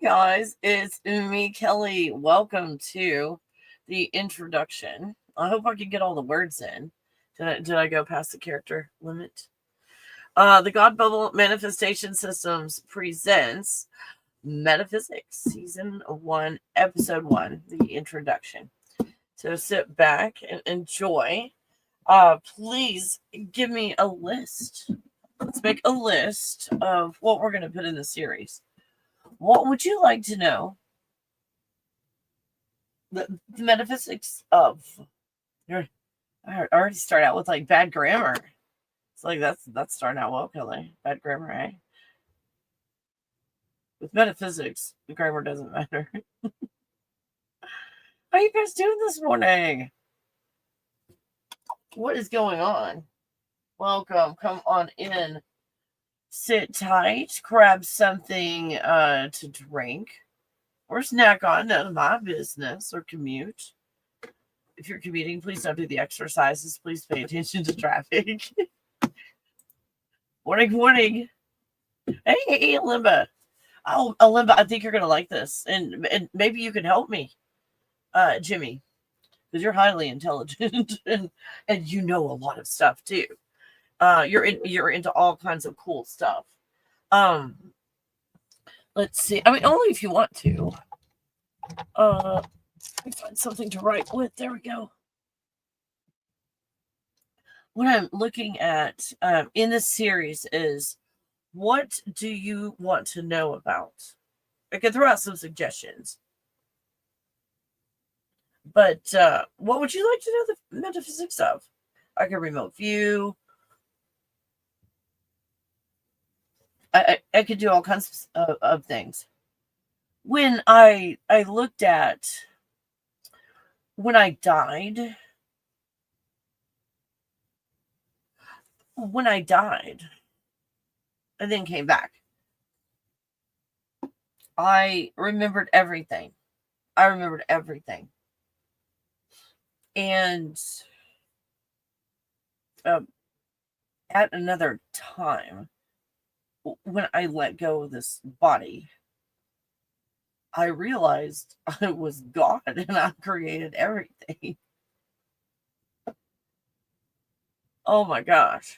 guys, it's me, Kelly. Welcome to the introduction. I hope I can get all the words in. Did I go past the character limit? The God Bubble Manifestation Systems presents Metaphysics, Season 1, Episode 1, the introduction. So sit back and enjoy. Please give me a list. Let's make a list of what we're going to put in the series. What would you like to know? The metaphysics of. I already start out with like bad grammar. It's like that's starting out well, Kelly. Bad grammar, eh? With metaphysics, the grammar doesn't matter. How are you guys doing this morning? What is going on? Welcome. Come on in. Sit tight. Grab something to drink. Or snack on. None of my business. Or commute. If you're commuting, please don't do the exercises. Please pay attention to traffic. Morning. Hey, Limba. Oh, Limba, I think you're going to like this. And maybe you can help me, Jimmy. Because you're highly intelligent. and you know a lot of stuff, too. You're into all kinds of cool stuff. Let's see. I mean, only if you want to. Let me find something to write with. There we go. What I'm looking at in this series is, what do you want to know about? I can throw out some suggestions. But what would you like to know the metaphysics of? I can remote view. I could do all kinds of things. When I looked at when I died, and then came back, I remembered everything. And at another time, when I let go of this body, I realized I was God and I created everything. Oh my gosh.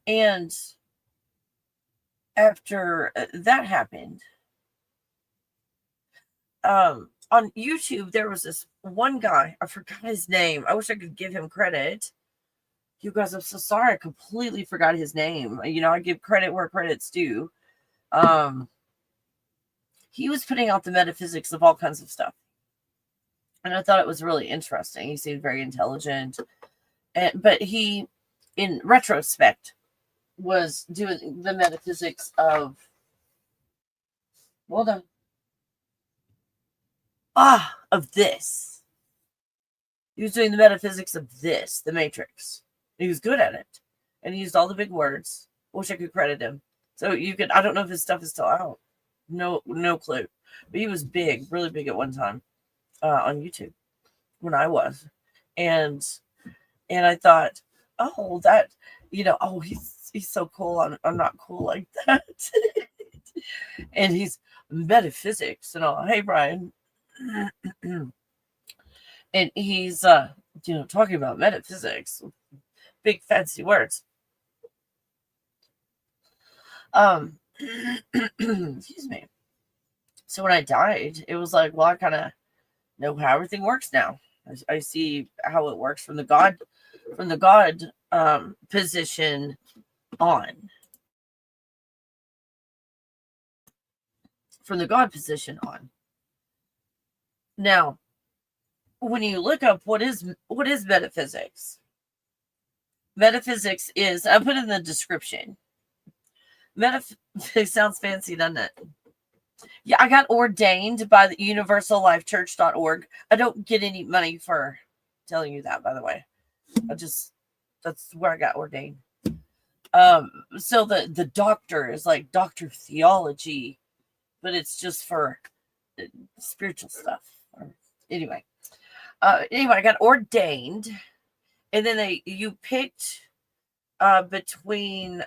And after that happened, on YouTube, there was this one guy. I forgot his name. I wish I could give him credit. You guys, I'm so sorry. I completely forgot his name. You know, I give credit where credit's due. He was putting out the metaphysics of all kinds of stuff. And I thought it was really interesting. He seemed very intelligent. But he, in retrospect, was doing the metaphysics of... Well done. Of this. He was doing the metaphysics of this, the Matrix. He was good at it. And he used all the big words. Wish I could credit him. So you could, I don't know if his stuff is still out. No clue. But he was big, really big at one time on YouTube when I was. And I thought, oh, that, he's so cool. I'm not cool like that. And he's metaphysics and all. Hey, Brian. And he's talking about metaphysics, big fancy words. Excuse me. So when I died, it was like, well, I kind of know how everything works now. I see how it works from the God position on. From the God position on. Now, when you look up what is metaphysics, metaphysics is, I put in the description. Metaphysics sounds fancy, doesn't it? Yeah, I got ordained by the universallifechurch.org. I don't get any money for telling you that, by the way. That's where I got ordained. So the doctor is like Dr. Theology, but it's just for spiritual stuff. Anyway, I got ordained, and then you picked between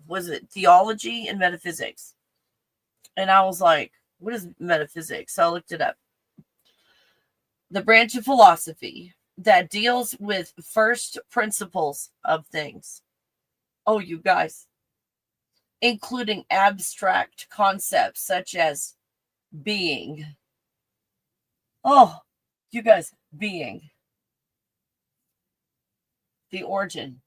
was it theology and metaphysics? And I was like, what is metaphysics? So I looked it up. The branch of philosophy that deals with first principles of things. Oh, you guys, including abstract concepts such as being. Oh, you guys, being. The origin.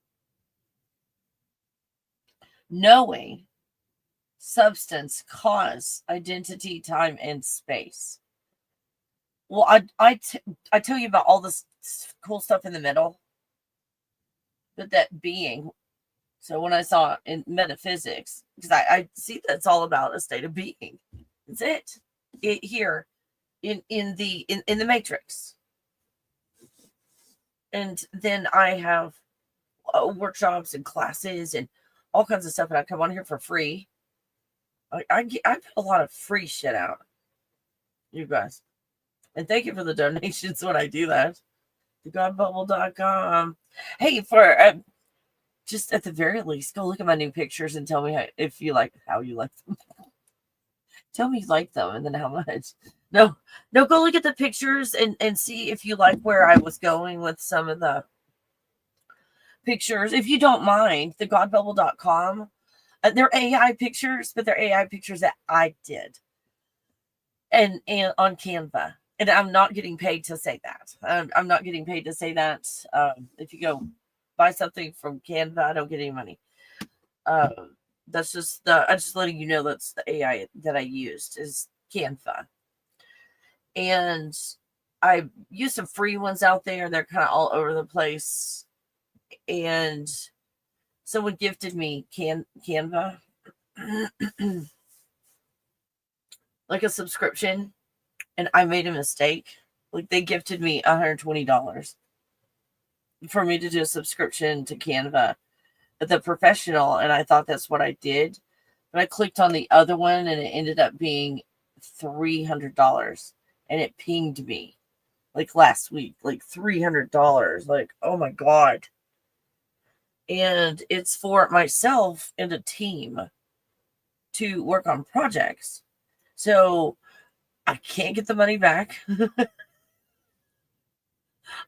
Knowing, substance, cause, identity, time, and space. Well, I tell you about all this cool stuff in the middle, but that being. So when I saw in metaphysics, because I see that's all about a state of being. That's it. It here in the matrix. And then I have workshops and classes and all kinds of stuff, and I come on here for free. I put a lot of free shit out, you guys. And thank you for the donations when I do that. thegodbubble.com. Hey, for just at the very least, go look at my new pictures and tell me how you like them. Tell me you like them and then how much. No, go look at the pictures and see if you like where I was going with some of the pictures. If you don't mind, thegodbubble.com. They're AI pictures, but they're AI pictures that I did. And on Canva. And I'm not getting paid to say that. I'm not getting paid to say that. If you go buy something from Canva, I don't get any money. That's just I'm just letting you know that's the AI that I used is Canva. And I use some free ones out there. They're kind of all over the place. And someone gifted me Canva, like a subscription, and I made a mistake. Like they gifted me $120 for me to do a subscription to Canva, the professional, and I thought that's what I did. But I clicked on the other one, and it ended up being $300, and it pinged me like last week, like $300. Like, oh my God. And it's for myself and a team to work on projects. So I can't get the money back.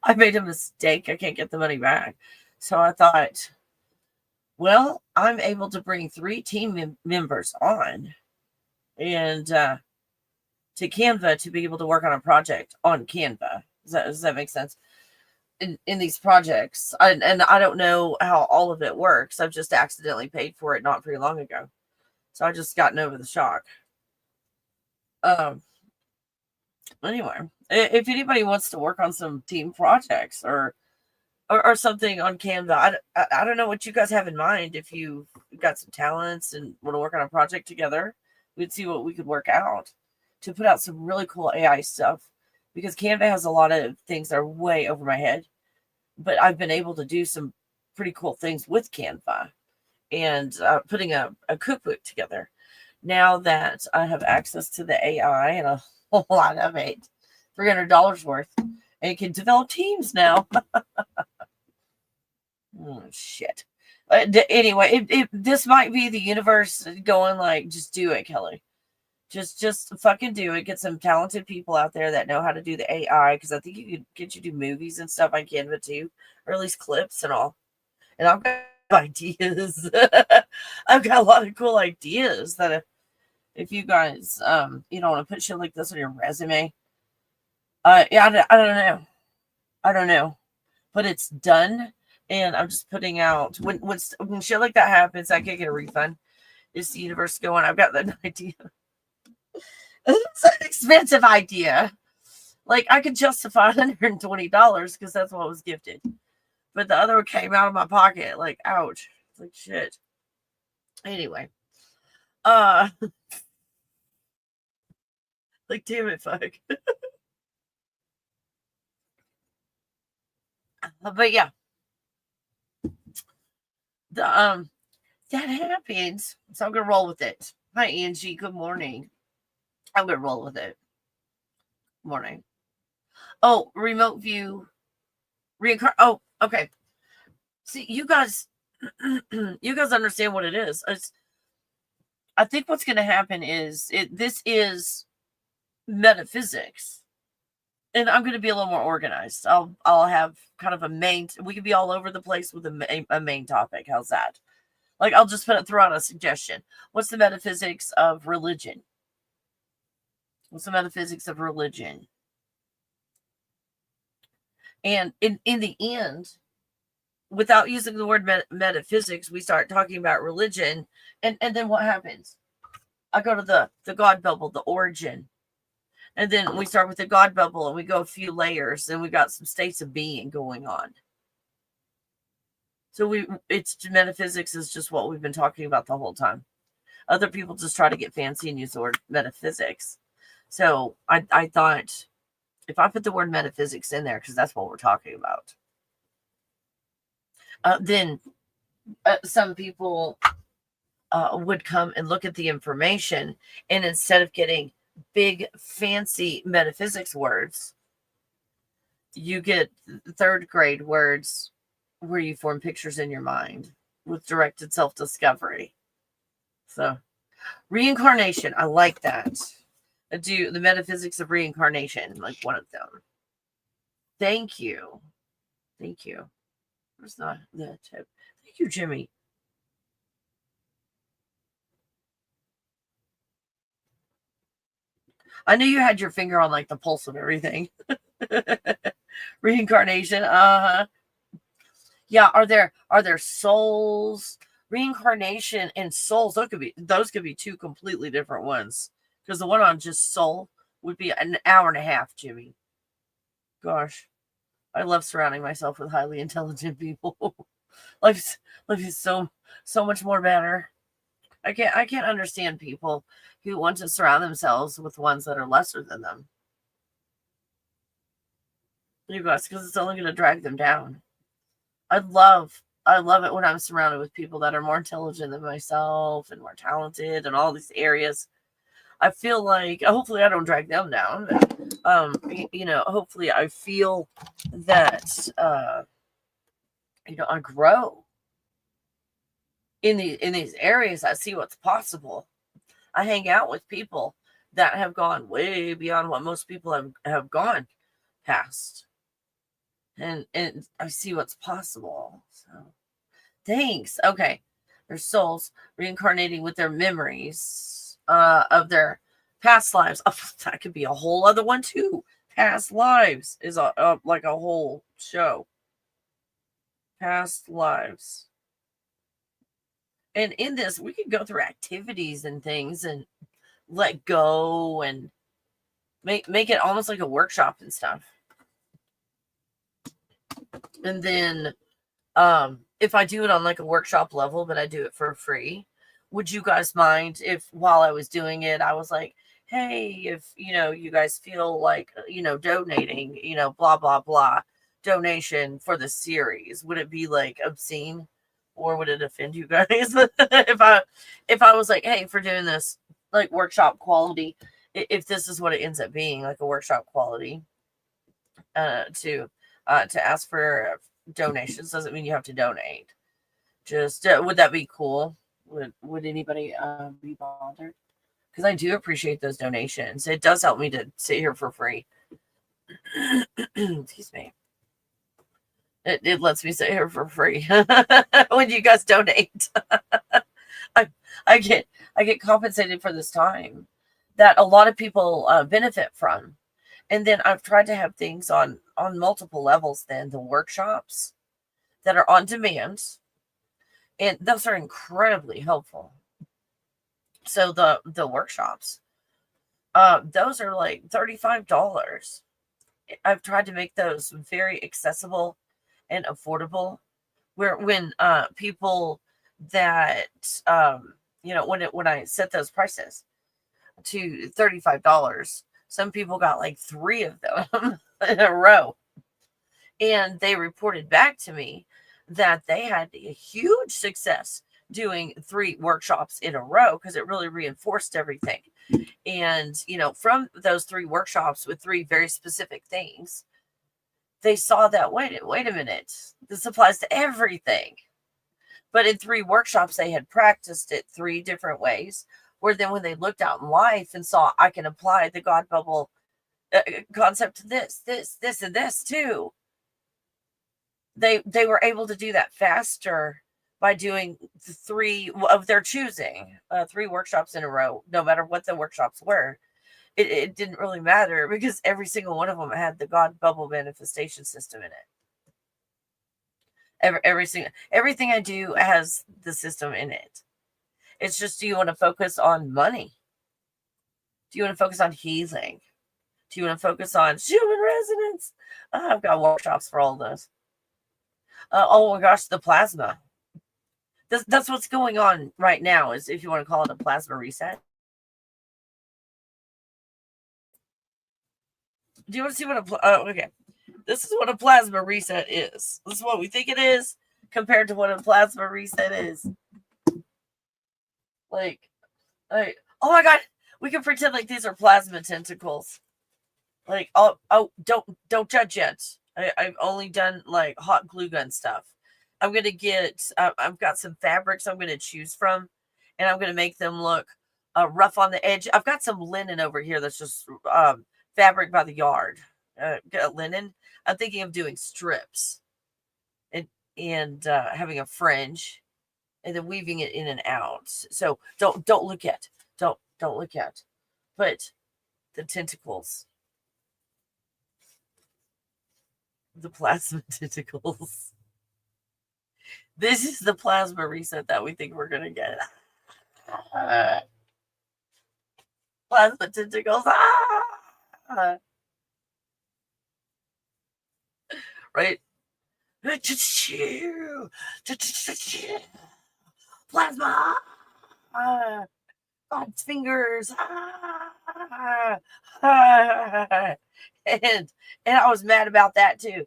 I made a mistake. I can't get the money back. So I thought, well, I'm able to bring 3 team members on and to Canva to be able to work on a project on Canva. Does that make sense? In these projects, and I don't know how all of it works. I've just accidentally paid for it not very long ago, so I just gotten over the shock. Anyway, if anybody wants to work on some team projects or something on Canva, I don't know what you guys have in mind. If you've got some talents and want to work on a project together, we'd see what we could work out to put out some really cool AI stuff. Because Canva has a lot of things that are way over my head, but I've been able to do some pretty cool things with Canva and putting a cookbook together. Now that I have access to the AI and a whole lot of it, $300 worth, and can develop teams now. Oh, shit. Anyway, this might be the universe going like, just do it, Kelly. Just fucking do it. Get some talented people out there that know how to do the AI, because I think you could do movies and stuff on Canva too, or at least clips and all. And I've got ideas. I've got a lot of cool ideas that if you guys want to put shit like this on your resume, yeah, I don't know, but it's done, and I'm just putting out when shit like that happens, I can't get a refund. Is the universe going, I've got that idea. It's an expensive idea. Like, I could justify $120 because that's what was gifted. But the other one came out of my pocket. Like, ouch. It's like, shit. Anyway. Like, damn it, fuck. But yeah. That happens. So I'm gonna roll with it. Hi, Angie. Good morning. I'm gonna roll with it. Morning. Oh, remote view. Oh, okay. See, you guys understand what it is. I think what's going to happen is this is metaphysics, and I'm going to be a little more organized. I'll have kind of a main. We could be all over the place with a main topic. How's that? Like, I'll just throw out a suggestion. What's the metaphysics of religion? What's the metaphysics of religion? And in the end, without using the word metaphysics, we start talking about religion, and then what happens? I go to the God bubble, the origin, and then we start with the God bubble, and we go a few layers, and we got some states of being going on. So it's metaphysics is just what we've been talking about the whole time. Other people just try to get fancy and use the word metaphysics. So I thought, if I put the word metaphysics in there, because that's what we're talking about, then some people would come and look at the information, and instead of getting big, fancy metaphysics words, you get third grade words where you form pictures in your mind with directed self-discovery. So, reincarnation, I like that. I do the metaphysics of reincarnation, like one of them. Thank you. Thank you. Where's not the tip? Thank you, Jimmy. I knew you had your finger on like the pulse of everything. Reincarnation. Yeah, are there souls? Reincarnation and souls, those could be two completely different ones. Because the one on just soul would be an hour and a half, Jimmy. Gosh. I love surrounding myself with highly intelligent people. life is so much more better. I can't understand people who want to surround themselves with ones that are lesser than them. You guys, because it's only going to drag them down. I love it when I'm surrounded with people that are more intelligent than myself and more talented in all these areas. I feel like, hopefully I don't drag them down, but, hopefully I feel that, I grow in these areas. I see what's possible. I hang out with people that have gone way beyond what most people have gone past. And I see what's possible. So thanks. Okay. Their souls reincarnating with their memories of their past lives. Oh, that could be a whole other one too. Past lives is like a whole show. Past lives. And in this, we could go through activities and things and let go and make it almost like a workshop and stuff. And then if I do it on like a workshop level, but I do it for free, would you guys mind if while I was doing it, I was like, hey, if, you guys feel like, donating, blah, blah, blah, donation for the series, would it be like obscene or would it offend you guys? if I was like, hey, for doing this, like workshop quality, if this is what it ends up being, like a workshop quality, to ask for donations doesn't mean you have to donate. Just would that be cool? Would anybody be bothered? Because I do appreciate those donations. It does help me to sit here for free. Excuse me. It lets me sit here for free when you guys donate. I get compensated for this time that a lot of people benefit from. And then I've tried to have things on multiple levels. Then the workshops that are on demand, and those are incredibly helpful. So the workshops, those are like $35. I've tried to make those very accessible and affordable. When people that when I set those prices to $35, some people got like 3 of them in a row. And they reported back to me that they had a huge success doing 3 workshops in a row because it really reinforced everything. And, from those 3 workshops with 3 very specific things, they saw that, wait a minute, this applies to everything. But in 3 workshops, they had practiced it 3 different ways Where then when they looked out in life and saw I can apply the God bubble concept to this, and this too, they were able to do that faster by doing 3 of their choosing, 3 workshops in a row, no matter what the workshops were. It didn't really matter because every single one of them had the God bubble manifestation system in it. Everything I do has the system in it. It's just, do you want to focus on money? Do you want to focus on healing? Do you want to focus on human resonance? I've got workshops for all of those. Oh my gosh, the plasma. That's what's going on right now, is if you want to call it a plasma reset. Do you want to see what okay. This is what a plasma reset is. This is what we think it is compared to what a plasma reset is. Like, oh my god, we can pretend like these are plasma tentacles. Like, oh, don't judge yet. I've only done like hot glue gun stuff. I'm gonna get. I've got some fabrics I'm gonna choose from, and I'm gonna make them look rough on the edge. I've got some linen over here that's just fabric by the yard. Linen. I'm thinking of doing strips, and having a fringe, and then weaving it in and out. So don't look at. Don't look at. But the tentacles. The plasma tentacles. This is the plasma reset that we think we're going to get. Plasma tentacles. Right? Plasma. God's fingers. And I was mad about that too.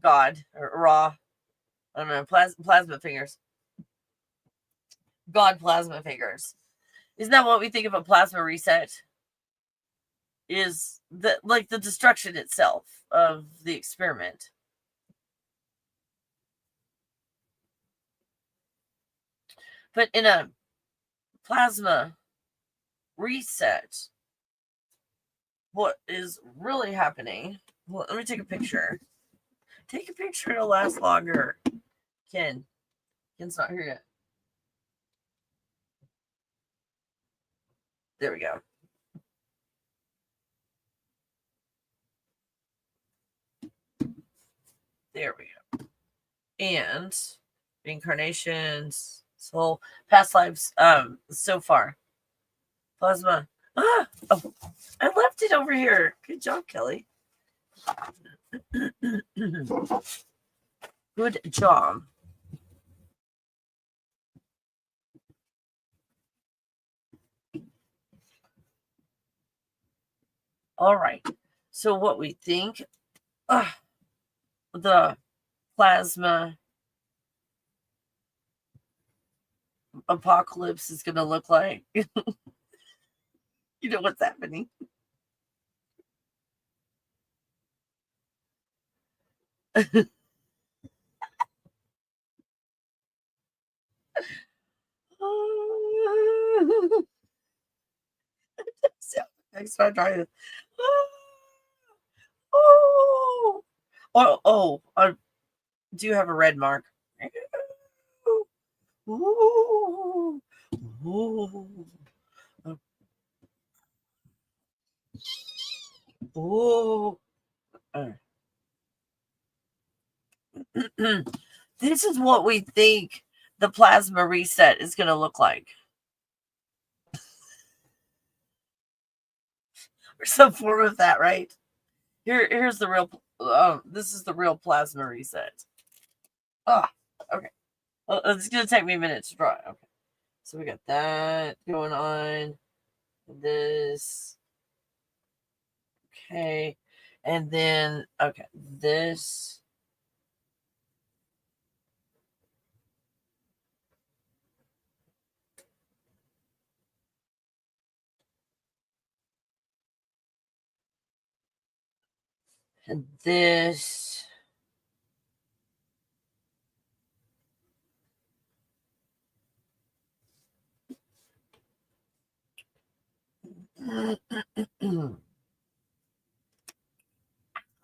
God, or Ra. I don't know, plasma fingers. God plasma fingers. Isn't that what we think of a plasma reset? Is like the destruction itself of the experiment. But in a plasma reset, what is really happening? Well, let me take a picture. Take a picture, it'll last longer. Ken's not here yet. There we go. There we go. And reincarnations, soul, past lives, so far. Plasma. Oh, I left it over here. Good job, Kelly. Good job. All right. So what we think the plasma apocalypse is going to look like. You know what's happening. Next time I try this. I do have a red mark. Ooh. Ooh. Ooh. This is what we think the plasma reset is going to look like. Or some form of that, right? Here's the real. This is the real plasma reset. Okay. Well, it's going to take me a minute to draw. Okay. So we got that going on. This. Okay. And then, okay, this. And this.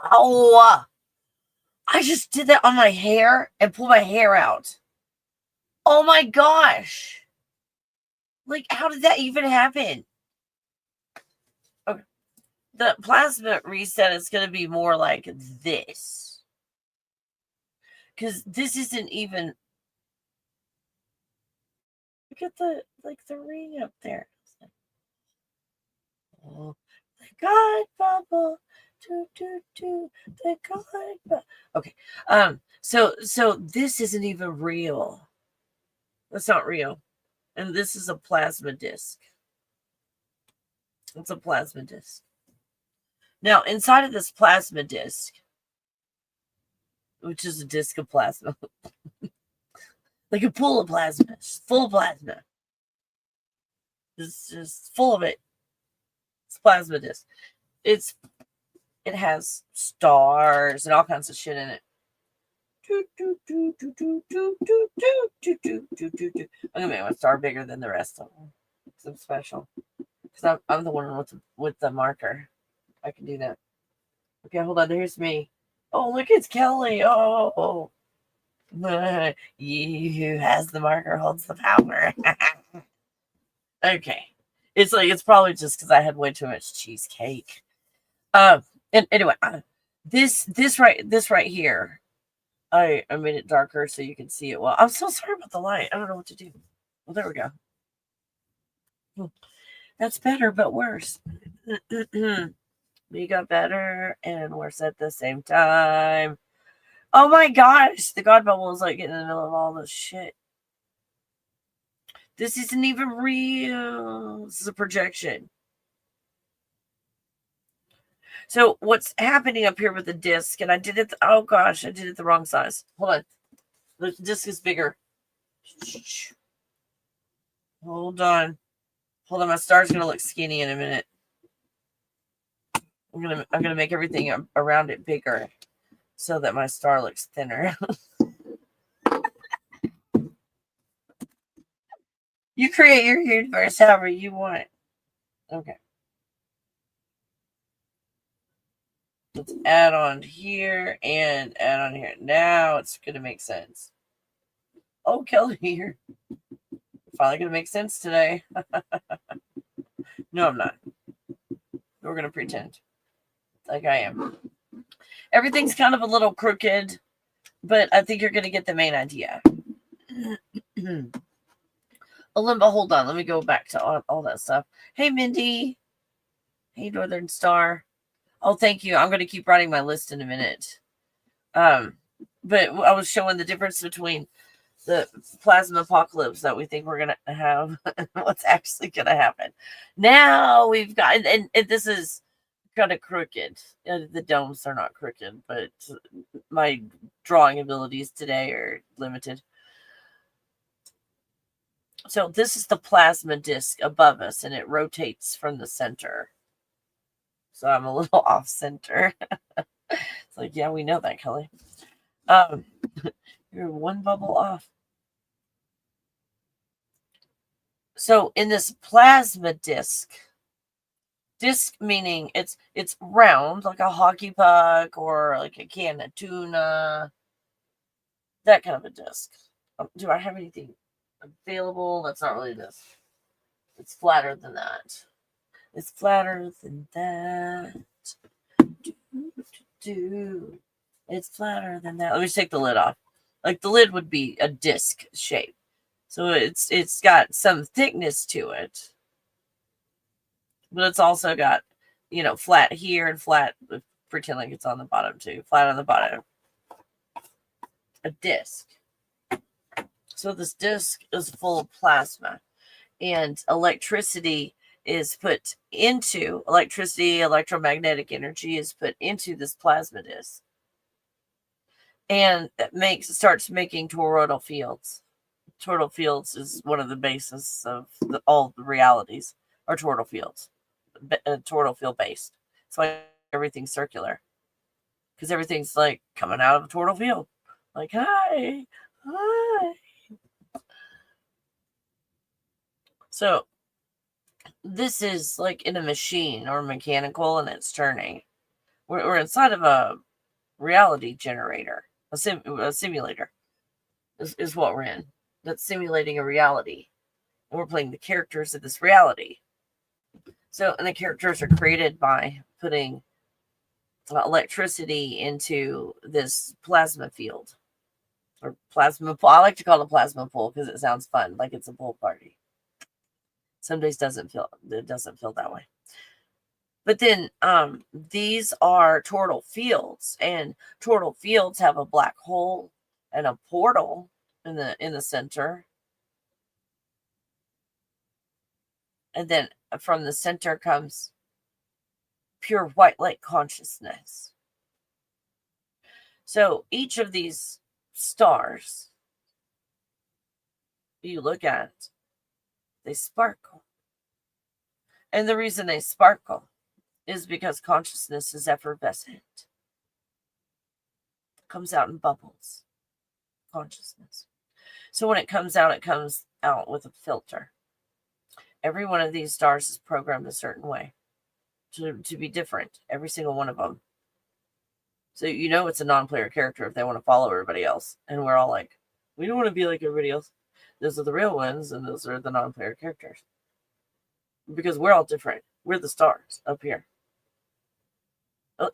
Oh, I just did that on my hair and pulled my hair out. Oh my gosh. Like, how did that even happen? Okay. The plasma reset is going to be more like this. Because this isn't even... Look at the ring up there. Oh, the God bubble. The God bubble. Okay. So this isn't even real. That's not real. And this is a plasma disc. It's a plasma disc. Now, inside of this plasma disc, which is a disc of plasma, like a pool of plasma, it's full of plasma. It's just full of it. It's plasma disc. It has stars and all kinds of shit in it. I'm gonna make my star bigger than the rest of them because I'm special. Because I'm the one with the marker. I can do that. Okay, hold on. Here's me. Oh, look, it's Kelly. Oh. You who has the marker holds the power. Okay. It's probably just because I had way too much cheesecake. And anyway, this right here, I made it darker so you can see it well. I'm so sorry about the light. I don't know what to do. Well, there we go. That's better, but worse. We got better and worse at the same time. Oh my gosh, the God bubble is like getting in the middle of all this shit. This isn't even real. This is a projection. So what's happening up here with the disc, and I did it, oh gosh, I did it the wrong size. Hold on. The disc is bigger. Hold on. Hold on, my star's gonna look skinny in a minute. I'm gonna make everything around it bigger so that my star looks thinner. You create your universe however you want. Okay. Let's add on here and add on here. Now it's going to make sense. Oh, Kelly here. Finally going to make sense today. No, I'm not. We're going to pretend like I am. Everything's kind of a little crooked, but I think you're going to get the main idea. Olimba, hold on. Let me go back to all that stuff. Hey, Mindy. Hey, Northern Star. Oh, thank you. I'm going to keep writing my list in a minute. But I was showing the difference between the plasma apocalypse that we think we're going to have and what's actually going to happen. Now we've got, and this is kind of crooked. The domes are not crooked, but my drawing abilities today are limited. So this is the plasma disc above us, and it rotates from the center. So I'm a little off center. It's like, yeah, we know that, Kelly. You're one bubble off. So in this plasma disc meaning it's round, like a hockey puck or like a can of tuna, that kind of a disc. Do I have anything available? That's not really this. It's flatter than that. It's flatter than that. It's flatter than that. Let me just take the lid off. Like the lid would be a disc shape. So it's got some thickness to it. But it's also got, flat here and flat. Pretend like it's on the bottom too. Flat on the bottom. A disc. So this disc is full of plasma. And electricity, electromagnetic energy is put into this plasma disc. And it starts making toroidal fields. Toroidal fields is one of the bases of all the realities are toroidal fields. Toroidal field based. That's why everything's circular. Because everything's like coming out of a toroidal field. Like, hi. So this is like in a machine or mechanical and it's turning. We're inside of a reality generator, a simulator is what we're in. That's simulating a reality. And we're playing the characters of this reality. So, and the characters are created by putting electricity into this plasma field. Or plasma pool. I like to call it a plasma pool because it sounds fun, like it's a pool party. Some days it doesn't feel that way. But then these are toroidal fields, and toroidal fields have a black hole and a portal in the center. And then from the center comes pure white light consciousness. So each of these stars you look at, they sparkle. And the reason they sparkle is because consciousness is effervescent. It comes out in bubbles. Consciousness. So when it comes out with a filter. Every one of these stars is programmed a certain way to be different. Every single one of them. So you know it's a non-player character if they want to follow everybody else. And we're all like, we don't want to be like everybody else. Those are the real ones, and those are the non-player characters. Because we're all different. We're the stars up here.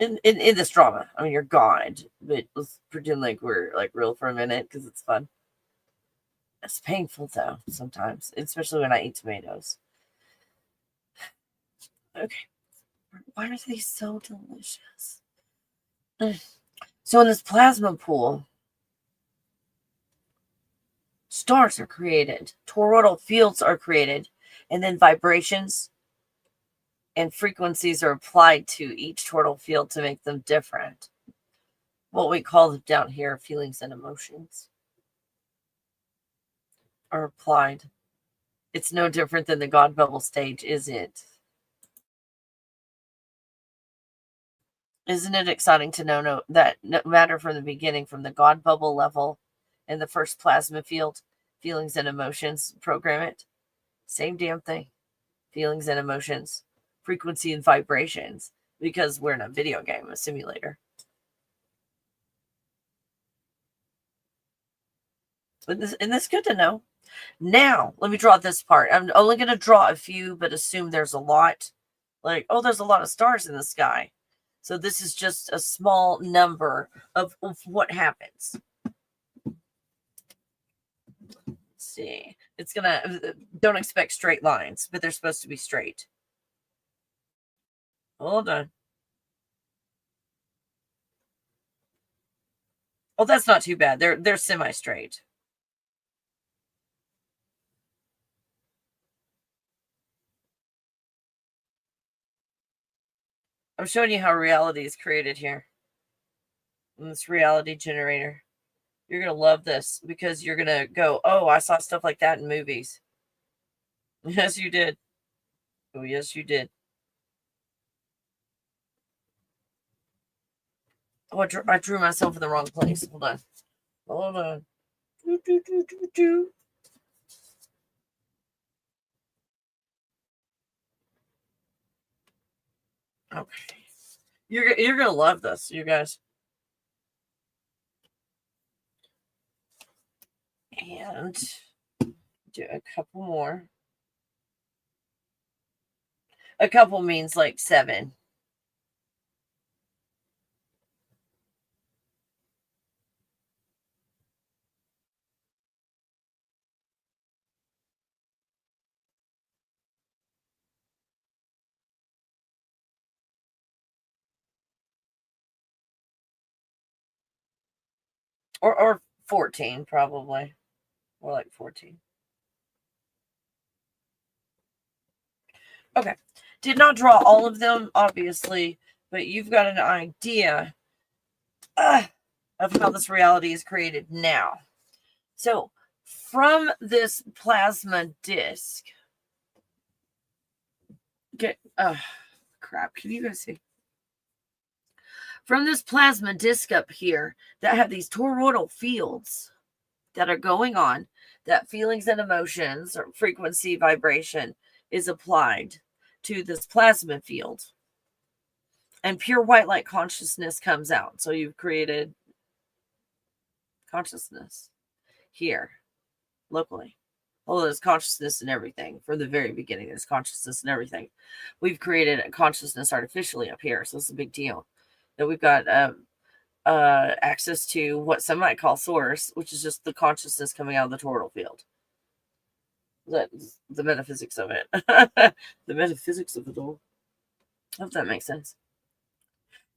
In this drama. I mean, you're God, but let's pretend like we're like real for a minute because it's fun. It's painful though sometimes, especially when I eat tomatoes. Okay. Why are they so delicious? So in this plasma pool, stars are created, toroidal fields are created, and then vibrations and frequencies are applied to each toroidal field to make them different. What we call them down here, feelings and emotions, are applied. It's no different than the God bubble stage, is it? Isn't it exciting to know that no matter from the beginning, from the God bubble level and the first plasma field, feelings and emotions, program it. Same damn thing. Feelings and emotions, frequency and vibrations, because we're in a video game, a simulator. And this is good to know. Now, let me draw this part. I'm only going to draw a few, but assume there's a lot. Like, oh, there's a lot of stars in the sky. So this is just a small number of what happens. Let's see. It's going to, don't expect straight lines, but they're supposed to be straight. Hold on. Oh, that's not too bad. They're semi-straight. I'm showing you how reality is created here. In this reality generator. You're going to love this because you're going to go, oh, I saw stuff like that in movies. Yes, you did. Oh, yes, you did. Oh, I drew myself in the wrong place. Hold on. Hold on. Okay. You're going to love this, you guys. And do a couple more. A couple means like 7. Or 14, probably. More like 14. Okay. Did not draw all of them, obviously, but you've got an idea of how this reality is created now. So, from this plasma disc, crap, can you guys see? From this plasma disc up here that have these toroidal fields that are going on, that feelings and emotions or frequency vibration is applied to this plasma field, and pure white light consciousness comes out. So you've created consciousness here locally. Although there's consciousness and everything from the very beginning, there's consciousness and everything. We've created a consciousness artificially up here, so it's a big deal that we've got access to what some might call source, which is just the consciousness coming out of the toroidal field. That's the metaphysics of it. The metaphysics of it all. I hope that makes sense.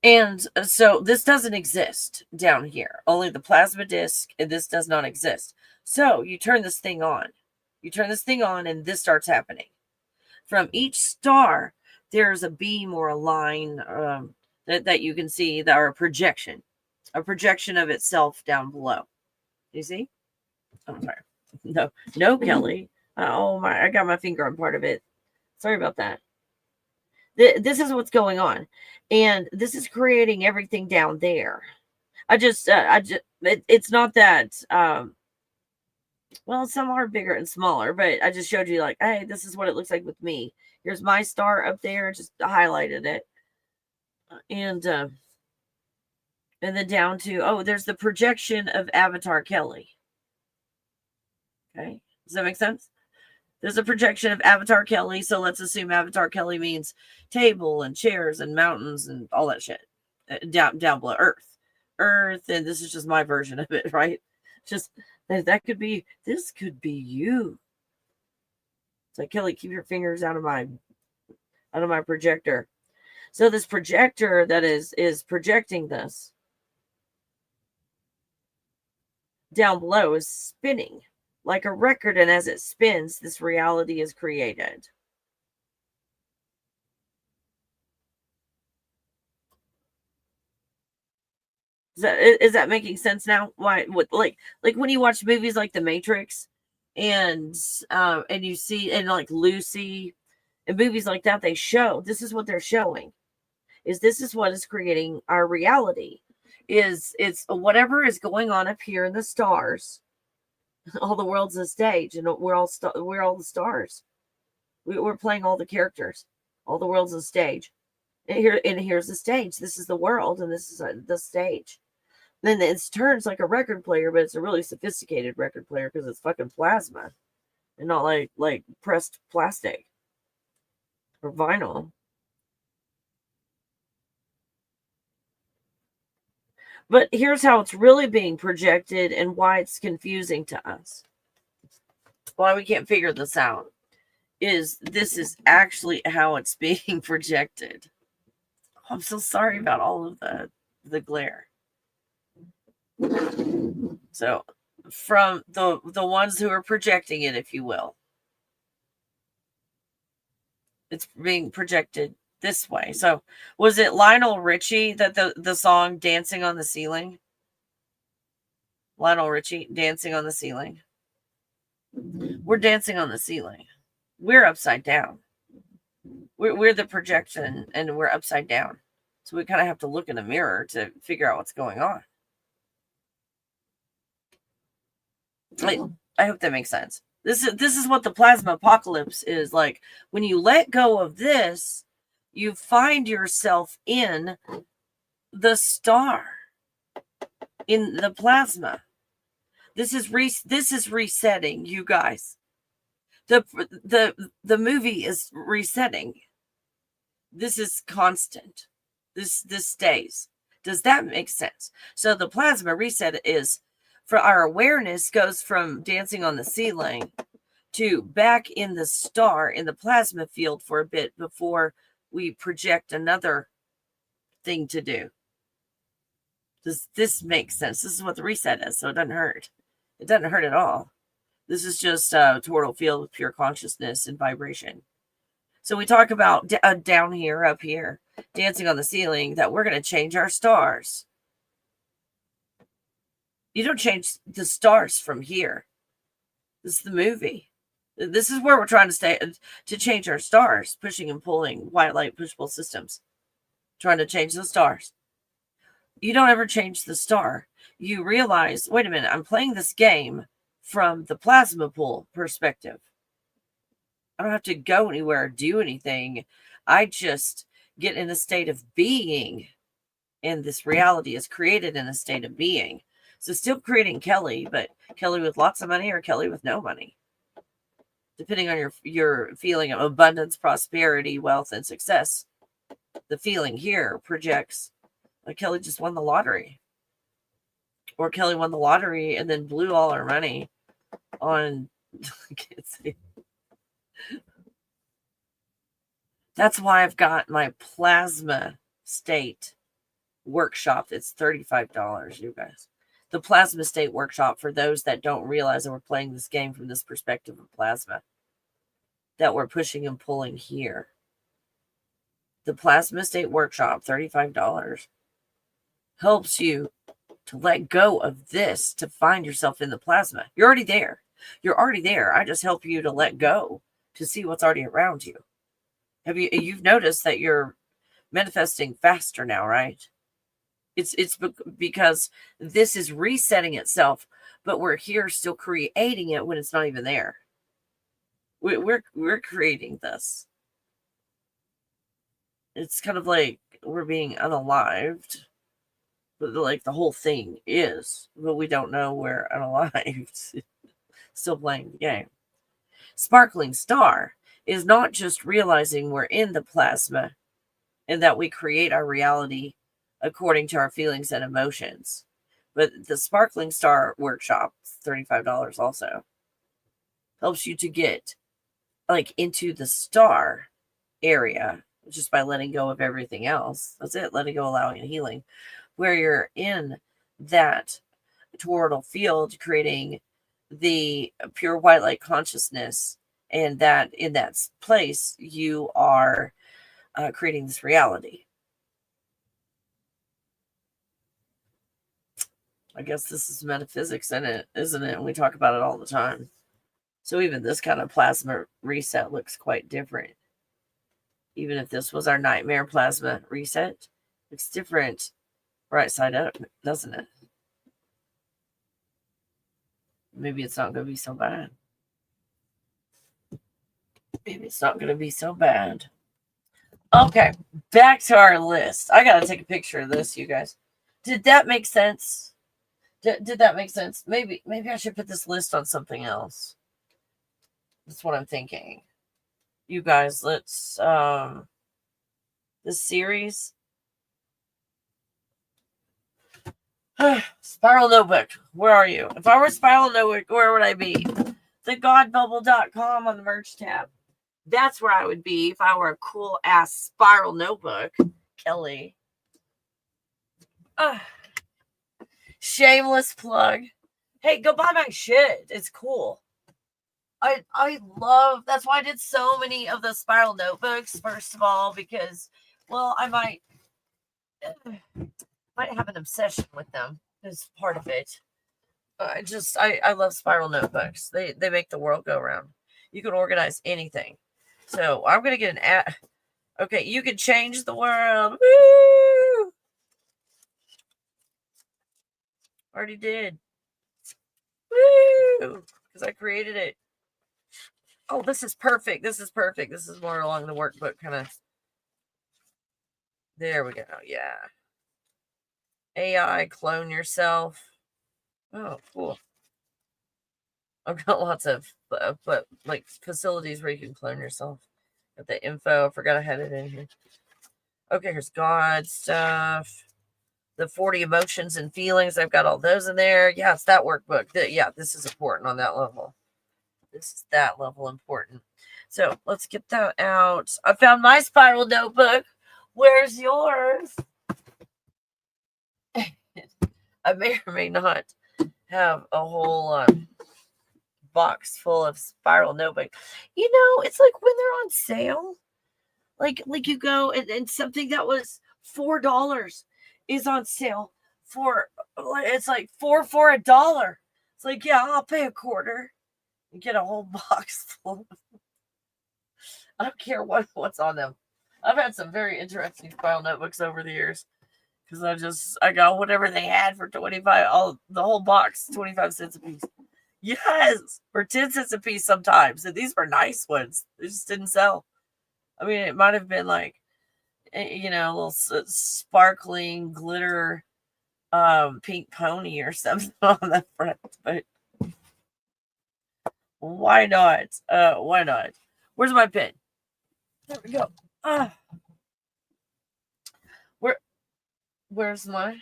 And so this doesn't exist down here. Only the plasma disk, and this does not exist. So you turn this thing on. You turn this thing on, and this starts happening. From each star, there's a beam or a line that you can see, that are a projection of itself down below. You see? Oh, sorry. No, Kelly. Oh my! I got my finger on part of it. Sorry about that. This is what's going on, and this is creating everything down there. It's not that. Well, some are bigger and smaller, but I just showed you, like, hey, this is what it looks like with me. Here's my star up there, just highlighted it, and then down to, there's the projection of Avatar Kelly. Okay, does that make sense? There's a projection of Avatar Kelly, so let's assume Avatar Kelly means table and chairs and mountains and all that shit down below Earth, and this is just my version of it, right? Just that could be, this could be you. It's like, Kelly, keep your fingers out of my projector. So this projector that is projecting this down below is spinning like a record, and as it spins, this reality is created. Is that making sense now? Why? What, like when you watch movies like The Matrix, and you see, and like Lucy, and movies like that, they show, this is what they're showing, is this is what is creating our reality. It's whatever is going on up here in the stars. All the world's a stage, and we're all the stars. We're playing all the characters. All the world's a stage. And here's the stage. This is the world, and this is the stage. Then it turns like a record player, but it's a really sophisticated record player because it's fucking plasma, and not like pressed plastic or vinyl. But here's how it's really being projected and why it's confusing to us. Why we can't figure this out is this is actually how it's being projected. I'm so sorry about all of the glare. So from the ones who are projecting it, if you will, it's being projected this way. So was it Lionel Richie that the song Dancing on the Ceiling? Lionel Richie, Dancing on the Ceiling. We're dancing on the ceiling. We're upside down. We're the projection, and we're upside down. So we kind of have to look in a mirror to figure out what's going on. I hope that makes sense. This is what the plasma apocalypse is like. When you let go of this, you find yourself in the star, in the plasma. This is resetting, you guys. The movie is resetting. This is constant. This stays. Does that make sense? So the plasma reset is, for our awareness, goes from dancing on the ceiling to back in the star, in the plasma field for a bit before we project another thing to do. Does this make sense? This is what the reset is, so it doesn't hurt. It doesn't hurt at all. This is just a toroidal field of pure consciousness and vibration. So we talk about down here, up here, dancing on the ceiling, that we're going to change our stars. You don't change the stars from here. This is the movie. This is where we're trying to change our stars, pushing and pulling white light push-pull systems, trying to change the stars. You don't ever change the star. You realize, wait a minute, I'm playing this game from the plasma pool perspective. I don't have to go anywhere or do anything. I just get in a state of being, and this reality is created in a state of being. So still creating Kelly, but Kelly with lots of money or Kelly with no money, depending on your feeling of abundance, prosperity, wealth, and success. The feeling here projects like Kelly just won the lottery, or Kelly won the lottery and then blew all her money on. I can't say. That's why I've got my plasma state workshop. It's $35, you guys. The plasma state workshop, for those that don't realize that we're playing this game from this perspective of plasma, that we're pushing and pulling here. The plasma state workshop, $35, helps you to let go of this, to find yourself in the plasma. You're already there. You're already there. I just help you to let go, to see what's already around you. You've noticed that you're manifesting faster now, right? It's because this is resetting itself, but we're here still creating it when it's not even there. We're creating this. It's kind of like we're being unalived, but like the whole thing is, but we don't know we're unalived. Still playing the game. Sparkling star is not just realizing we're in the plasma and that we create our reality according to our feelings and emotions. But the Sparkling Star workshop, $35 also, helps you to get like into the star area just by letting go of everything else. That's it. Letting go, allowing, and healing, where you're in that toroidal field, creating the pure white light consciousness, and that in that place you are creating this reality. I guess this is metaphysics in it, isn't it? And we talk about it all the time. So even this kind of plasma reset looks quite different. Even if this was our nightmare plasma reset, looks different right side up, doesn't it? Maybe it's not going to be so bad. Maybe it's not going to be so bad. Okay, back to our list. I got to take a picture of this, you guys. Did that make sense? Did that make sense? Maybe I should put this list on something else. That's what I'm thinking. You guys, let's this series. Spiral Notebook. Where are you? If I were Spiral Notebook, where would I be? thegodbubble.com on the merch tab. That's where I would be if I were a cool ass Spiral Notebook. Kelly. Shameless plug. Hey, go buy my shit. It's cool. I love, that's why I did so many of the Spiral Notebooks, first of all, because, well, I might have an obsession with them as part of it. I love Spiral Notebooks. They make the world go round. You can organize anything. So I'm going to get an ad. Okay, you can change the world. Woo! Already did. Woo! Because I created it. Oh, this is perfect. This is perfect. This is more along the workbook kind of. There we go. Yeah. AI, clone yourself. Oh, cool. I've got lots of but like facilities where you can clone yourself. Got the info. I forgot I had it in here. Okay, here's God stuff. The 40 emotions and feelings. I've got all those in there. Yeah, it's that workbook. Yeah, this is important on that level. This is that level important. So let's get that out. I found my Spiral Notebook. Where's yours? I may or may not have a whole box full of Spiral Notebook. You know, it's like when they're on sale. Like you go and something that was $4 is on sale for, it's like four for $1. It's like, yeah, I'll pay a quarter and get a whole box full. I don't care what's on them. I've had some very interesting Spiral Notebooks over the years because I got whatever they had for 25. The whole box, 25 cents a piece. Yes, for 10 cents a piece sometimes. And these were nice ones. They just didn't sell. I mean, it might have been like, a little sparkling glitter pink pony or something on the front. But why not? Why not? Where's my pen? There we go. Where's my?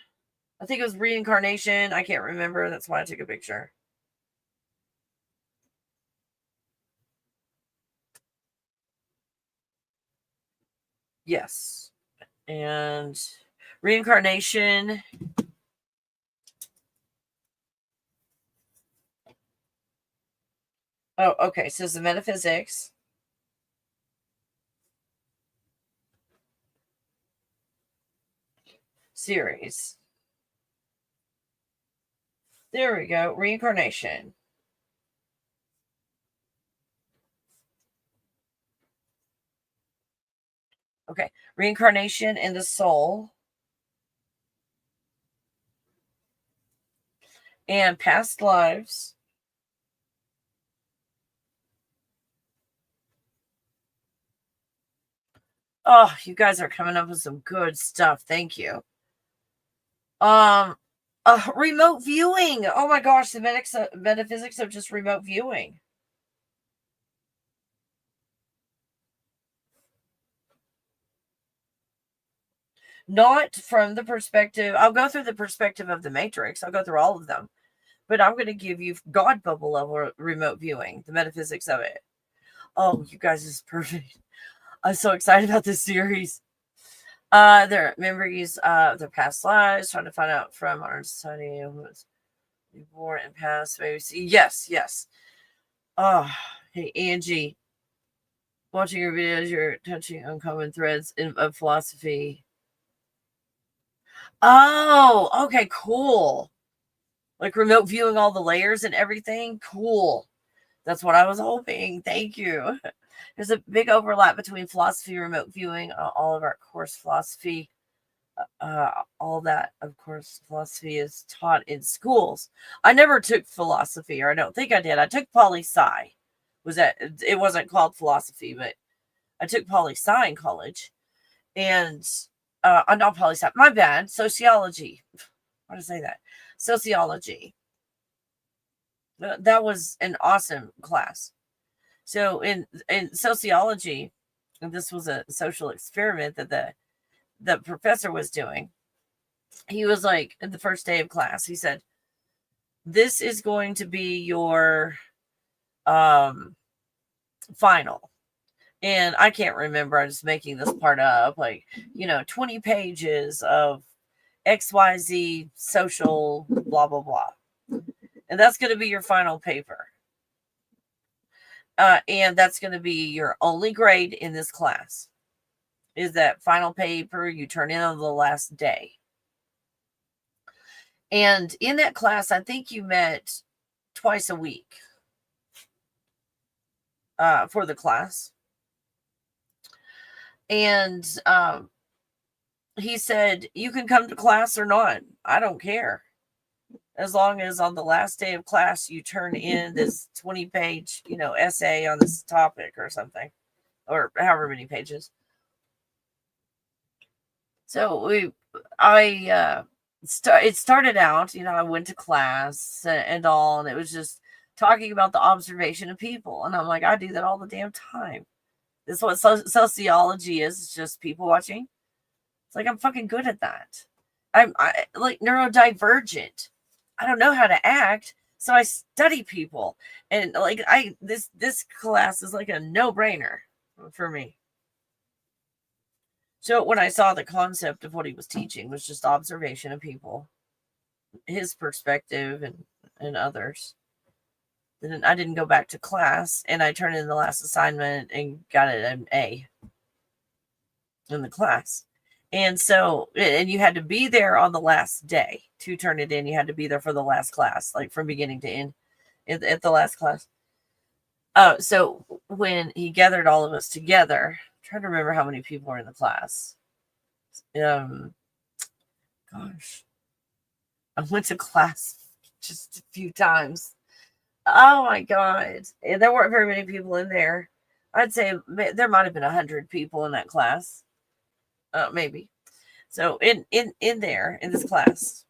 I think it was reincarnation. I can't remember. That's why I took a picture. Yes. And reincarnation. Oh, okay. So it's the metaphysics. Series. There we go. Reincarnation. Okay. Reincarnation in the soul. And past lives. Oh, you guys are coming up with some good stuff. Thank you. Remote viewing. Oh my gosh, the metaphysics of just remote viewing. Not from the perspective, I'll go through the perspective of the Matrix. I'll go through all of them. But I'm going to give you God bubble level remote viewing, the metaphysics of it. Oh, you guys, this is perfect. I'm so excited about this series. Their memories of their past lives, trying to find out from our study who was born and past. Maybe see. Yes, yes. Oh, hey, Angie. Watching your videos, you're touching uncommon threads of philosophy. Oh, okay, cool. Like remote viewing all the layers and everything. Cool. That's what I was hoping. Thank you. There's a big overlap between philosophy, remote viewing, all of our course philosophy. All that, of course, philosophy is taught in schools. I never took philosophy, or I don't think I did. I took poli-sci. It wasn't called philosophy, but I took poli-sci in college. And not poli-sci, my bad, sociology. Why did I say that? Sociology. That was an awesome class. So in sociology, this was a social experiment that the professor was doing. He was like, in the first day of class, he said, this is going to be your final. And I can't remember, I'm just making this part up, like, 20 pages of XYZ social blah blah blah. And that's going to be your final paper. And that's going to be your only grade in this class. Is that final paper you turn in on the last day. And in that class, I think you met twice a week for the class. And he said, you can come to class or not. I don't care. As long as on the last day of class, you turn in this 20-page, essay on this topic or something, or however many pages. So it started out, I went to class and all, and it was just talking about the observation of people. And I'm like, I do that all the damn time. This is what sociology is. It's just people watching. It's like, I'm fucking good at that. I'm like neurodivergent. I don't know how to act, so I study people. And like this class is like a no-brainer for me. So when I saw the concept of what he was teaching was just observation of people, his perspective and others. Then I didn't go back to class, and I turned in the last assignment and got an A in the class. And so, and you had to be there on the last day to turn it in. You had to be there for the last class, like from beginning to end at the last class. So when he gathered all of us together, I'm trying to remember how many people were in the class. Gosh, I went to class just a few times. Oh my God. And there weren't very many people in there. I'd say there might have been 100 people in that class. Maybe. So in there, in this class,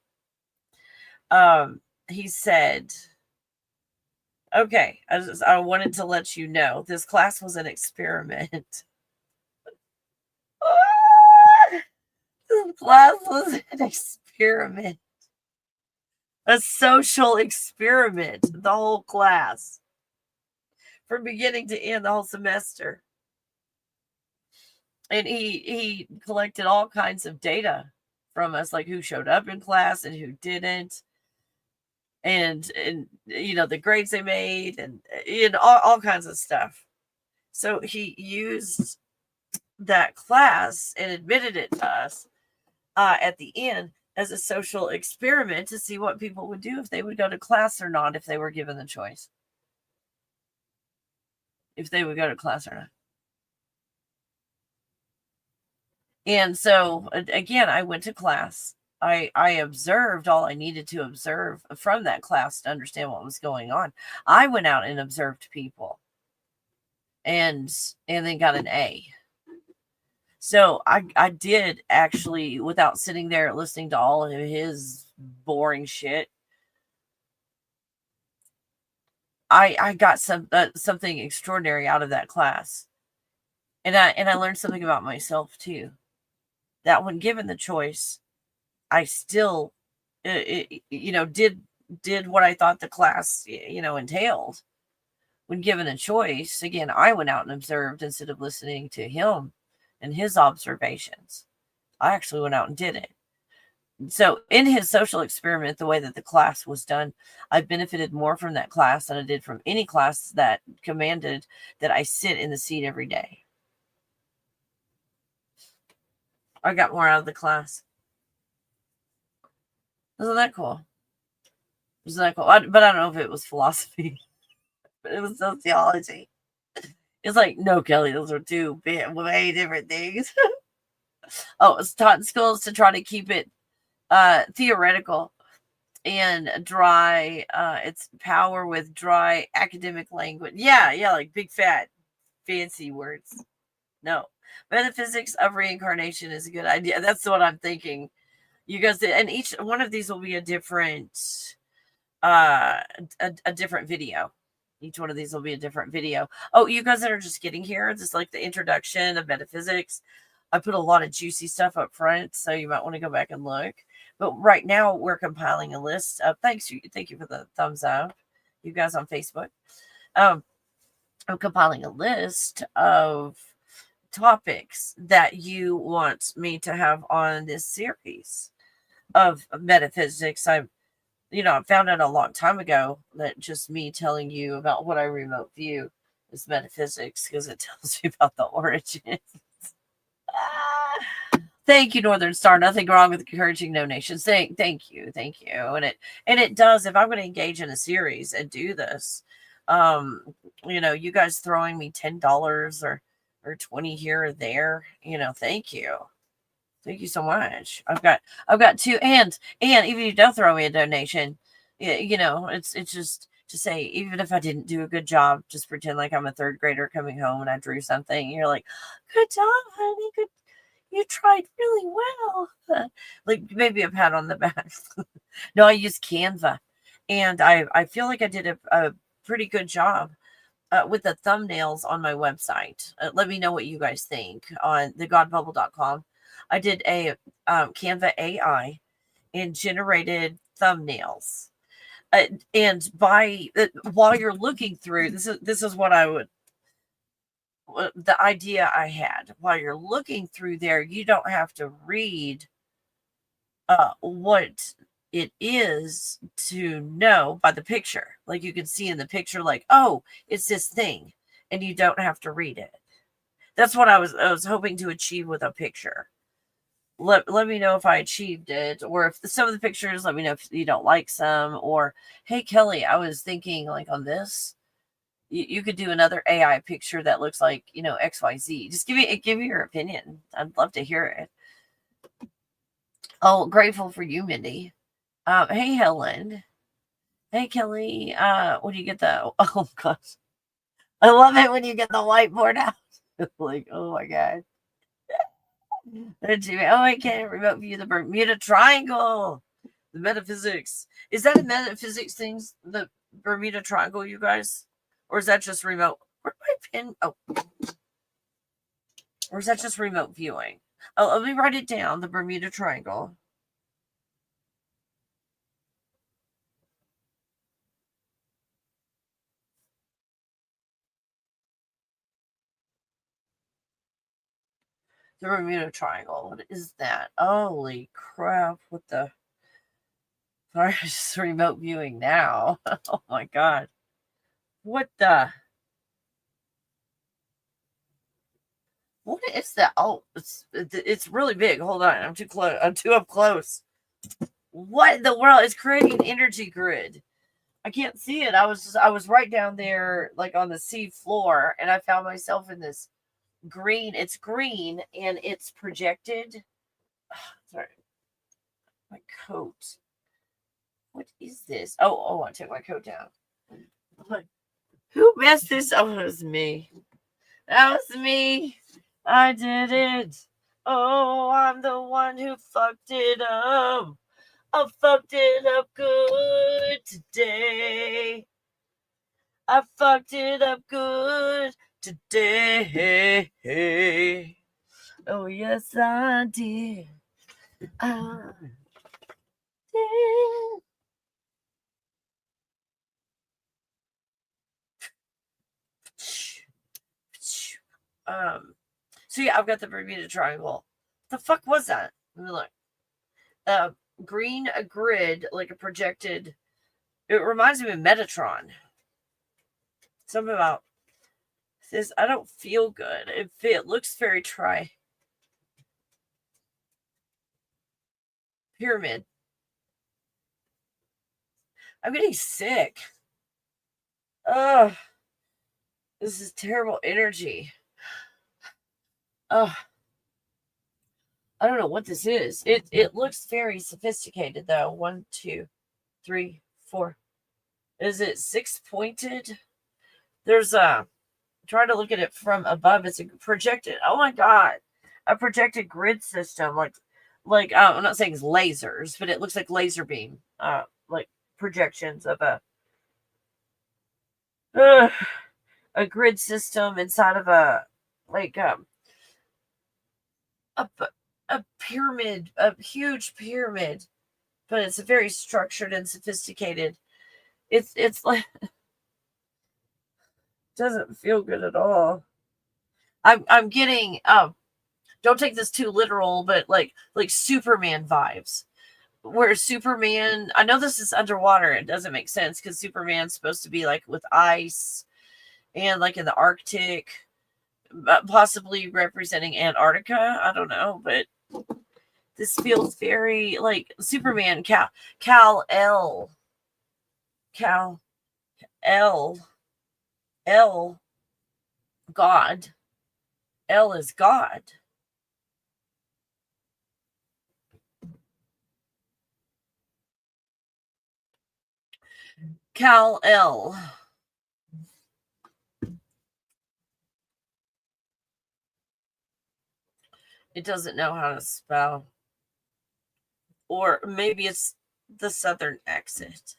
he said, okay, I wanted to let you know this class was an experiment. This class was an experiment. A social experiment, the whole class. From beginning to end, the whole semester. And he collected all kinds of data from us, like who showed up in class and who didn't, and the grades they made, and all kinds of stuff. So he used that class and admitted it to us at the end as a social experiment to see what people would do if they would go to class or not, if they were given the choice, if they would go to class or not. And so again, I went to class. I observed all I needed to observe from that class to understand what was going on. I went out and observed people and then got an A. So I did actually, without sitting there listening to all of his boring shit, I got something extraordinary out of that class. And I learned something about myself too. That when given the choice, I still did what I thought the class entailed. When given a choice, again, I went out and observed instead of listening to him and his observations. I actually went out and did it. So in his social experiment, the way that the class was done, I benefited more from that class than I did from any class that commanded that I sit in the seat every day. I got more out of the class. Isn't that cool? Isn't that cool? But I don't know if it was philosophy, but it was sociology. It's like, no, Kelly, those are two way different things. Oh, it's taught in schools to try to keep it theoretical and dry. It's power with dry academic language. Yeah, like big fat fancy words. No. Metaphysics of reincarnation is a good idea. That's what I'm thinking. You guys did, and each one of these will be a different a different video. Each one of these will be a different video. Oh, you guys that are just getting here, this is like the introduction of metaphysics. I put a lot of juicy stuff up front, so you might want to go back and look. But right now we're compiling a list of thank you for the thumbs up, you guys on Facebook. I'm compiling a list of topics that you want me to have on this series of metaphysics. I found out a long time ago that just me telling you about what I remote view is metaphysics because it tells you about the origins. Thank you, Northern Star. Nothing wrong with encouraging donations. Thank you, and it does. If I'm going to engage in a series and do this, you guys throwing me $10 or 20 here or there, thank you. Thank you so much. I've got two, and even if you don't throw me a donation, it's just to say, even if I didn't do a good job, just pretend like I'm a third grader coming home and I drew something. You're like, good job, honey. Good, you tried really well. Like maybe a pat on the back. No, I use Canva, and I feel like I did a pretty good job with the thumbnails on my website. Let me know what you guys think on thegodbubble.com. I did a Canva AI and generated thumbnails. And while you're looking through, this is what the idea I had. While you're looking through there, you don't have to read what it is to know by the picture. Like you can see in the picture, like, oh, it's this thing, and you don't have to read it. That's what I was hoping to achieve with a picture. Let me know if I achieved it, or if some of the pictures, let me know if you don't like some, or hey Kelly, I was thinking like on this, you could do another AI picture that looks like XYZ. Just give me your opinion. I'd love to hear it. Oh, grateful for you, Mindy. Hey Helen. Hey, Kelly. When you get the oh gosh, I love it when you get the whiteboard out. Like, oh my god. Oh, I can't remote view the Bermuda Triangle. The metaphysics. Is that a metaphysics thing? The Bermuda Triangle, you guys? Or is that just remote? Where'd my pin? Oh. Or is that just remote viewing? Oh, let me write it down. The Bermuda Triangle. The Bermuda Triangle. What is that? Holy crap. What the? Sorry, just remote viewing now. Oh my god. What the? What is that? Oh, it's really big. Hold on. I'm too close. I'm too up close. What in the world is creating an energy grid? I can't see it. I was right down there, like on the sea floor, and I found myself in this green. It's green and it's projected. Sorry, my coat. What is this? Oh, I took my coat down. Who messed this up? It was me. That was me. I did it. Oh, I'm the one who fucked it up. I fucked it up good today. I fucked it up good today. Oh, yes, I did. I did. So yeah, I've got the Bermuda Triangle. The fuck was that? Let me look. Green, a grid, like a projected. It reminds me of Metatron. Something about this. I don't feel good. It looks very pyramid. I'm getting sick. Ugh. This is terrible energy. Ugh. I don't know what this is. It looks very sophisticated though. 1, 2, 3, 4. Is it 6-pointed? There's a trying to look at it from above. It's a projected. Oh my god, a projected grid system. Like I'm not saying it's lasers, but it looks like laser beam. Like projections of a grid system inside of like a a pyramid, a huge pyramid, but it's a very structured and sophisticated. It's like doesn't feel good at all. I'm getting don't take this too literal, but like Superman vibes. Where Superman, I know this is underwater, it doesn't make sense because Superman's supposed to be like with ice and like in the Arctic, possibly representing Antarctica. I don't know, but this feels very like Superman. Cal L L God. L is God. Cal L. It doesn't know how to spell. Or maybe it's the southern accent.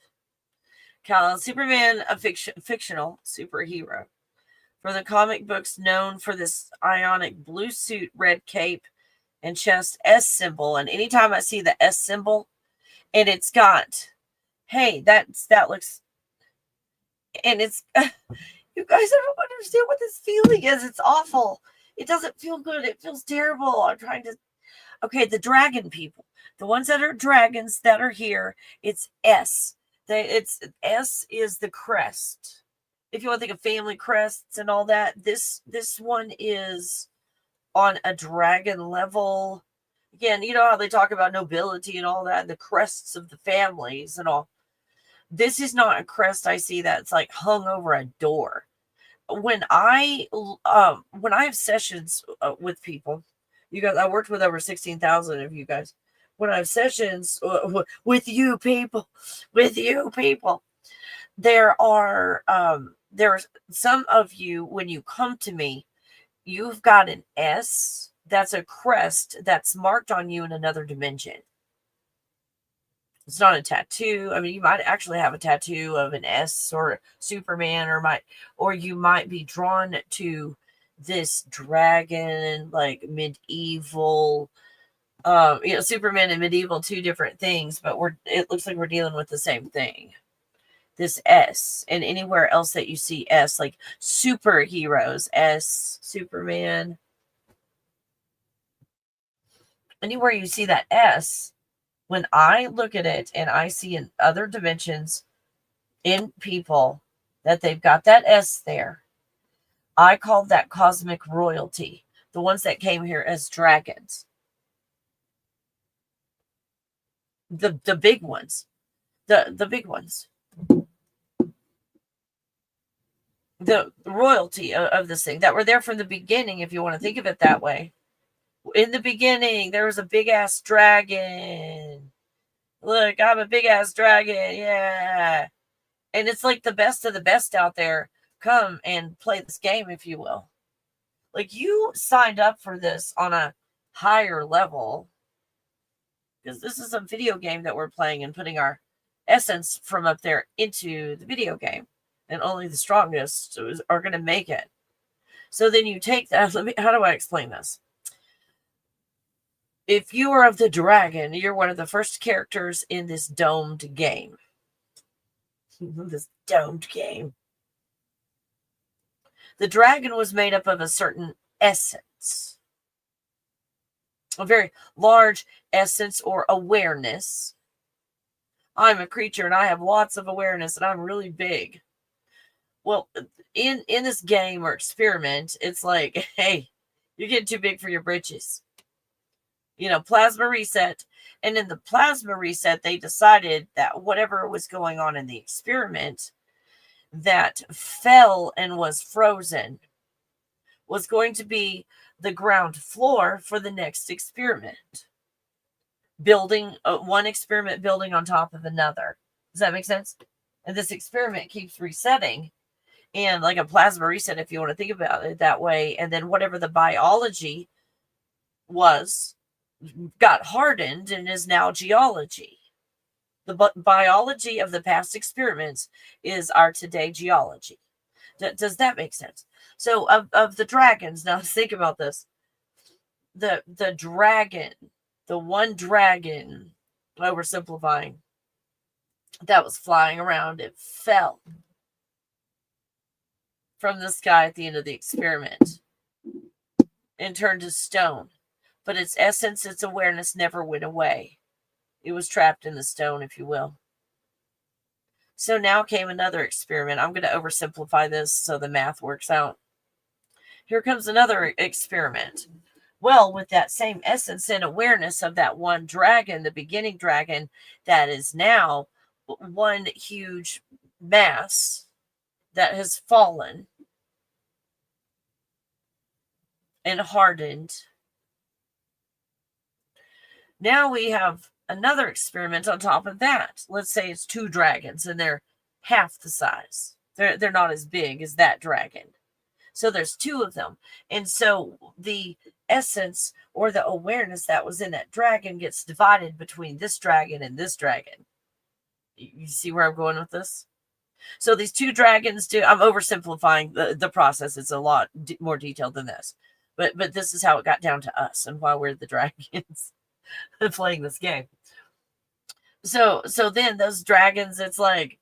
Cal Superman, a fictional superhero. For the comic books, known for this ionic blue suit, red cape, and chest S symbol. And anytime I see the S symbol, and it's got, hey, that looks, and it's, you guys, I don't understand what this feeling is. It's awful. It doesn't feel good. It feels terrible. I'm trying to, okay, the dragon people, the ones that are dragons that are here, it's S. It's S is the crest. If you want to think of family crests and all that, this one is on a dragon level. Again, you know how they talk about nobility and all that, the crests of the families and all. This is not a crest I see that's like hung over a door. When I have sessions with people, you guys, I worked with over 16,000 of you guys. When I have sessions with you people, There's some of you, when you come to me, you've got an S that's a crest that's marked on you in another dimension. It's not a tattoo. I mean, you might actually have a tattoo of an S or Superman, or you might be drawn to this dragon, like medieval. Superman and medieval, two different things, but it looks like we're dealing with the same thing. This S, and anywhere else that you see S, like superheroes, S, Superman. Anywhere you see that S, when I look at it and I see in other dimensions in people that they've got that S there, I call that cosmic royalty, the ones that came here as dragons. The big ones. The big ones. The royalty of this thing that were there from the beginning, if you want to think of it that way. In the beginning, there was a big ass dragon. Look, I'm a big ass dragon. Yeah. And it's like the best of the best out there. Come and play this game, if you will. Like, you signed up for this on a higher level, because this is a video game that we're playing and putting our essence from up there into the video game. And only the strongest are going to make it. So then you take that. How do I explain this? If you are of the dragon, you're one of the first characters in this domed game. This domed game. The dragon was made up of a certain essence. A very large essence or awareness. I'm a creature and I have lots of awareness and I'm really big. Well, in this game or experiment, it's like, hey, you're getting too big for your britches. Plasma reset. And in the plasma reset, they decided that whatever was going on in the experiment that fell and was frozen was going to be the ground floor for the next experiment. Building one experiment building on top of another. Does that make sense? And this experiment keeps resetting. And like a plasma reset, if you want to think about it that way. And then whatever the biology was got hardened and is now geology. The biology of the past experiments is our today geology. Does that make sense? So of the dragons, now think about this. The dragon, the one dragon, oversimplifying, that was flying around, it fell from the sky at the end of the experiment and turned to stone. But its essence, its awareness never went away. It was trapped in the stone, if you will. So now came another experiment. I'm going to oversimplify this so the math works out. Here comes another experiment. Well, with that same essence and awareness of that one dragon, the beginning dragon, that is now one huge mass that has fallen and hardened. Now we have another experiment on top of that. Let's say it's two dragons and they're half the size. They're not as big as that dragon. So there's two of them. And so the essence or the awareness that was in that dragon gets divided between this dragon and this dragon. You see where I'm going with this? So these two dragons I'm oversimplifying the process. It's a lot more detailed than this. But this is how it got down to us and why we're the dragons playing this game. So then those dragons, it's like,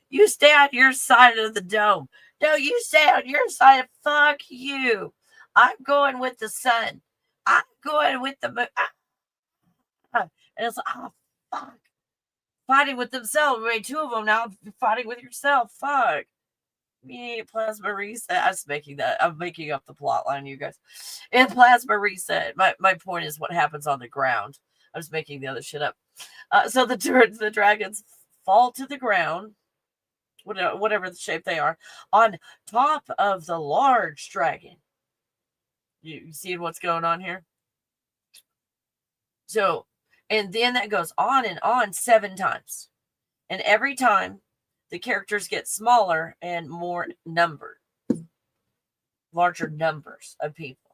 you stay on your side of the dome. No, you stay on your side. Fuck you. I'm going with the sun. I'm going with the moon. And it's like, oh, fuck. Fighting with themselves. We made two of them now. Fighting with yourself. Fuck. Me, plasma reset. I'm making up the plot line, you guys. In plasma reset, my point is what happens on the ground. I'm just making the other shit up. So the dragons fall to the ground, whatever the shape they are, on top of the large dragon. You seeing what's going on here? So, and then that goes on and on 7 times. And every time the characters get smaller and more numbered, larger numbers of people.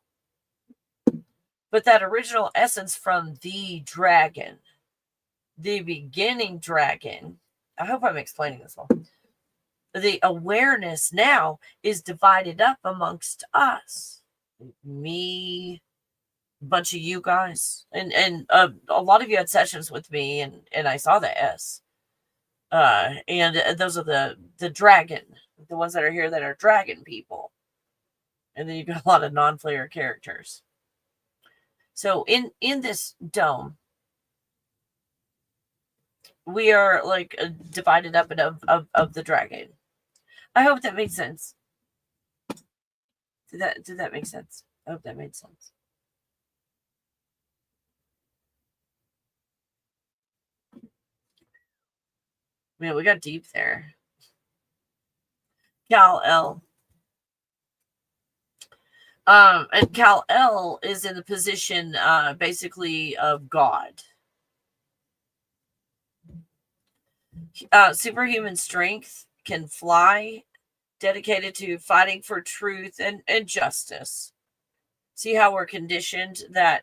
But that original essence from the dragon, the beginning dragon, I hope I'm explaining this well. The awareness now is divided up amongst us. Me, a bunch of you guys, and a lot of you had sessions with me, and I saw the S. And those are the dragon, the ones that are here that are dragon people. And then you got a lot of non-player characters. So in this dome, we are like divided up of the dragon. I hope that made sense. Did that make sense? I hope that made sense. Man, we got deep there. Kal-El. And Kal-El is in the position basically of God. Superhuman strength, can fly, dedicated to fighting for truth and justice. See how we're conditioned that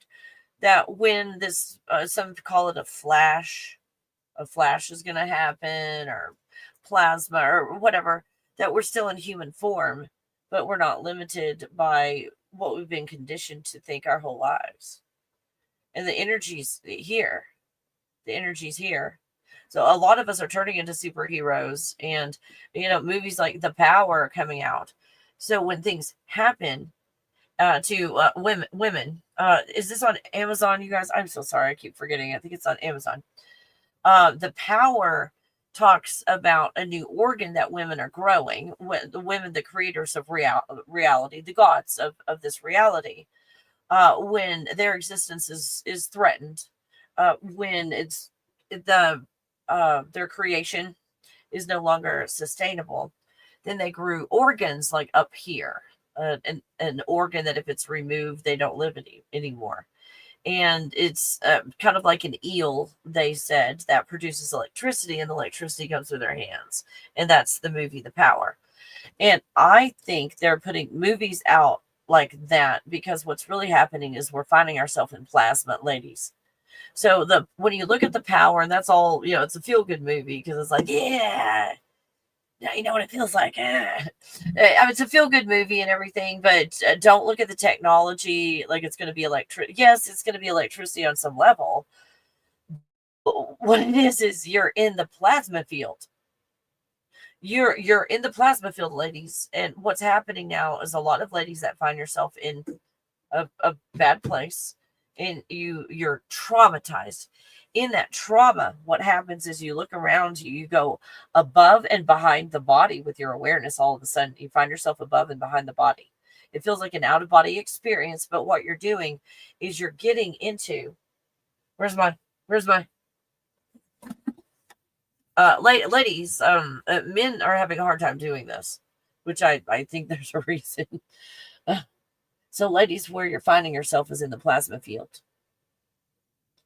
when this, some call it a flash is going to happen, or plasma or whatever, that we're still in human form, but we're not limited by what we've been conditioned to think our whole lives. And the energy's here. The energy's here. So a lot of us are turning into superheroes, and movies like The Power are coming out. So when things happen to women, is this on Amazon, you guys? I'm so sorry, I keep forgetting. I think it's on Amazon. The Power talks about a new organ that women are growing. The women, the creators of reality, the gods of this reality, when their existence is threatened, when it's their creation is no longer sustainable, then they grew organs like up here, an organ that if it's removed, they don't live anymore. And it's kind of like an eel, they said, that produces electricity, and the electricity comes through their hands. And that's the movie The Power. And I think they're putting movies out like that because what's really happening is we're finding ourselves in plasma, ladies. So when you look at The Power, and that's all, it's a feel-good movie because it's like, yeah, now you know what it feels like. I mean, it's a feel-good movie and everything, but don't look at the technology like it's going to be electric. Yes, it's going to be electricity on some level. But what it is you're in the plasma field. You're in the plasma field, ladies. And what's happening now is a lot of ladies that find yourself in a bad place, and you're traumatized. In that trauma, what happens is you look around you go above and behind the body with your awareness. All of a sudden you find yourself above and behind the body. It feels like an out-of-body experience, but what you're doing is you're getting into where's my ladies, men are having a hard time doing this, which I think there's a reason. So ladies, where you're finding yourself is in the plasma field,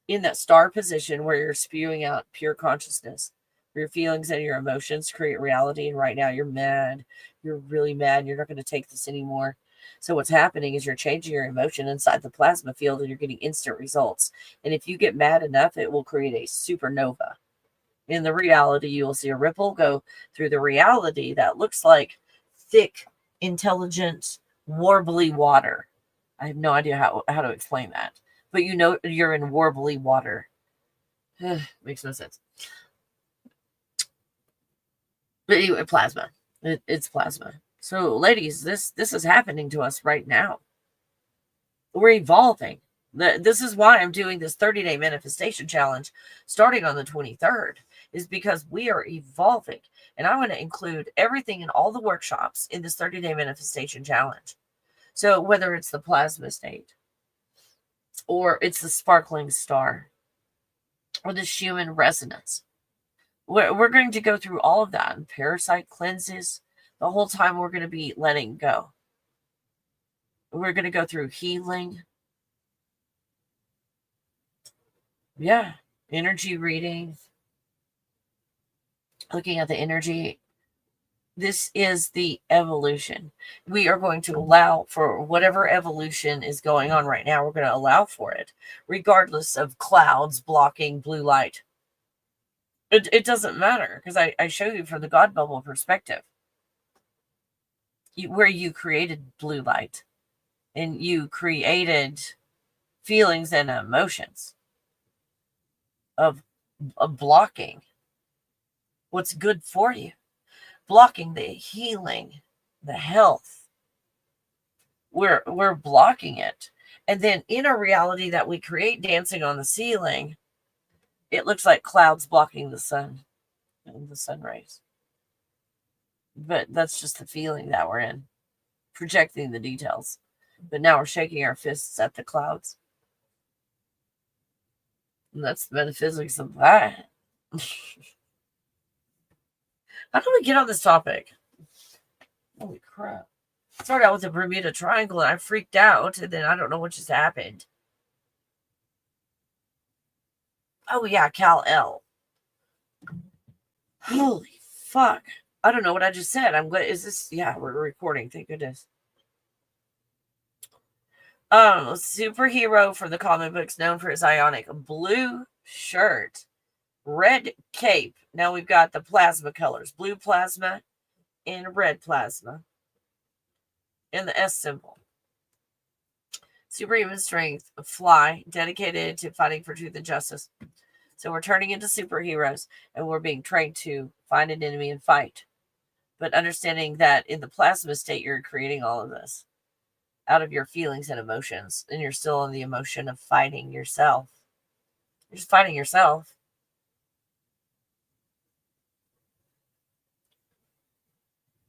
in that star position where you're spewing out pure consciousness, where your feelings and your emotions create reality. And right now you're mad. You're really mad. And you're not going to take this anymore. So what's happening is you're changing your emotion inside the plasma field, and you're getting instant results. And if you get mad enough, it will create a supernova. In the reality, you will see a ripple go through the reality that looks like thick, intelligent, warbly water. I have no idea how to explain that. But you're in warbly water. Makes no sense. But anyway, plasma. It's plasma. So, ladies, this is happening to us right now. We're evolving. This is why I'm doing this 30-day manifestation challenge starting on the 23rd, is because we are evolving. And I want to include everything in all the workshops in this 30-day manifestation challenge. So whether it's the plasma state, or it's the sparkling star, or the Schumann resonance, we're going to go through all of that, and parasite cleanses. The whole time we're going to be letting go. We're going to go through healing. Yeah. Energy reading. looking at the energy, this is the evolution. We are going to allow for whatever evolution is going on right now. We're going to allow for it, regardless of clouds blocking blue light. It doesn't matter, because I show you from the God bubble perspective, where you created blue light and you created feelings and emotions of blocking what's good for you, blocking the healing, the health. We're blocking it. And then in a reality that we create dancing on the ceiling, it looks like clouds blocking the sun and the sun rays. But that's just the feeling that we're in, projecting the details. But now we're shaking our fists at the clouds. And that's the metaphysics of that. How do we get on this topic? Holy crap. Started out with the Bermuda Triangle and I freaked out, and then I don't know what just happened. Oh yeah, Cal-El. Holy fuck. I don't know what I just said. I'm glad. Is this? Yeah, we're recording. Thank goodness. Superhero from the comic books, known for his ionic blue shirt, red cape. Now we've got the plasma colors: blue plasma and red plasma, and the S symbol. Superhuman strength, fly, dedicated to fighting for truth and justice. So we're turning into superheroes, and we're being trained to find an enemy and fight. But understanding that in the plasma state, you're creating all of this out of your feelings and emotions, and you're still in the emotion of fighting yourself. You're just fighting yourself.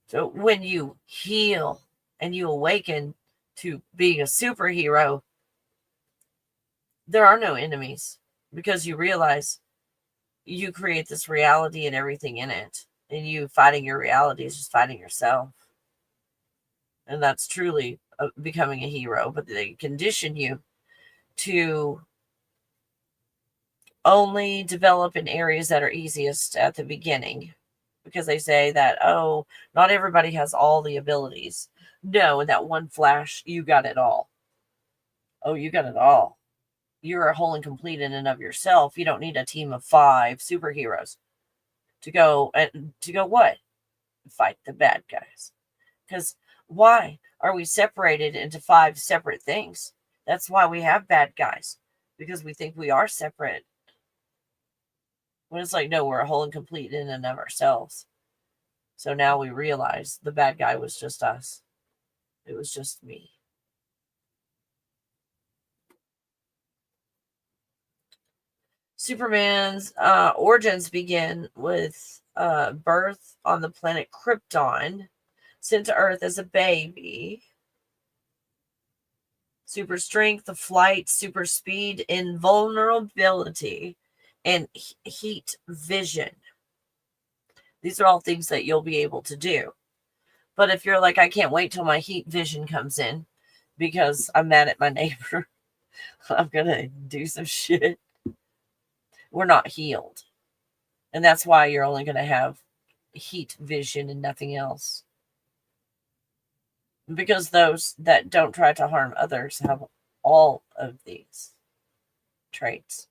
So when you heal and you awaken to being a superhero, there are no enemies, because you realize you create this reality and everything in it, and you fighting your reality is just fighting yourself. And that's truly becoming a hero. But they condition you to only develop in areas that are easiest at the beginning, because they say that, oh, not everybody has all the abilities. No, in that one flash, you got it all. Oh, you got it all. You're whole and complete in and of yourself. You don't need a team of 5 superheroes to go what? Fight the bad guys. Because why are we separated into 5 separate things? That's why we have bad guys, because we think we are separate. When it's like, no, we're whole and complete in and of ourselves. So now we realize the bad guy was just us. It was just me. Superman's origins begin with birth on the planet Krypton, sent to Earth as a baby. Super strength, flight, super speed, invulnerability, and heat vision. These are all things that you'll be able to do. But if you're like, I can't wait till my heat vision comes in because I'm mad at my neighbor, I'm going to do some shit, we're not healed. And that's why you're only going to have heat vision and nothing else. Because those that don't try to harm others have all of these traits.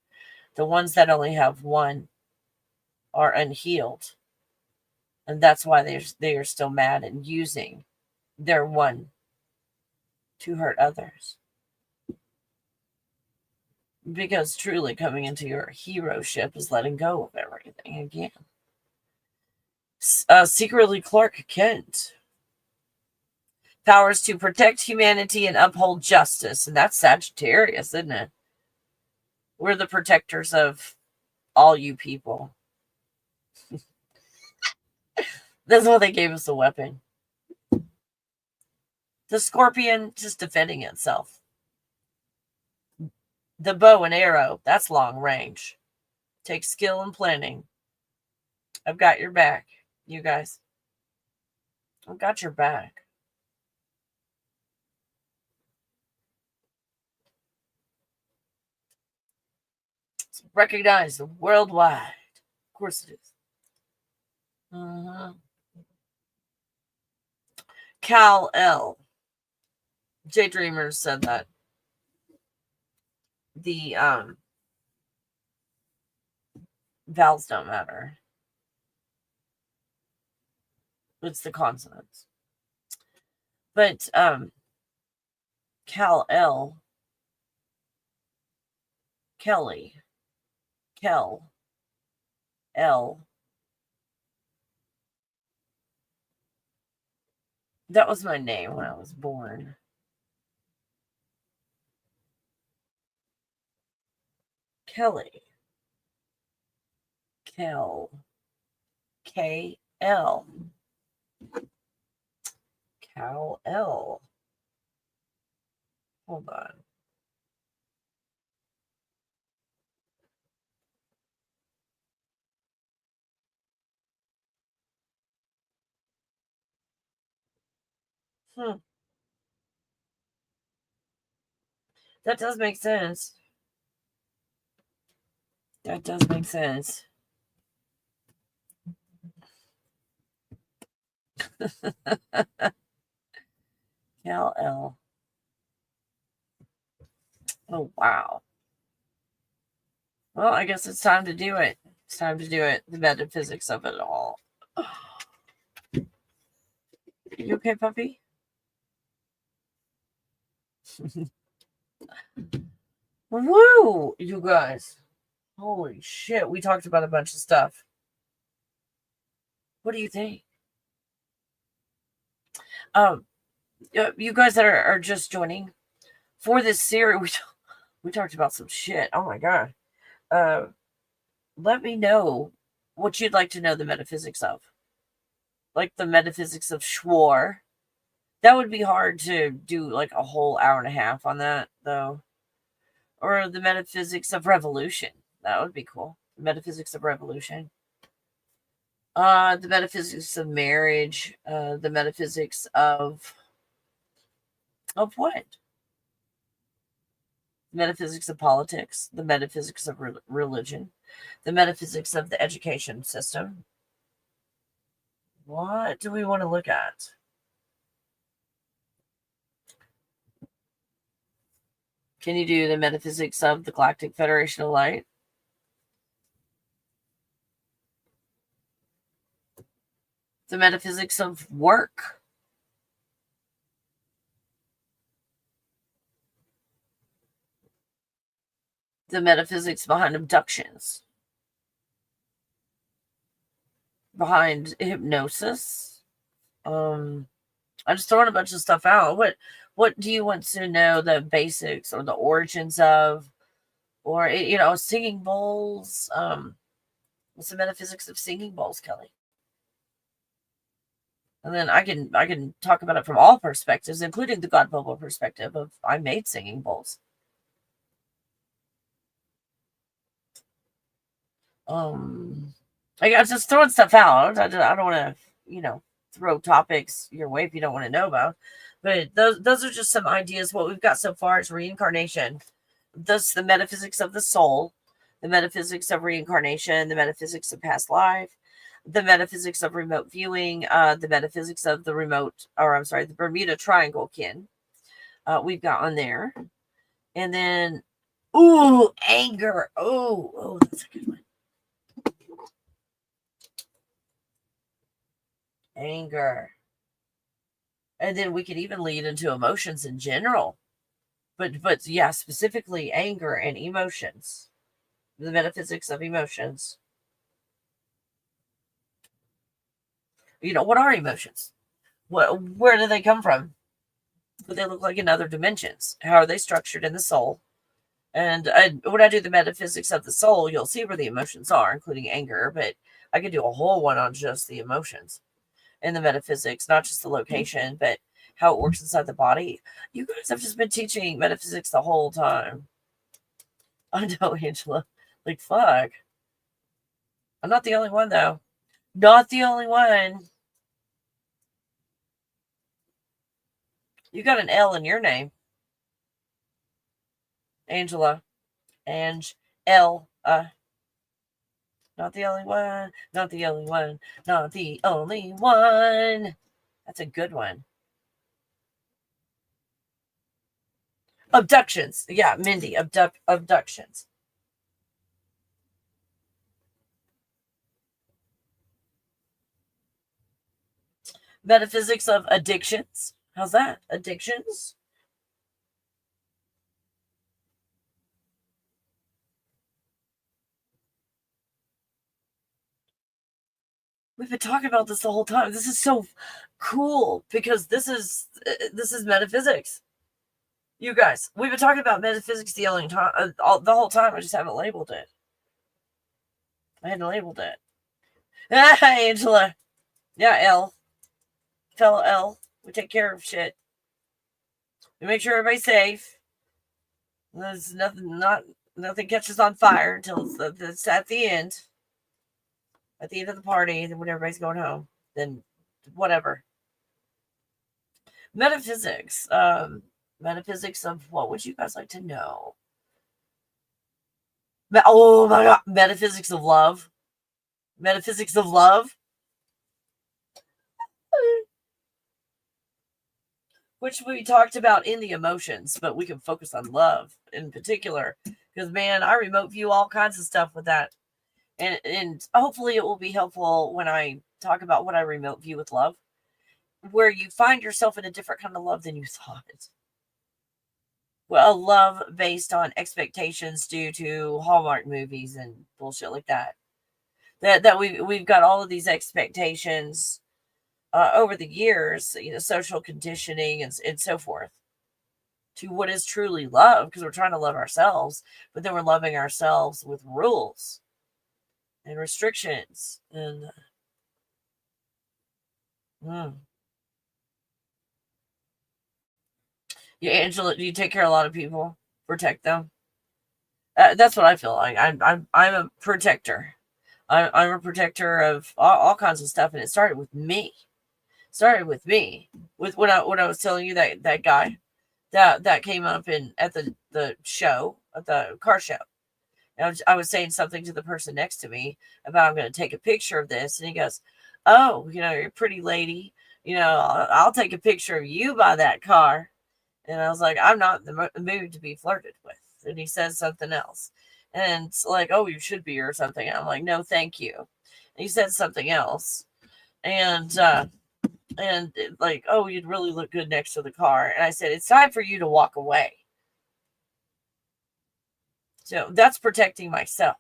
The ones that only have one are unhealed. And that's why they are still mad and using their one to hurt others. Because truly coming into your hero-ship is letting go of everything again. Secretly Clark Kent. Powers to protect humanity and uphold justice. And that's Sagittarius, isn't it? We're the protectors of all you people. That's why they gave us a weapon. The Scorpion, just defending itself. The bow and arrow, that's long range. Takes skill and planning. I've got your back, you guys. I've got your back. It's recognized worldwide. Of course it is. Cal L. J Dreamers said that the vowels don't matter. It's the consonants. But Cal L. Kelly. Kel. L. That was my name when I was born. Kelly. Kel. K-L. Cal L. Hold on. That does make sense. That does make sense. Cal L. Oh, wow. Well, I guess it's time to do it. It's time to do it. The metaphysics of it all. You okay, puppy? Woo, you guys. Holy shit. We talked about a bunch of stuff. What do you think? You guys that are just joining for this series, we talked about some shit. Oh my god. Let me know what you'd like to know the metaphysics of. Like the metaphysics of Schwar. That would be hard to do like a whole hour and a half on that, though. Or the metaphysics of revolution. That would be cool. The metaphysics of revolution. The metaphysics of marriage. The metaphysics of what? The metaphysics of politics. The metaphysics of religion. The metaphysics of the education system. What do we want to look at? Can you do the metaphysics of the Galactic Federation of Light? The metaphysics of work. The metaphysics behind abductions. Behind hypnosis. I'm just throwing a bunch of stuff out. What do you want to know the basics or the origins of? Or, singing bowls. What's the metaphysics of singing bowls, Kelly? And then I can talk about it from all perspectives, including the God bubble perspective of I made singing bowls. I was just throwing stuff out. I don't want to, throw topics your way if you don't want to know about. But those are just some ideas. What we've got so far is reincarnation. Thus, the metaphysics of the soul, the metaphysics of reincarnation, the metaphysics of past life, the metaphysics of remote viewing, the metaphysics of the Bermuda Triangle kin. We've got on there. And then, anger. Oh, that's a good one. Anger. And then we could even lead into emotions in general. But yeah, specifically anger and emotions. The metaphysics of emotions. What are emotions? Where do they come from? What they look like in other dimensions? How are they structured in the soul? And when I do the metaphysics of the soul, you'll see where the emotions are, including anger. But I could do a whole one on just the emotions and the metaphysics, not just the location, but how it works inside the body. You guys have just been teaching metaphysics the whole time. I know, Angela. Like, fuck. I'm not the only one, though. Not the only one. You got an L in your name. Angela. L. Not the only one. Not the only one. Not the only one. That's a good one. Abductions. Yeah, Mindy. Abductions. Metaphysics of addictions. How's that? Addictions? We've been talking about this the whole time. This is so cool because this is metaphysics. You guys, we've been talking about metaphysics the whole time. I just haven't labeled it. I hadn't labeled it. Ah, Angela. Yeah, L. Fellow L. We take care of shit. We make sure everybody's safe. There's nothing catches on fire until it's at the end. At the end of the party, then when everybody's going home, then whatever. Metaphysics. Metaphysics of what would you guys like to know? Oh my god. Metaphysics of love. Metaphysics of love. Which we talked about in the emotions, but we can focus on love in particular. Because man, I remote view all kinds of stuff with that. And hopefully it will be helpful when I talk about what I remote view with love, where you find yourself in a different kind of love than you thought. Well, a love based on expectations due to Hallmark movies and bullshit like that. That we've got all of these expectations over the years, social conditioning and so forth, to what is truly love, because we're trying to love ourselves, but then we're loving ourselves with rules and restrictions and yeah, Angela, do you take care of a lot of people, protect them? That's what I feel like. I'm a protector. I'm a protector of all kinds of stuff, and it started with me. With when I was telling you that guy that came up at the show, at the car show. I was saying something to the person next to me about I'm going to take a picture of this, and he goes, "Oh, you're a pretty lady. I'll take a picture of you by that car." And I was like, "I'm not in the mood to be flirted with." And he says something else, and it's like, "Oh, you should be," or something. And I'm like, "No, thank you." And he said something else, and like, "Oh, you'd really look good next to the car." And I said, "It's time for you to walk away." So that's protecting myself.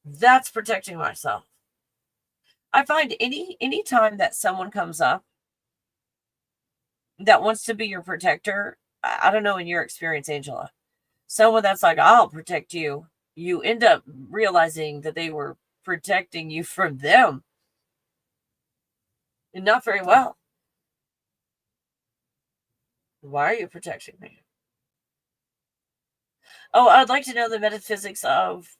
That's protecting myself. I find any time that someone comes up that wants to be your protector, I don't know in your experience, Angela, someone that's like, "I'll protect you," you end up realizing that they were protecting you from them, and not very well. Why are you protecting me? Oh, I'd like to know the metaphysics of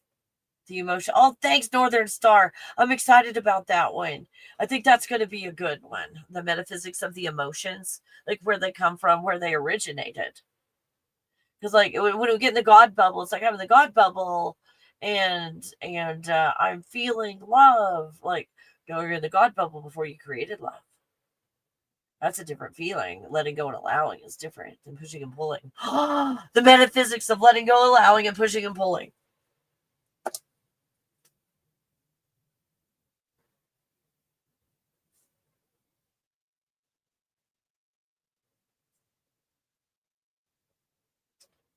the emotion. Oh, thanks, Northern Star. I'm excited about that one. I think that's going to be a good one. The metaphysics of the emotions, like where they come from, where they originated. Because like when we get in the God bubble, it's like I'm in the God bubble, and I'm feeling love. Like, you're in the God bubble before you created love. That's a different feeling. Letting go and allowing is different than pushing and pulling. The metaphysics of letting go, allowing, and pushing and pulling.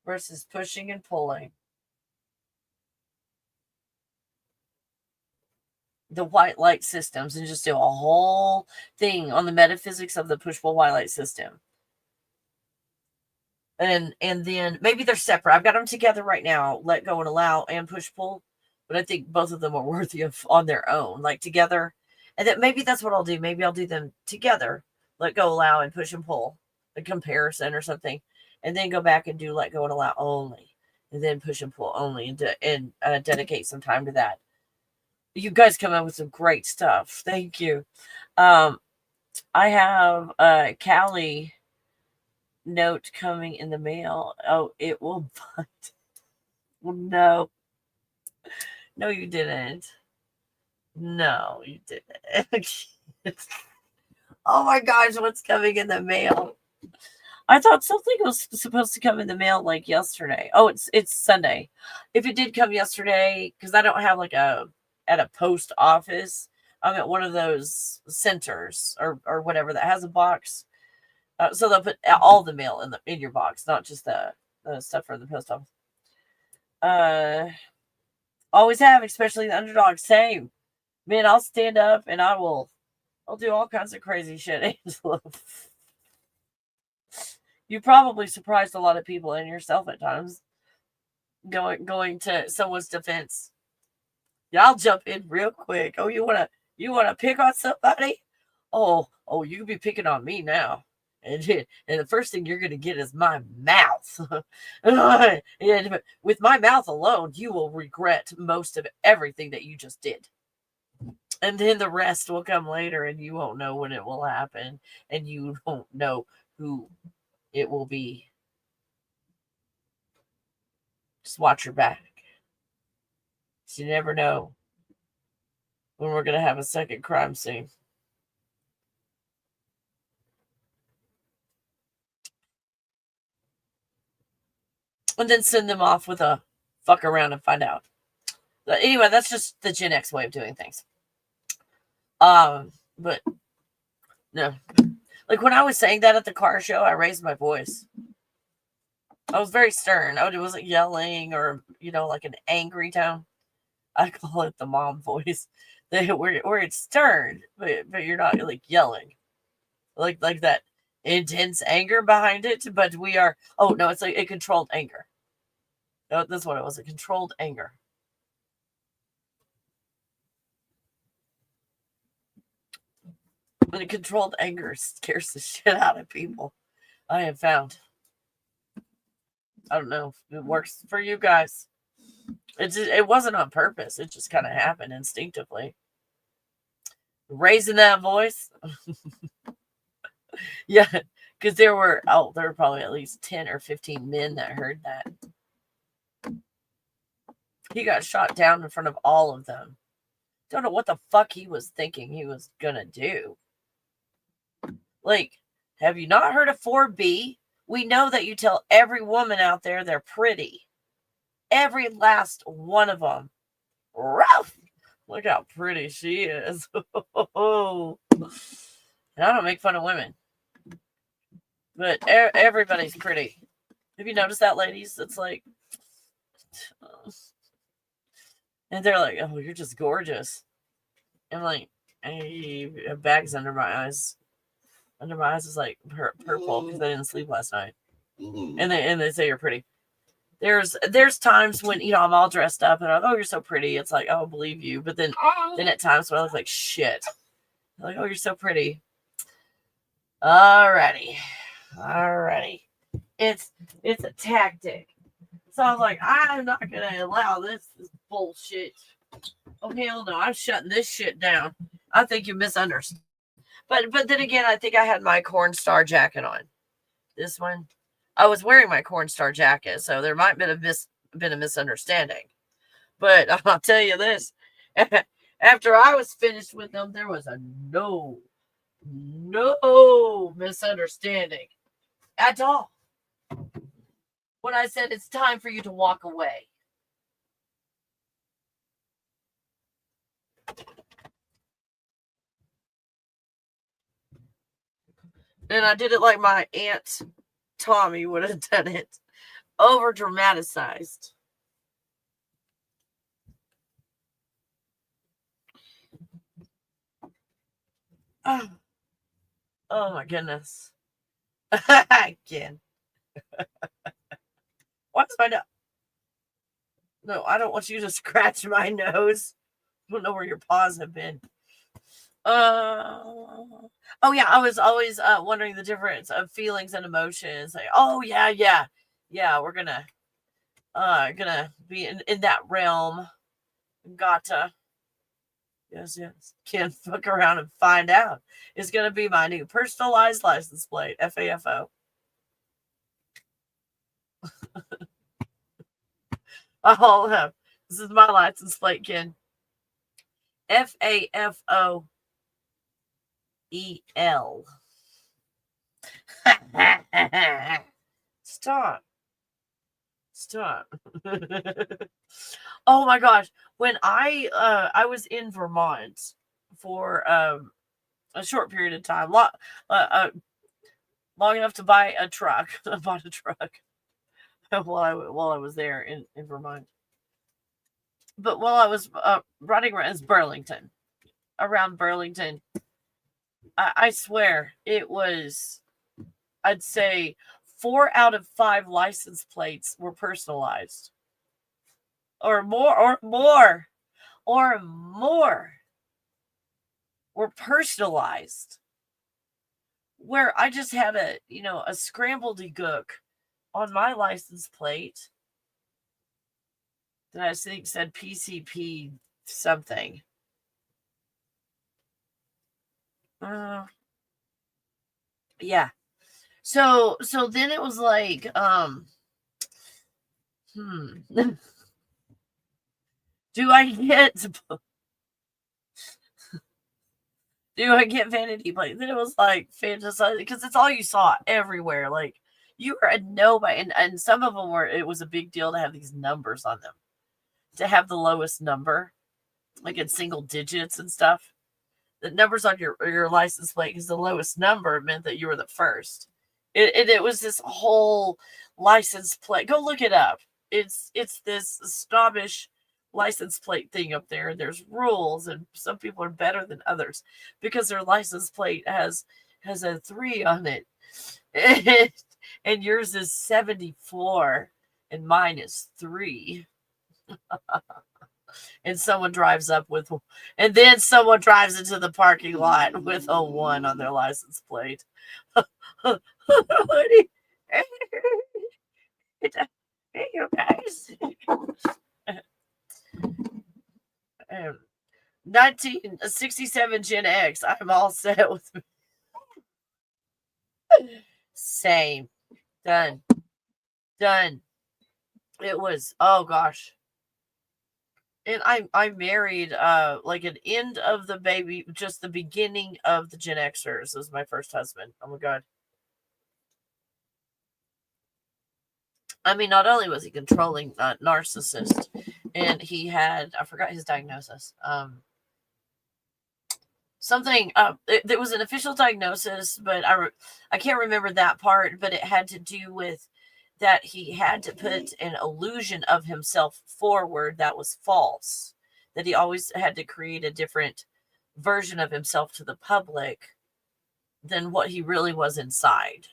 Versus pushing and pulling. The white light systems, and just do a whole thing on the metaphysics of the push pull white light system. And then maybe they're separate. I've got them together right now, let go and allow and push pull, but I think both of them are worthy of on their own, like together. And that maybe that's what I'll do. Maybe I'll do them together, let go, allow, and push and pull, a comparison or something, and then go back and do let go and allow only, and then push and pull only, and dedicate some time to that. You guys come up with some great stuff. Thank you. Um, I have a Callie note coming in the mail. Oh, it will bite. No. No, you didn't. No, you didn't. Oh my gosh, what's coming in the mail? I thought something was supposed to come in the mail like yesterday. Oh, it's Sunday. If it did come yesterday, because I don't have like at a post office. I'm at one of those centers or whatever that has a box. So they'll put all the mail in your box, not just the stuff from the post office. Always have, especially the underdog. Same, man. I'll stand up and I'll do all kinds of crazy shit. Angela. You probably surprised a lot of people and yourself at times. Going to someone's defense. Yeah, I'll jump in real quick. Oh, you wanna pick on somebody? Oh, you can be picking on me now. And the first thing you're gonna get is my mouth. And with my mouth alone, you will regret most of everything that you just did. And then the rest will come later, and you won't know when it will happen, and you don't know who it will be. Just watch your back. You never know when we're going to have a second crime scene. And then send them off with a fuck around and find out. But anyway, that's just the Gen X way of doing things. But no. Like when I was saying that at the car show, I raised my voice. I was very stern. I wasn't yelling or, like an angry tone. I call it the mom voice. Where it's stern, but you're not like yelling. Like that intense anger behind it, but we are. Oh no, it's like a controlled anger. No, that's what it was. A controlled anger. But a controlled anger scares the shit out of people. I have found. I don't know if it works for you guys. It wasn't on purpose. It just kind of happened instinctively. Raising that voice. Yeah, because there were probably at least 10 or 15 men that heard that. He got shot down in front of all of them. Don't know what the fuck he was thinking he was gonna do. Like, have you not heard of 4B? We know that you tell every woman out there they're pretty. Every last one of them. Rough. Look how pretty she is. And I don't make fun of women. But everybody's pretty. Have you noticed that, ladies? It's like, and they're like, "Oh, you're just gorgeous." I'm like, I have bags under my eyes. Under my eyes is like purple because I didn't sleep last night. And they say you're pretty. There's times when I'm all dressed up and I'm like, "Oh, you're so pretty." It's like, "Oh, I believe you," but then at times when I look like shit, I'm like, "Oh, you're so pretty." Alrighty. It's a tactic. So I was like, I'm not gonna allow this bullshit. Oh hell no, I'm shutting this shit down. I think you misunderstood. But then again, I think I had my cornstar jacket on. This one, I was wearing my cornstar jacket, so there might have been a misunderstanding. But I'll tell you this: after I was finished with them, there was a no misunderstanding at all. When I said it's time for you to walk away. And I did it like my Aunt Tommy would have done it. Over dramatized. Oh my goodness. Again. What's my nose? No, I don't want you to scratch my nose. I don't know where your paws have been. Oh yeah, I was always wondering the difference of feelings and emotions. Like, oh yeah, we're gonna be in that realm. Gotta. Yes. Can't fuck around and find out. It's gonna be my new personalized license plate, FAFO. I'll have This is my license plate, Ken. FAFOEL. Stop. Oh my gosh. When I was in Vermont for a short period of time, long enough to buy a truck. I bought a truck while I was there in Vermont. But while I was running around Burlington, around Burlington, I swear it was, I'd say 4 out of 5 license plates were personalized. Or more were personalized. Where I just had a scrambled gook on my license plate that I think said PCP something. Yeah. So then it was like, do I get vanity plates? Then it was like fantasizing, because it's all you saw everywhere. Like, you were a nobody, and some of them it was a big deal to have these numbers on them, to have the lowest number, like in single digits and stuff. The numbers on your license plate, because the lowest number meant that you were the first. It was this whole license plate. Go look it up. It's this snobbish license plate thing up there. There's rules, and some people are better than others because their license plate has a 3 on it, and yours is 74 and mine is 3. And someone drives up with, and then someone drives into the parking lot with a 1 on their license plate. Hey, you guys. 1967 Gen X. I'm all set with. Same. Done. It was, oh gosh. And I married like an end of the baby, just the beginning of the Gen Xers was my first husband. Oh my God. I mean, not only was he controlling, narcissist, and he had, I forgot his diagnosis. Something, there was an official diagnosis, but I can't remember that part, but it had to do with that he had to put an illusion of himself forward that was false, that he always had to create a different version of himself to the public than what he really was inside.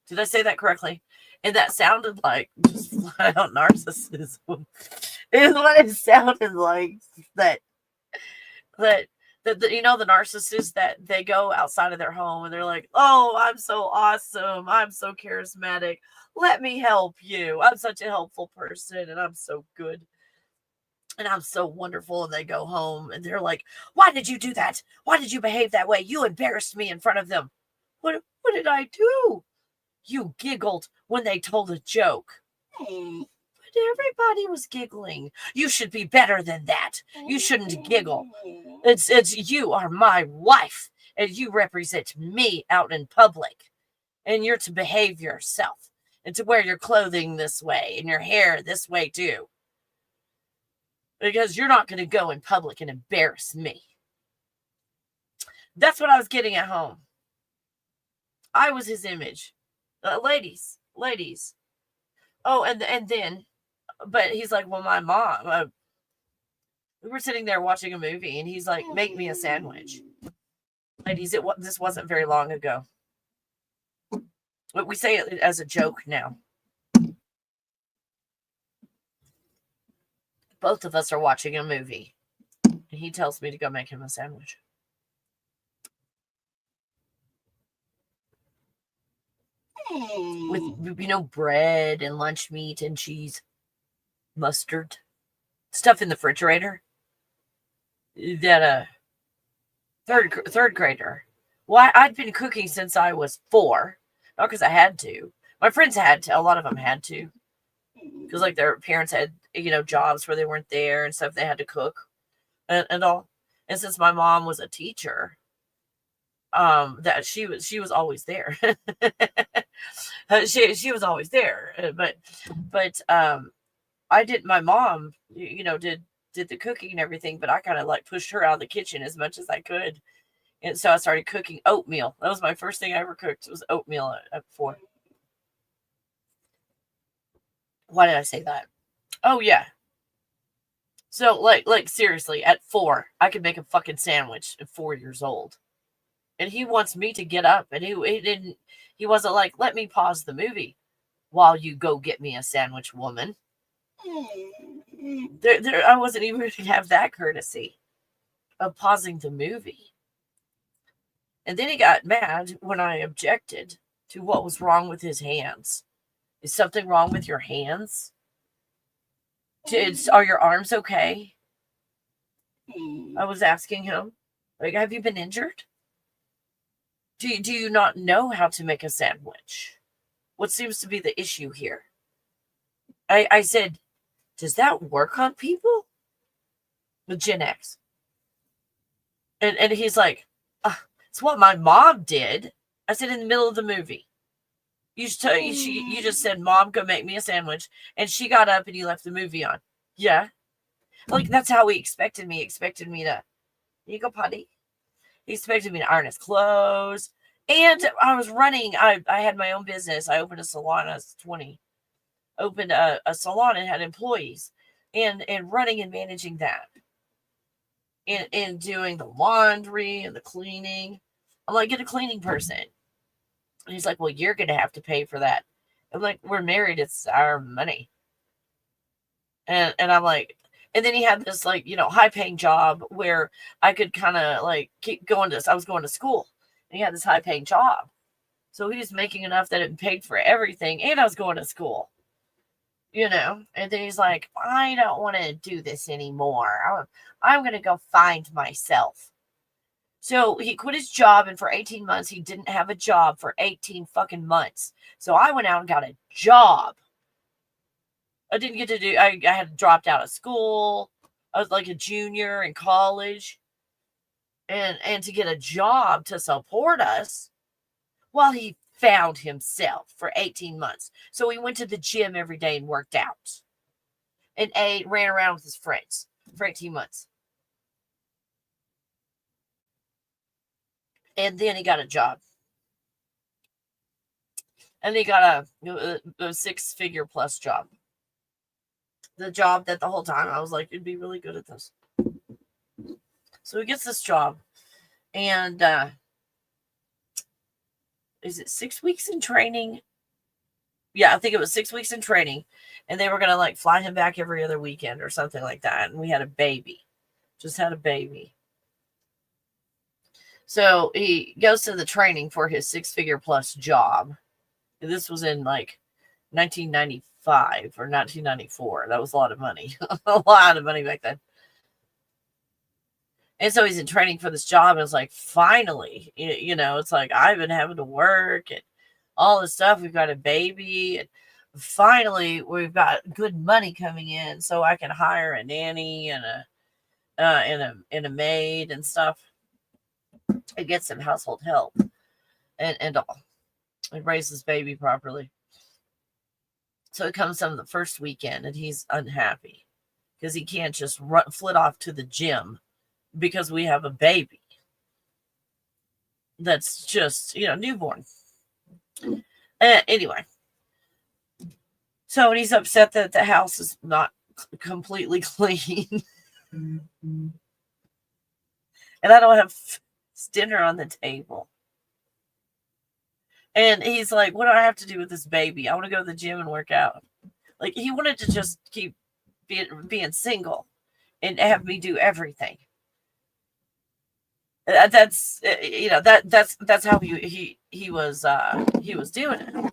Did I say that correctly? And that sounded like just flat out narcissism. Is what it sounded like. That the narcissists, that they go outside of their home and they're like, oh, I'm so awesome, I'm so charismatic, let me help you, I'm such a helpful person, and I'm so good, and I'm so wonderful. And they go home and they're like, why did you do that? Why did you behave that way? You embarrassed me in front of them. What did I do? You giggled when they told a joke. But everybody was giggling. You should be better than that. You shouldn't giggle. It's you are my wife, and you represent me out in public, and you're to behave yourself, and to wear your clothing this way and your hair this way too, because you're not going to go in public and embarrass me. That's what I was getting at home. I was his image. Ladies. Oh, and then, but he's like, well, my mom, we were sitting there watching a movie, and he's like, make me a sandwich. Ladies, this wasn't very long ago. But we say it as a joke now. Both of us are watching a movie, and he tells me to go make him a sandwich. With, bread and lunch meat and cheese, mustard, stuff in the refrigerator. That third grader. Well, I'd been cooking since I was 4, not because I had to. My friends had to. A lot of them had to. because like their parents had, jobs where they weren't there and stuff. They had to cook and all. And since my mom was a teacher, that she was always there. she was always there, but I did. My mom, did the cooking and everything, but I kind of like pushed her out of the kitchen as much as I could. And so I started cooking oatmeal. That was my first thing I ever cooked. It was oatmeal at 4. Why did I say that? Oh yeah. So like seriously, at 4, I could make a fucking sandwich at 4 years old. And he wants me to get up, and he wasn't like, let me pause the movie while you go get me a sandwich, woman. I wasn't even going to have that courtesy of pausing the movie. And then he got mad when I objected to what was wrong with his hands. Is something wrong with your hands? Are your arms okay? I was asking him, like, have you been injured? Do you not know how to make a sandwich? What seems to be the issue here? I said, does that work on people? With Gen X. And he's like, it's what my mom did. I said, in the middle of the movie. You just said, Mom, go make me a sandwich. And she got up and you left the movie on. Yeah. Like, that's how he expected me. He expected me to, you go potty. He expected me to iron his clothes. And I was running. I had my own business. I opened a salon. I was 20. Opened a salon and had employees. And running and managing that. And doing the laundry and the cleaning. I'm like, get a cleaning person. And he's like, well, you're going to have to pay for that. I'm like, we're married. It's our money. And I'm like, and then he had this like, high paying job where I could kind of like keep going to, I was going to school and he had this high paying job. So he was making enough that it paid for everything. And I was going to school, and then he's like, I don't want to do this anymore. I'm going to go find myself. So he quit his job, and for 18 months, he didn't have a job for 18 fucking months. So I went out and got a job. I didn't get to do, I had dropped out of school. I was like a junior in college. And to get a job to support us while he found himself for 18 months. So he went to the gym every day and worked out. And ran around with his friends for 18 months. And then he got a job. And he got a 6-figure plus job. The job that the whole time I was like, you'd be really good at this. So he gets this job. And is it 6 weeks in training? Yeah, I think it was 6 weeks in training. And they were going to like fly him back every other weekend or something like that. And we had a baby. Just had a baby. So he goes to the training for his 6-figure plus job. And this was in like 1995 or 1994. That was a lot of money. A lot of money back then. And so he's in training for this job. And it's like, finally, it's like, I've been having to work and all this stuff. We've got a baby. And finally, we've got good money coming in. So I can hire a nanny and a maid and stuff. And get some household help and all. And raise this baby properly. So it comes on the first weekend and he's unhappy because he can't just flit off to the gym because we have a baby that's just, newborn. Anyway. So he's upset that the house is not completely clean. And I don't have dinner on the table. And he's like, what do I have to do with this baby? I want to go to the gym and work out. Like, he wanted to just keep being single and have me do everything. That's that's how he was doing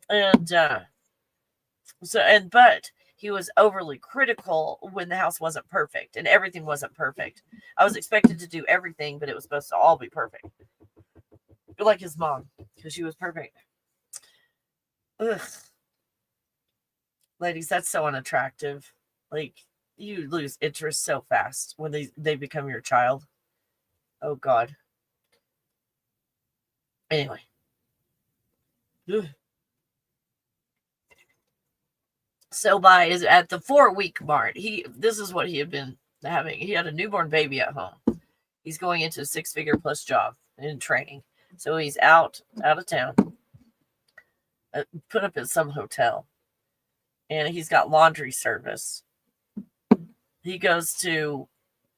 it. But he was overly critical when the house wasn't perfect and everything wasn't perfect. I was expected to do everything, but it was supposed to all be perfect. Like his mom, because she was perfect. Ugh. Ladies, that's so unattractive. Like, you lose interest so fast when they become your child. Oh, God. Anyway. Ugh. So at the 4-week mark, this is what he had been having. He had a newborn baby at home. He's going into a 6-figure plus job in training. So he's out of town, put up at some hotel, and he's got laundry service. He goes to,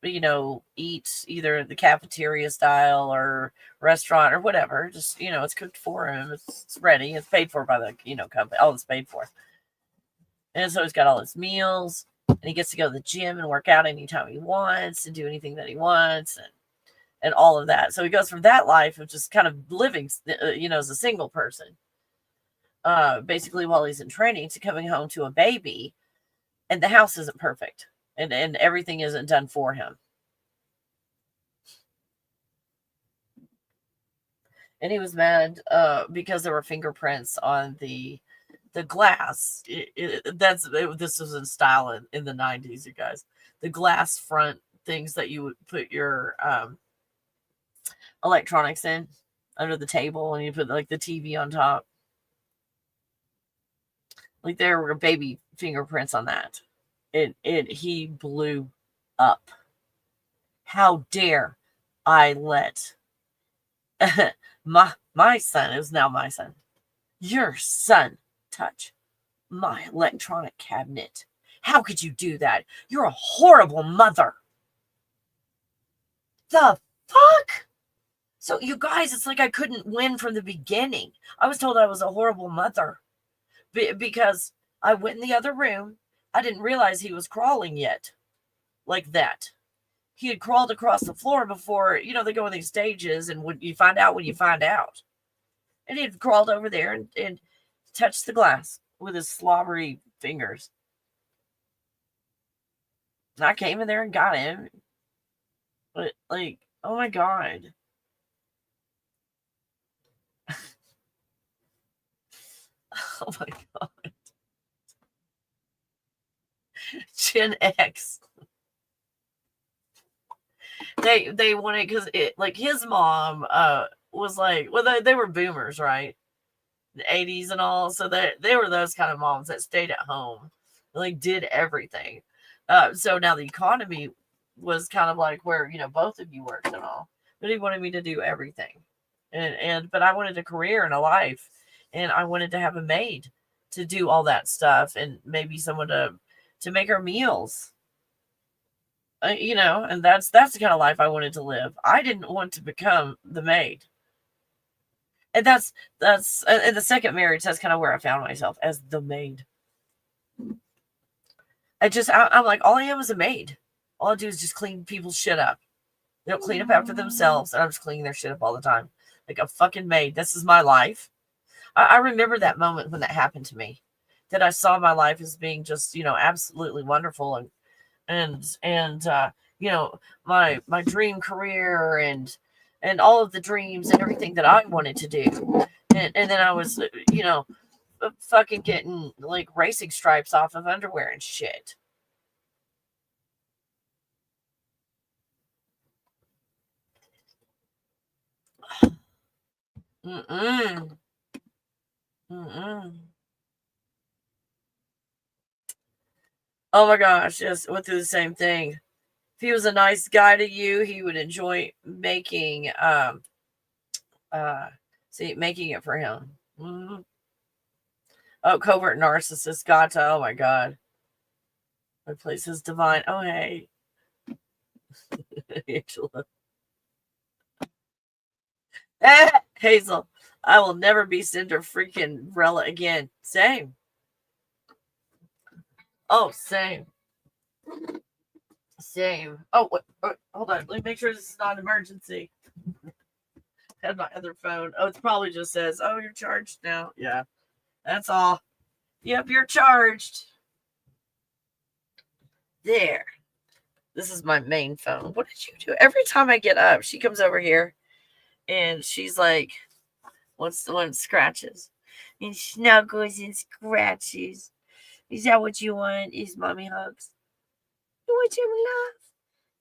eat either the cafeteria style or restaurant or whatever. Just, it's cooked for him. It's ready. It's paid for by the, company. All it's paid for. And so he's got all his meals, and he gets to go to the gym and work out anytime he wants and do anything that he wants and all of that. So he goes from that life of just kind of living, as a single person, basically while he's in training, to coming home to a baby, and the house isn't perfect and everything isn't done for him. And he was mad because there were fingerprints on the glass. This was in style in the 90s, you guys. The glass front things that you would put your electronics in under the table, and you put like the TV on top. Like, there were baby fingerprints on that. He blew up. How dare I let my son, it was now my son, your son, touch my electronic cabinet? How could you do that? You're a horrible mother. The fuck? So, you guys, it's like I couldn't win from the beginning. I was told I was a horrible mother because I went in the other room. I didn't realize he was crawling yet like that. He had crawled across the floor before, they go in these stages, and when you find out when you find out. And he had crawled over there and touched the glass with his slobbery fingers. And I came in there and got him. But, like, oh my God. Oh my God. Gen X. They wanted, because his mom was like, well, they were boomers, right? The 80s and all. So they were those kind of moms that stayed at home, like did everything. So now the economy was kind of like where, both of you worked and all. But he wanted me to do everything. But I wanted a career and a life, and I wanted to have a maid to do all that stuff, and maybe someone to make our meals. And that's the kind of life I wanted to live. I didn't want to become the maid. And that's and the second marriage, that's kind of where I found myself, as the maid. I'm like, all I am is a maid. All I do is just clean people's shit up. They don't clean up after themselves, and I'm just cleaning their shit up all the time. Like a fucking maid. This is my life. I remember that moment when that happened to me, that I saw my life as being just, absolutely wonderful, and my dream career and all of the dreams and everything that I wanted to do. And then I was, fucking getting like racing stripes off of underwear and shit. Mm-mm. Mm-mm. Oh my gosh, yes, went through the same thing. If he was a nice guy to you, he would enjoy making making it for him. Mm-hmm. Oh, covert narcissist, gotcha. Oh my God. Replaces divine. Oh, hey. Angela. Hazel. I will never be Cinder freaking Rella again. Same. Oh, same. Same. Oh, hold on. Let me make sure this is not an emergency. Had my other phone. Oh, it probably just says, oh, you're charged now. Yeah. That's all. Yep, you're charged. There. This is my main phone. What did you do? Every time I get up, she comes over here and she's like, what's the one scratches? And snuggles and scratches. Is that what you want? Is mommy hugs? You want some love?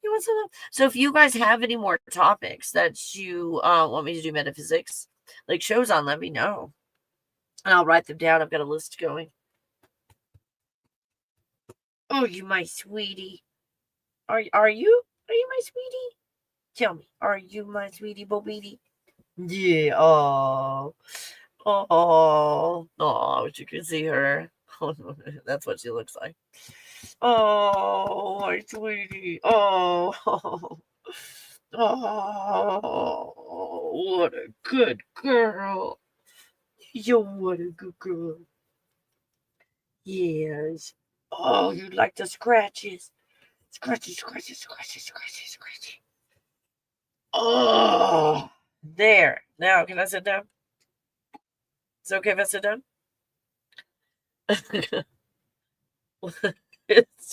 You want some love? So if you guys have any more topics that you want me to do metaphysics, like shows on, let me know. And I'll write them down. I've got a list going. Oh, you my sweetie. Are you? Are you my sweetie? Tell me, are you my sweetie Bobidi? Yeah. Oh. Oh. Oh. I wish you could see her. That's what she looks like. Oh, my sweetie. Oh. Oh. What a good girl. You what a good girl. Yes. Oh, you like the scratches. Scratchy, scratchy, scratchy, scratchy, scratchy. Oh, there. Now, can I sit down? Is it okay if I sit down? Is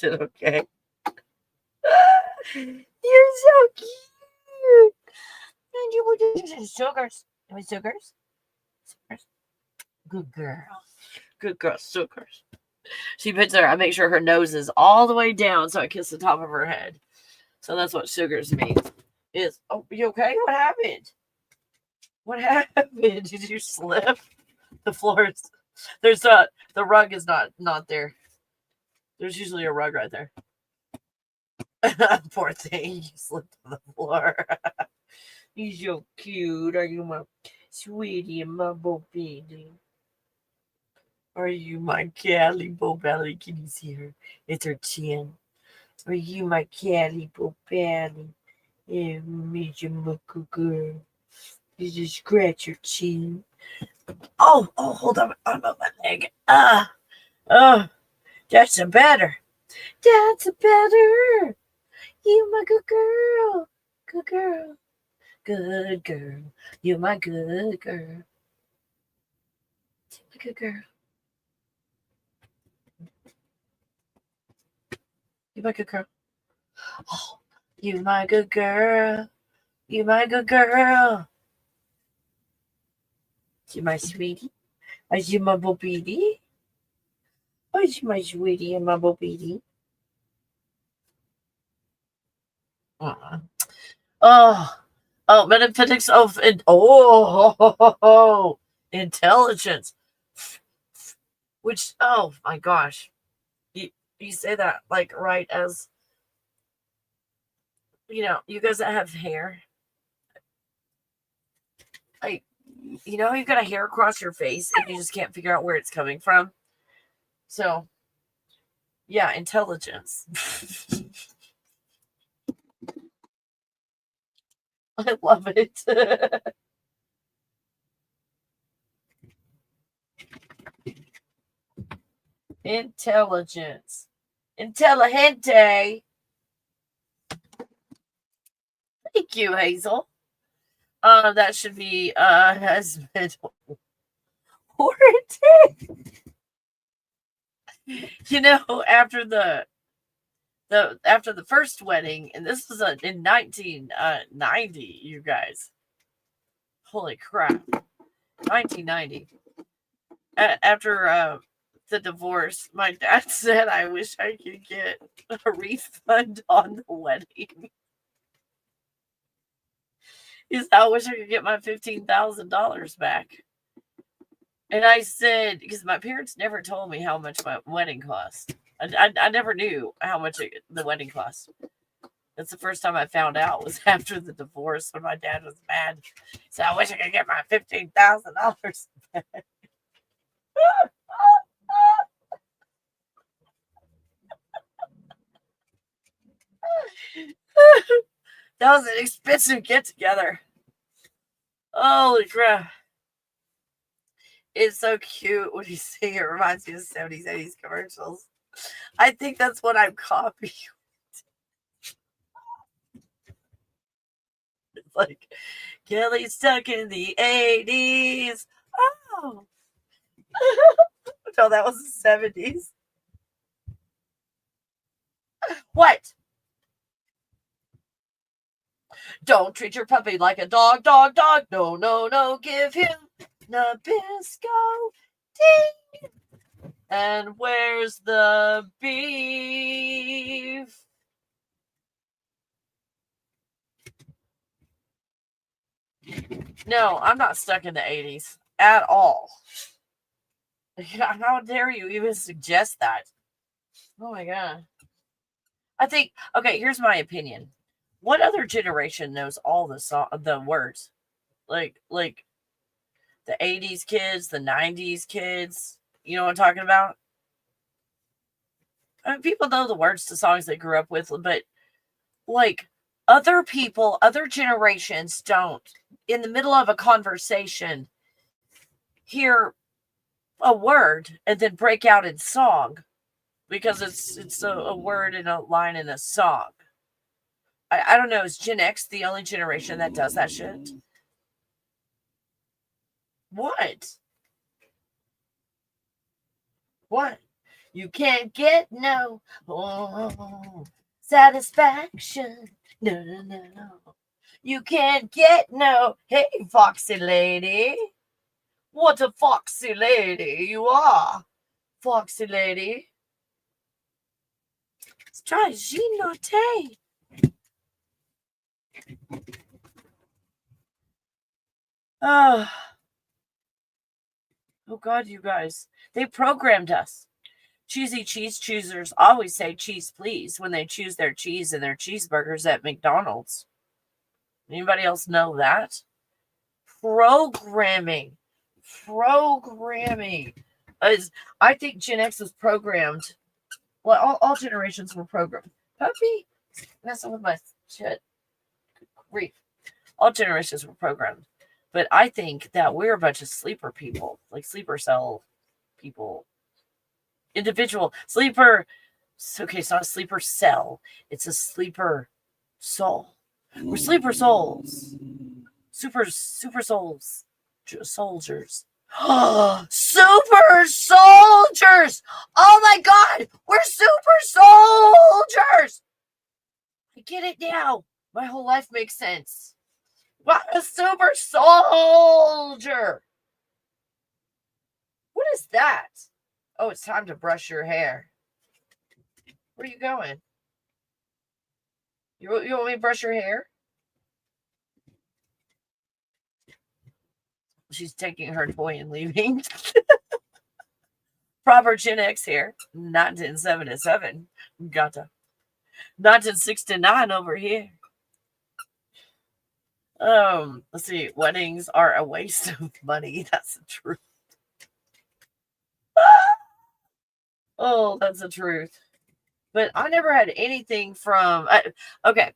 it okay? You're so cute. And you were doing sugars. Give me sugars. Sugars. Good girl. Good girl. Sugars. She puts her, I make sure her nose is all the way down so I kiss the top of her head. So that's what sugars means. Is, oh, you okay? What happened? What happened? Did you slip? The floor is, there's the rug is not there. There's usually a rug right there. Poor thing, you slipped on the floor. You're so cute. Are you my sweetie and my baby? Are you my Callie Bobelly? Can you see her? It's her chin. Are you my Callie Bobelly? Yeah, me your muckle girl. You just scratch your chin. Oh, hold on my leg. Oh, that's a better. That's a better. You my good girl. Good girl. Good girl. You my good girl. You my good girl. You my good girl. Oh, you my good girl. You my good girl. You my sweetie. Are you my bobidi? Are you my sweetie and my bobidi? Uh-uh. Oh, metaphysics of intelligence. Which, oh my gosh, you say that like right as you guys that have hair, like you've got a hair across your face and you just can't figure out where it's coming from. So yeah, intelligence. I love it. Intelligence. Intelligente. Thank you, Hazel. That should be husband warranted. After the first wedding, and this was in 1990, you guys. Holy crap. 1990. After the divorce, my dad said, I wish I could get a refund on the wedding. He said, I wish I could get my $15,000 back. And I said, because my parents never told me how much my wedding cost. I never knew how much the wedding cost. That's the first time I found out was after the divorce when my dad was mad. So I wish I could get my $15,000 back. That was an expensive get together. Holy crap. It's so cute when you sing it. Reminds me of 70s, 80s commercials. I think that's what I'm copying. It's like Kelly's stuck in the 80s. Oh. No, that was the 70s. What? Don't treat your puppy like a dog, dog, dog. No, no, no. Give him Nabisco. Ding. And where's the beef? No, I'm not stuck in the 80s at all. How dare you even suggest that? Oh my God. I think, okay, here's my opinion. What other generation knows all the words? Like the 80s kids, the 90s kids. You know what I'm talking about? I mean, people know the words to songs they grew up with, but like other people, other generations don't, in the middle of a conversation, hear a word and then break out in song because it's a word in a line in a song. I don't know. Is Gen X the only generation that does that shit? What? What? You can't get no satisfaction. No, no, no, no. You can't get no. Hey, foxy lady. What a foxy lady you are. Foxy lady. Let's try Jean Notte. Oh. Oh, God, you guys. They programmed us. Cheesy cheese choosers always say cheese please when they choose their cheese and their cheeseburgers at McDonald's. Anybody else know that? Programming. I think Gen X was programmed. Well, all generations were programmed. Puppy? Messing with my shit. Good grief. All generations were programmed. But I think that we're a bunch of sleeper people, like sleeper cell people. Individual sleeper. Okay, it's not a sleeper cell. It's a sleeper soul. We're sleeper souls. Super souls. Soldiers. Super soldiers! Oh my God! We're super soldiers! I get it now. My whole life makes sense. What a super soldier! What is that? Oh, it's time to brush your hair. Where are you going? You want me to brush your hair? She's taking her toy and leaving. Proper Gen X here. 1977. Gotcha. 1969 over here. Let's see. Weddings are a waste of money. That's the truth. Oh, that's the truth. But I never had anything from. Okay.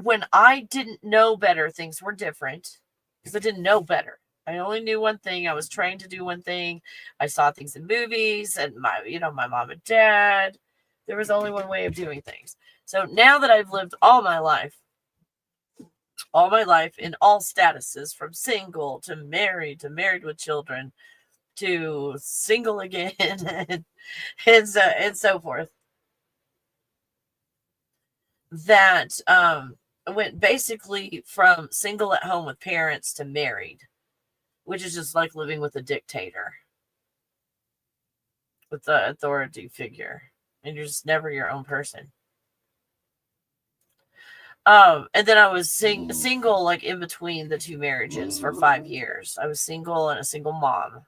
When I didn't know better, things were different because I didn't know better. I only knew one thing. I was trained to do one thing. I saw things in movies and my mom and dad. There was only one way of doing things. So now that I've lived all my life in all statuses, from single to married with children to single again and so forth, that went basically from single at home with parents to married, which is just like living with a dictator, with the authority figure, and you're just never your own person. And then I was single, like in between the two marriages for 5 years. I was single and a single mom,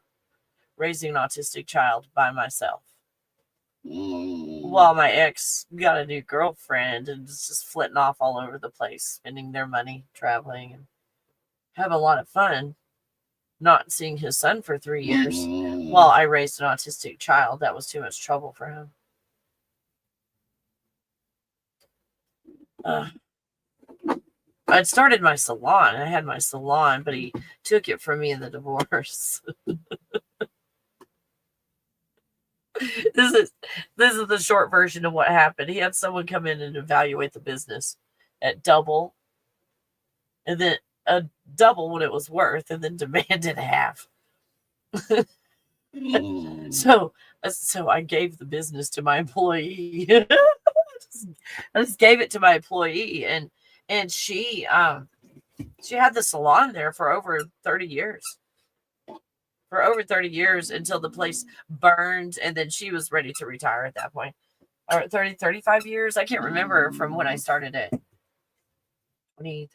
raising an autistic child by myself. While my ex got a new girlfriend and is just flitting off all over the place, spending their money, traveling, and having a lot of fun, not seeing his son for 3 years while I raised an autistic child. That was too much trouble for him. I'd started my salon. I had my salon, but he took it from me in the divorce. This is the short version of what happened. He had someone come in and evaluate the business at double, and then double what it was worth, and then demanded half. So I gave the business to my employee. I just gave it to my employee, and she had the salon there for over 30 years. for over 30 years until the place burned, and then she was ready to retire at that point. Or 30, 35 years. I can't remember from when I started it. 20,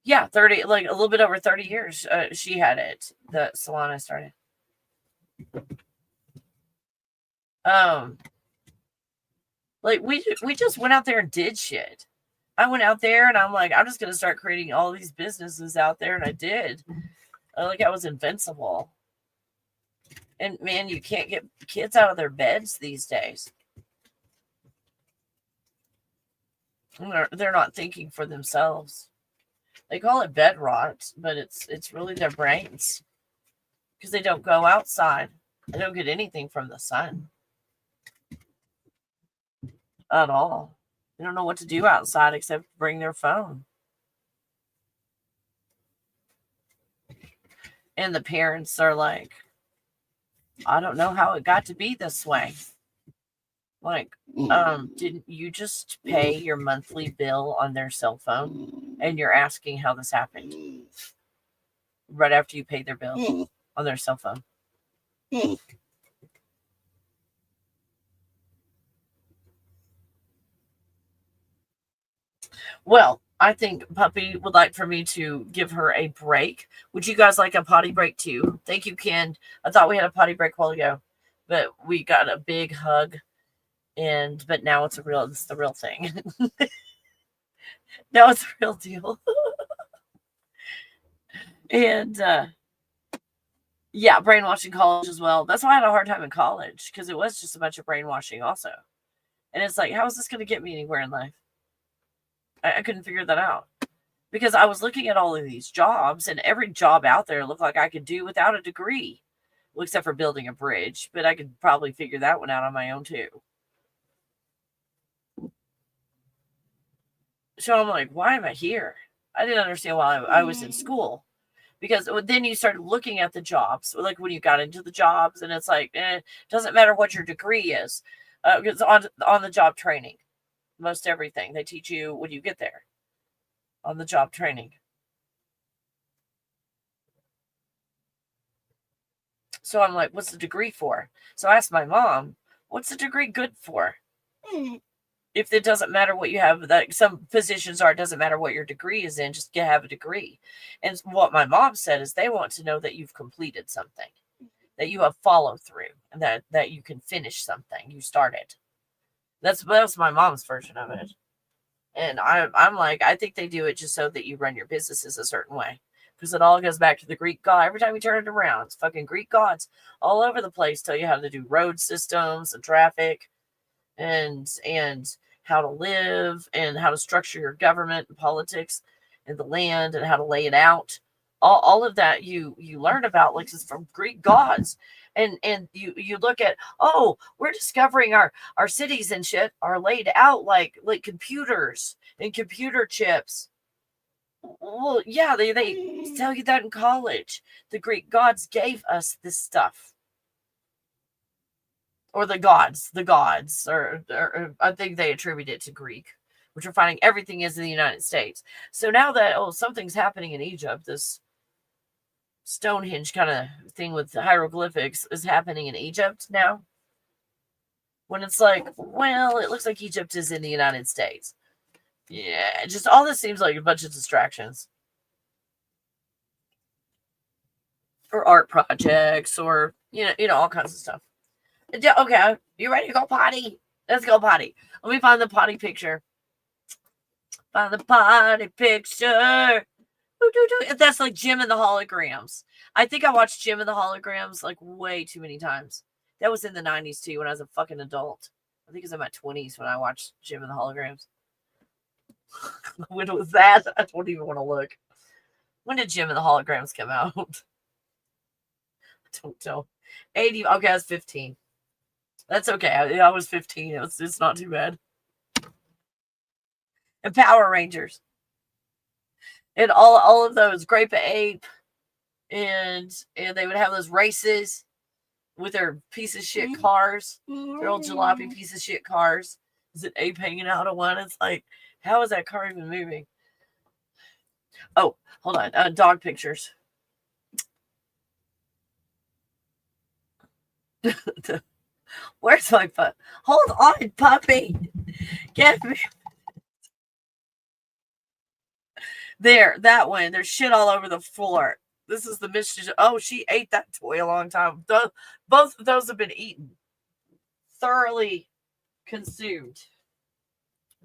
yeah, 30, like a little bit over 30 years. She had it, the salon I started. Like we just went out there and did shit. I went out there and I'm like, I'm just gonna start creating all these businesses out there, and I did. Like I was invincible. And man, you can't get kids out of their beds these days. They're not thinking for themselves. They call it bed rot, but it's really their brains, because they don't go outside. They don't get anything from the sun at all. They don't know what to do outside except bring their phone. And the parents are like, I don't know how it got to be this way. Like, didn't you just pay your monthly bill on their cell phone? And you're asking how this happened right after you paid their bill on their cell phone. Well, I think Puppy would like for me to give her a break. Would you guys like a potty break too? Thank you, Ken. I thought we had a potty break a while ago, but we got a big hug, but now it's the real thing. Now it's a real deal. And yeah, brainwashing college as well. That's why I had a hard time in college, because it was just a bunch of brainwashing also. And it's like, how is this going to get me anywhere in life? I couldn't figure that out, because I was looking at all of these jobs, and every job out there looked like I could do without a degree, well, except for building a bridge, but I could probably figure that one out on my own too. So I'm like, why am I here? I didn't understand why I was in school, because then you started looking at the jobs, like when you got into the jobs, and it's like, it doesn't matter what your degree is, because on the job training, most everything they teach you when you get there on the job training. So I'm like, what's the degree for? So I asked my mom, what's the degree good for? If it doesn't matter what you have, that some positions it doesn't matter what your degree is in, just have a degree. And what my mom said is they want to know that you've completed something, that you have follow through, and that you can finish something you started. That's my mom's version of it. And I'm like, I think they do it just so that you run your businesses a certain way, because it all goes back to the Greek god. Every time you turn it around, it's fucking Greek gods all over the place tell you how to do road systems and traffic and how to live and how to structure your government and politics and the land and how to lay it out. All of that you learn about, like, is from Greek gods. And you look at, oh, we're discovering our cities and shit are laid out like computers and computer chips. Well, yeah, they tell you that in college. The Greek gods gave us this stuff. Or the gods, or I think they attribute it to Greek, which we're finding everything is in the United States. So now that, something's happening in Egypt, this Stonehenge kind of thing with the hieroglyphics is happening in Egypt now. When it's like, well, it looks like Egypt is in the United States. Yeah, just all this seems like a bunch of distractions. Or art projects, or, all kinds of stuff. Okay, you ready to go potty? Let's go potty. Let me find the potty picture. Find the potty picture. That's like Jim and the Holograms. I think I watched Jim and the Holograms like way too many times. That was in the 90s too, when I was a fucking adult. I think it was in my 20s when I watched Jim and the Holograms. When was that? I don't even want to look. When did Jim and the Holograms come out? I don't know. 80. Okay, I was 15. That's okay. I was 15. It's not too bad. And Power Rangers. And all of those, Grape Ape, and they would have those races with their piece of shit cars, their old jalopy piece of shit cars. Is it Ape hanging out of one? It's like, how is that car even moving? Oh, hold on. Dog pictures. Where's my pup? Hold on, puppy. Get me. There, that one. There's shit all over the floor. This is the mischief. Oh, she ate that toy a long time. Both of those have been eaten. Thoroughly consumed.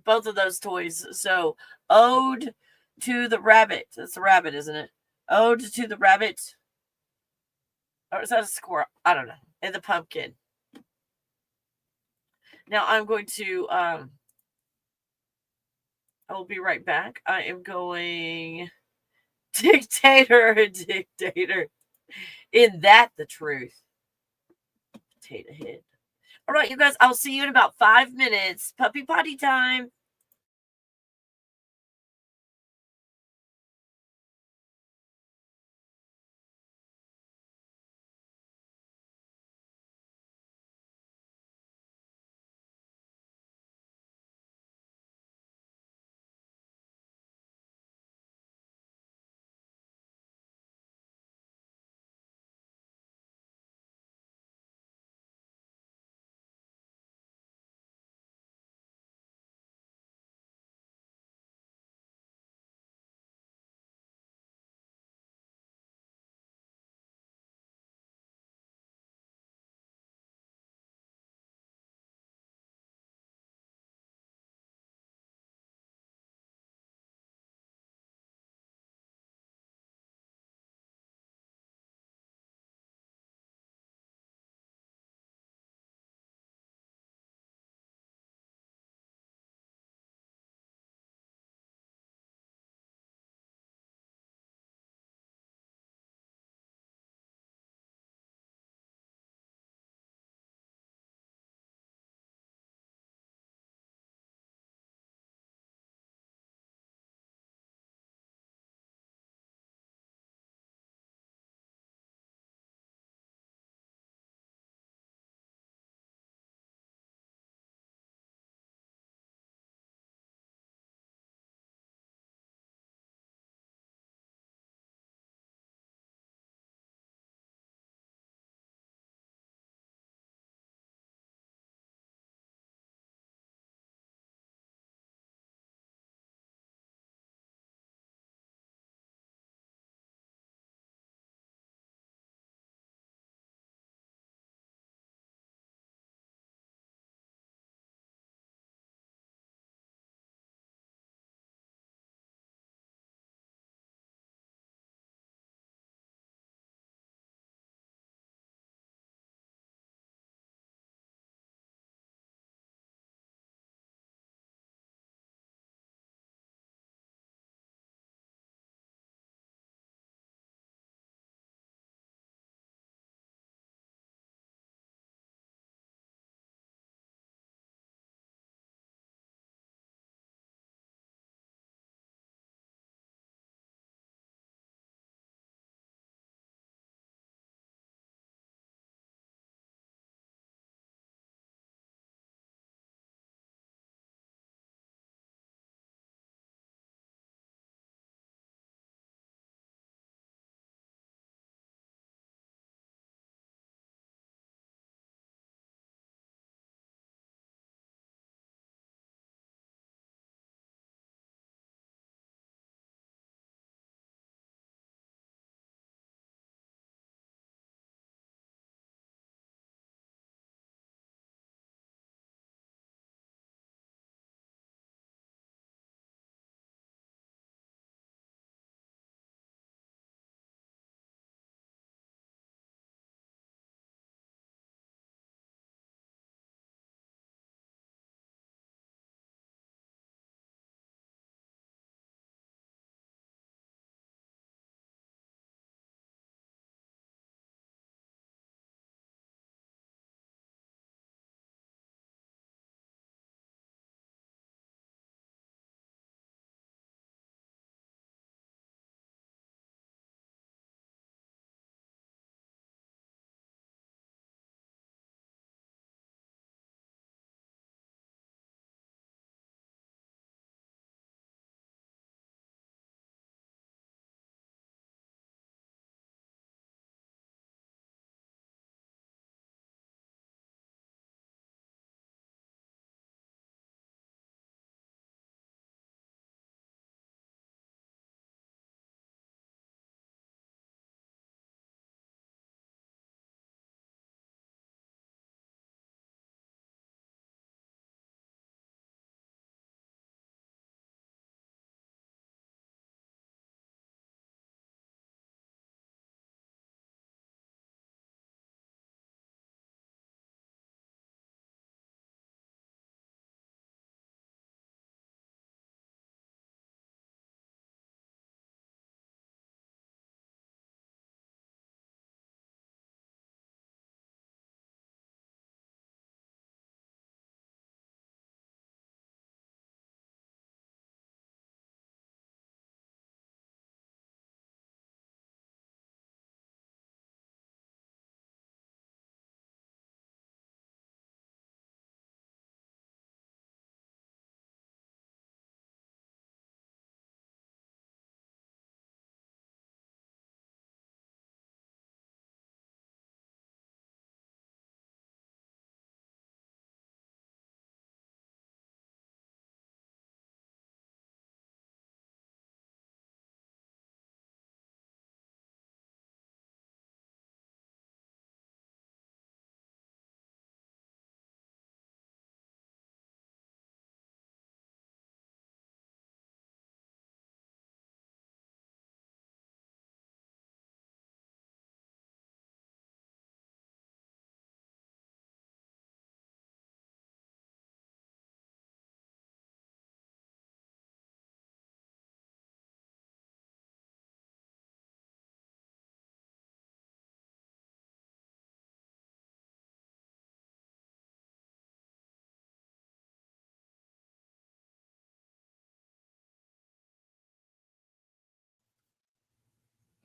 Both of those toys. So, ode to the rabbit. That's a rabbit, isn't it? Ode to the rabbit. Or is that a squirrel? I don't know. And the pumpkin. Now I'm going to I will be right back. I am going dictator. In that the truth. Potato head. All right, you guys, I'll see you in about 5 minutes. Puppy potty time.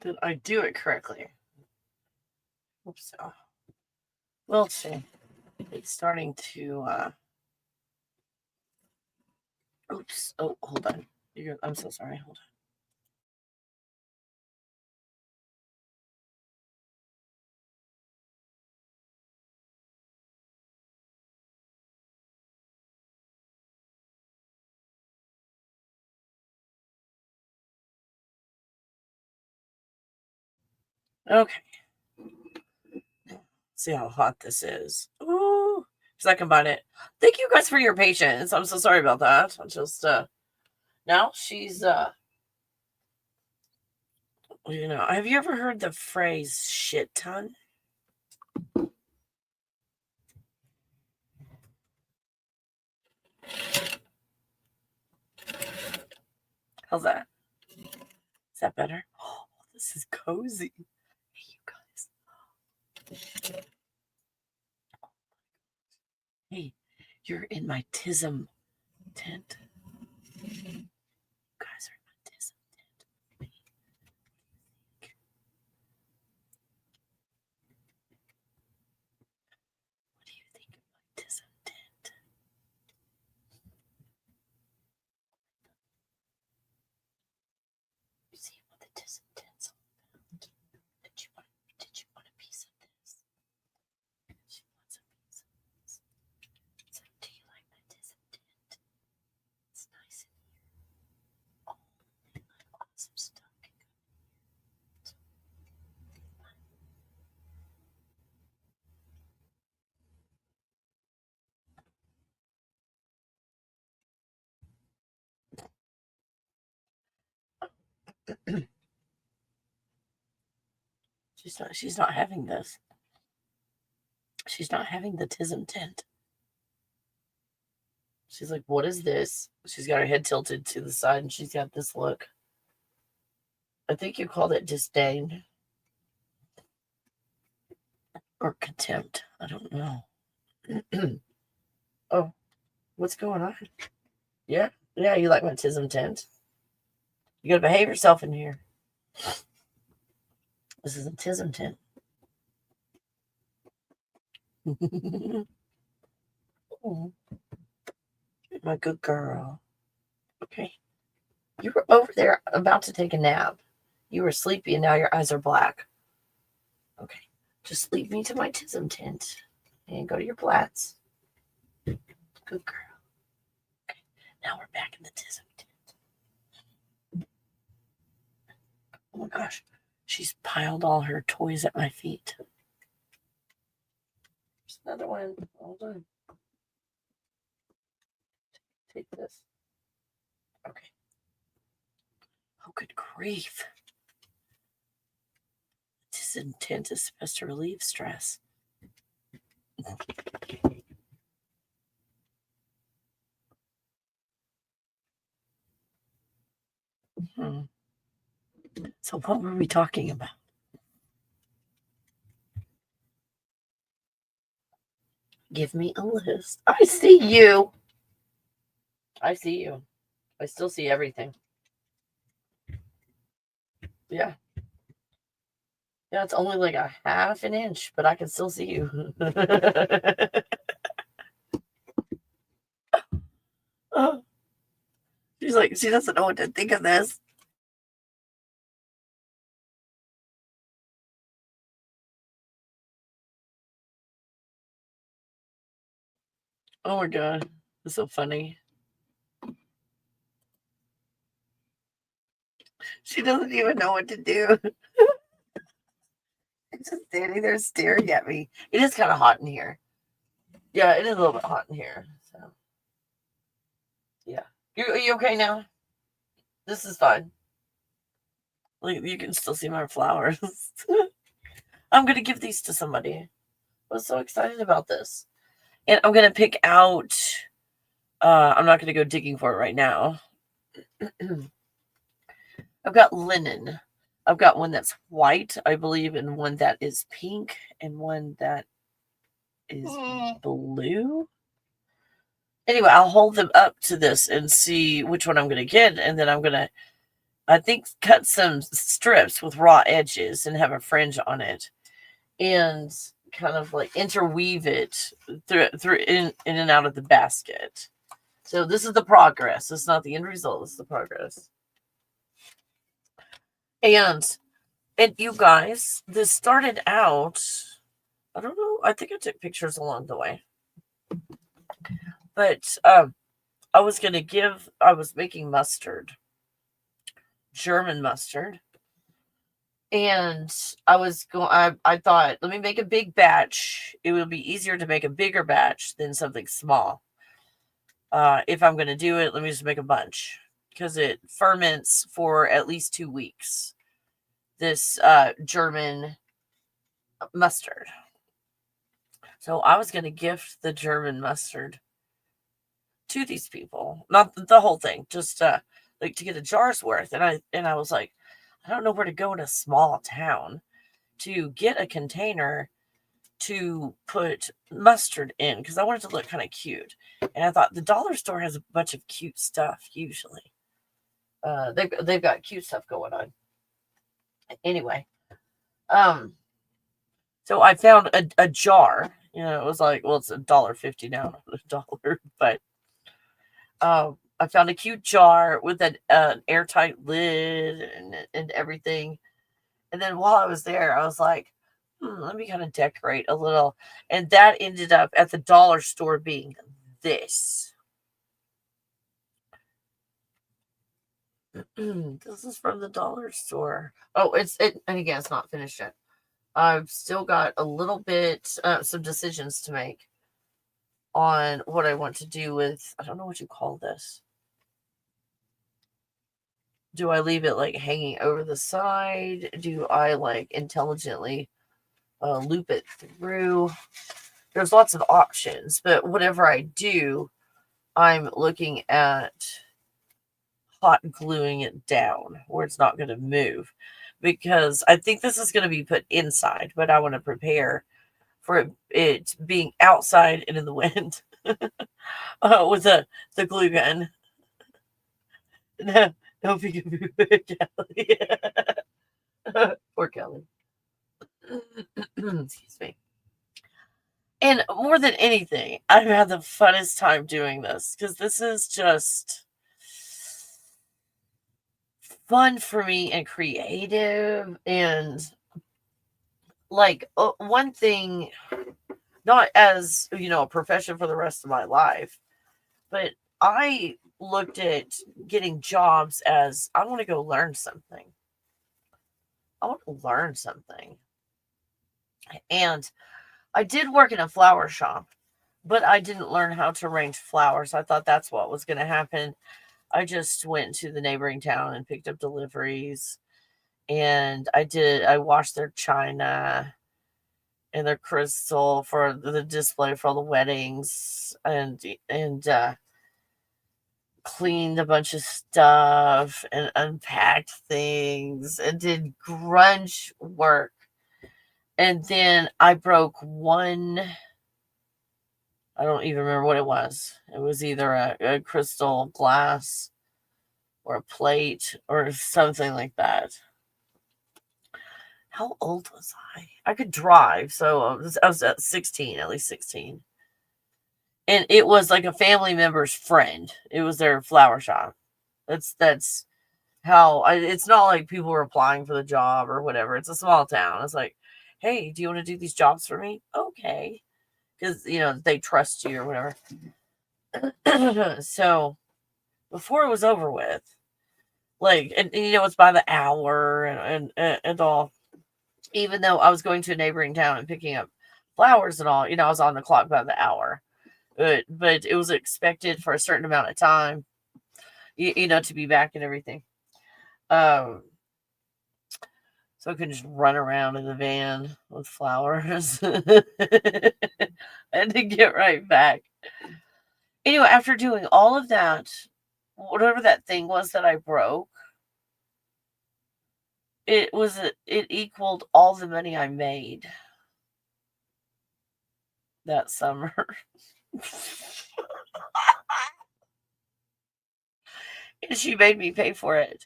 Did I do it correctly? Oops. We'll see. It's starting to. Oops. Oh, hold on. I'm so sorry. Hold on. Okay. See how hot this is. Ooh. Because I combine it. Thank you guys for your patience. I'm so sorry about that. I'm just now she's have you ever heard the phrase shit ton? How's that? Is that better? Oh, this is cozy. Hey, you guys. Hey, you're in my tism tent. You guys are in my tism tent. What do you think of my tism tent? You see what the tism tent's all about? Did you want a piece of this? She wants a piece of this. So, do you like my tism tent? It's nice in here. Oh, awesome stuff can go in here. She's not having this. She's not having the tism tent. She's like, what is this? She's got her head tilted to the side and she's got this look. I think you called it disdain. Or contempt. I don't know. Oh, what's going on? Yeah, you like my tism tent. You gotta behave yourself in here. This is a tism tent. Oh, my good girl. Okay. You were over there about to take a nap. You were sleepy and now your eyes are black. Okay. Just leave me to my tism tent and go to your plats. Good girl. Okay. Now we're back in the tism tent. Oh my gosh. She's piled all her toys at my feet. There's another one. Hold on. Take this. Okay. Oh, good grief. This intent is supposed to relieve stress. So what were we talking about? Give me a list. I see you. I see you. I still see everything. Yeah. Yeah, it's only like a half an inch, but I can still see you. Oh. She's like, she doesn't know what to think of this. Oh my God. It's so funny. She doesn't even know what to do. She's just standing there staring at me. It is kind of hot in here. Yeah, it is a little bit hot in here. So, yeah. Are you okay now? This is fine. Like, you can still see my flowers. I'm going to give these to somebody. I was so excited about this. And I'm going to pick out, I'm not going to go digging for it right now. I've got linen. I've got one that's white, I believe, and one that is pink, and one that is blue. Anyway, I'll hold them up to this and see which one I'm going to get, and then I'm going to I think cut some strips with raw edges and have a fringe on it, and kind of like interweave it through in and out of the basket. So this is the progress. It's not the end result. It's the progress. And you guys, this started out. I don't know. I think I took pictures along the way, but I was making mustard, German mustard, and I thought, let me make a big batch. It will be easier to make a bigger batch than something small. If I'm going to do it, let me just make a bunch, because it ferments for at least 2 weeks. This German mustard. So I was going to gift the German mustard to these people, not the whole thing, just like to get a jar's worth. And I was like, I don't know where to go in a small town to get a container to put mustard in, because I wanted to look kind of cute. And I thought the dollar store has a bunch of cute stuff usually. They've got cute stuff going on. Anyway, so I found a jar. It was like, well, it's $1.50 now, not $1, but I found a cute jar with an airtight lid and everything. And then while I was there, I was like, let me kind of decorate a little. And that ended up at the dollar store being this. This is from the dollar store. Oh, and again, it's not finished yet. I've still got a little bit, some decisions to make on what I want to do with, I don't know what you call this. Do I leave it like hanging over the side? Do I like intelligently loop it through? There's lots of options, but whatever I do, I'm looking at hot gluing it down where it's not going to move, because I think this is going to be put inside, but I want to prepare for it being outside and in the wind with the glue gun. No, no, Kelly. Poor Kelly. Excuse me. And more than anything, I've had the funnest time doing this, because this is just fun for me and creative. And like one thing, not as, a profession for the rest of my life, but I looked at getting jobs as, I want to go learn something. I want to learn something. And I did work in a flower shop, but I didn't learn how to arrange flowers. I thought that's what was going to happen. I just went to the neighboring town and picked up deliveries. And I washed their china and their crystal for the display for all the weddings, and cleaned a bunch of stuff and unpacked things and did grunge work. And then I broke one, I don't even remember what it was. It was either a crystal glass or a plate or something like that. How old was I? I could drive, so I was at 16, at least 16. And it was like a family member's friend. It was their flower shop. That's how it's not like people were applying for the job or whatever. It's a small town. It's like, hey, do you want to do these jobs for me? Okay. Because, they trust you or whatever. So before it was over with, like, and it's by the hour and all. Even though I was going to a neighboring town and picking up flowers and all, I was on the clock by the hour. But it was expected for a certain amount of time, to be back and everything. So I couldn't just run around in the van with flowers. I had to get right back. Anyway, after doing all of that, whatever that thing was that I broke, it equaled all the money I made that summer. And she made me pay for it.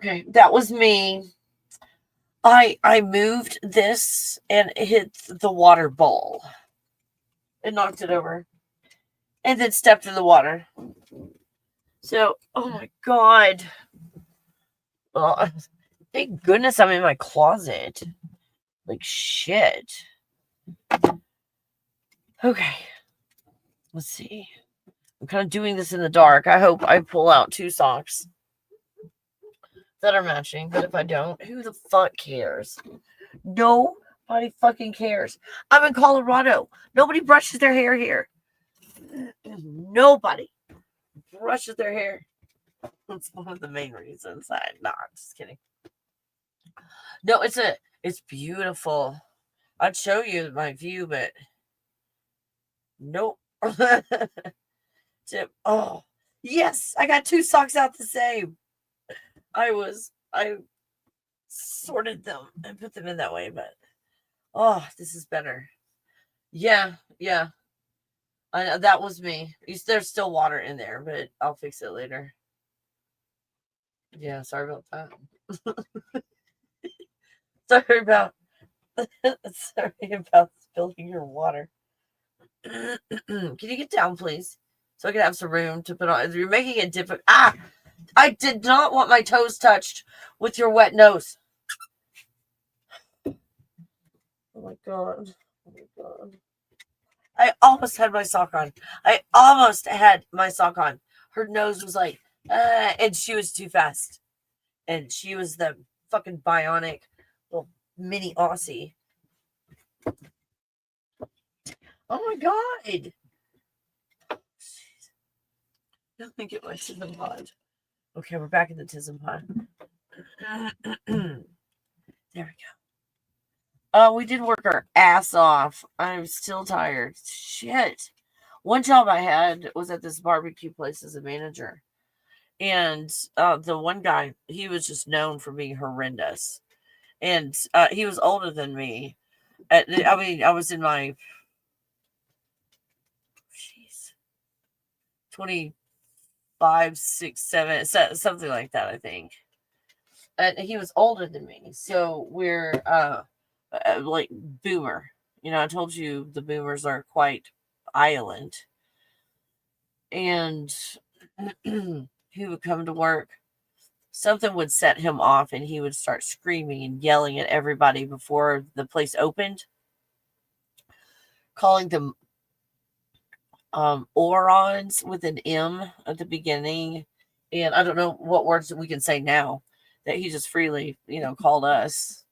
Okay, that was me. I moved this and hit the water bowl. It knocked it over. And then stepped in the water. So, oh my god. Oh, thank goodness I'm in my closet. Like shit. Okay. Let's see. I'm kind of doing this in the dark. I hope I pull out 2 socks that are matching. But if I don't, who the fuck cares? Nobody fucking cares. I'm in Colorado. Nobody brushes their hair here. Nobody brushes their hair. That's one of the main reasons. I'm just kidding. No, it's beautiful. I'd show you my view, but nope. Oh, yes, I got 2 socks out the same. I sorted them and put them in that way, but oh, this is better. Yeah. I know that was me. There's still water in there, but I'll fix it later. Yeah, sorry about that. sorry about spilling your water. Can you get down, please? So I can have some room to put on. You're making it difficult. I did not want my toes touched with your wet nose. Oh my god. I almost had my sock on. Her nose was like, and she was too fast. And she was the fucking bionic little mini Aussie. Oh my god. Let me get my tism pod. Okay, we're back in the tism pod. There we go. We did work our ass off. I'm still tired. Shit. One job I had was at this barbecue place as a manager. And the one guy, he was just known for being horrendous. And he was older than me. I was in my 25, 6, 7, something like that, I think. And he was older than me. So we're like boomer. I told you the boomers are quite violent. And he would come to work. Something would set him off and he would start screaming and yelling at everybody before the place opened, calling them orons with an M at the beginning. And I don't know what words we can say now that he just freely, called us.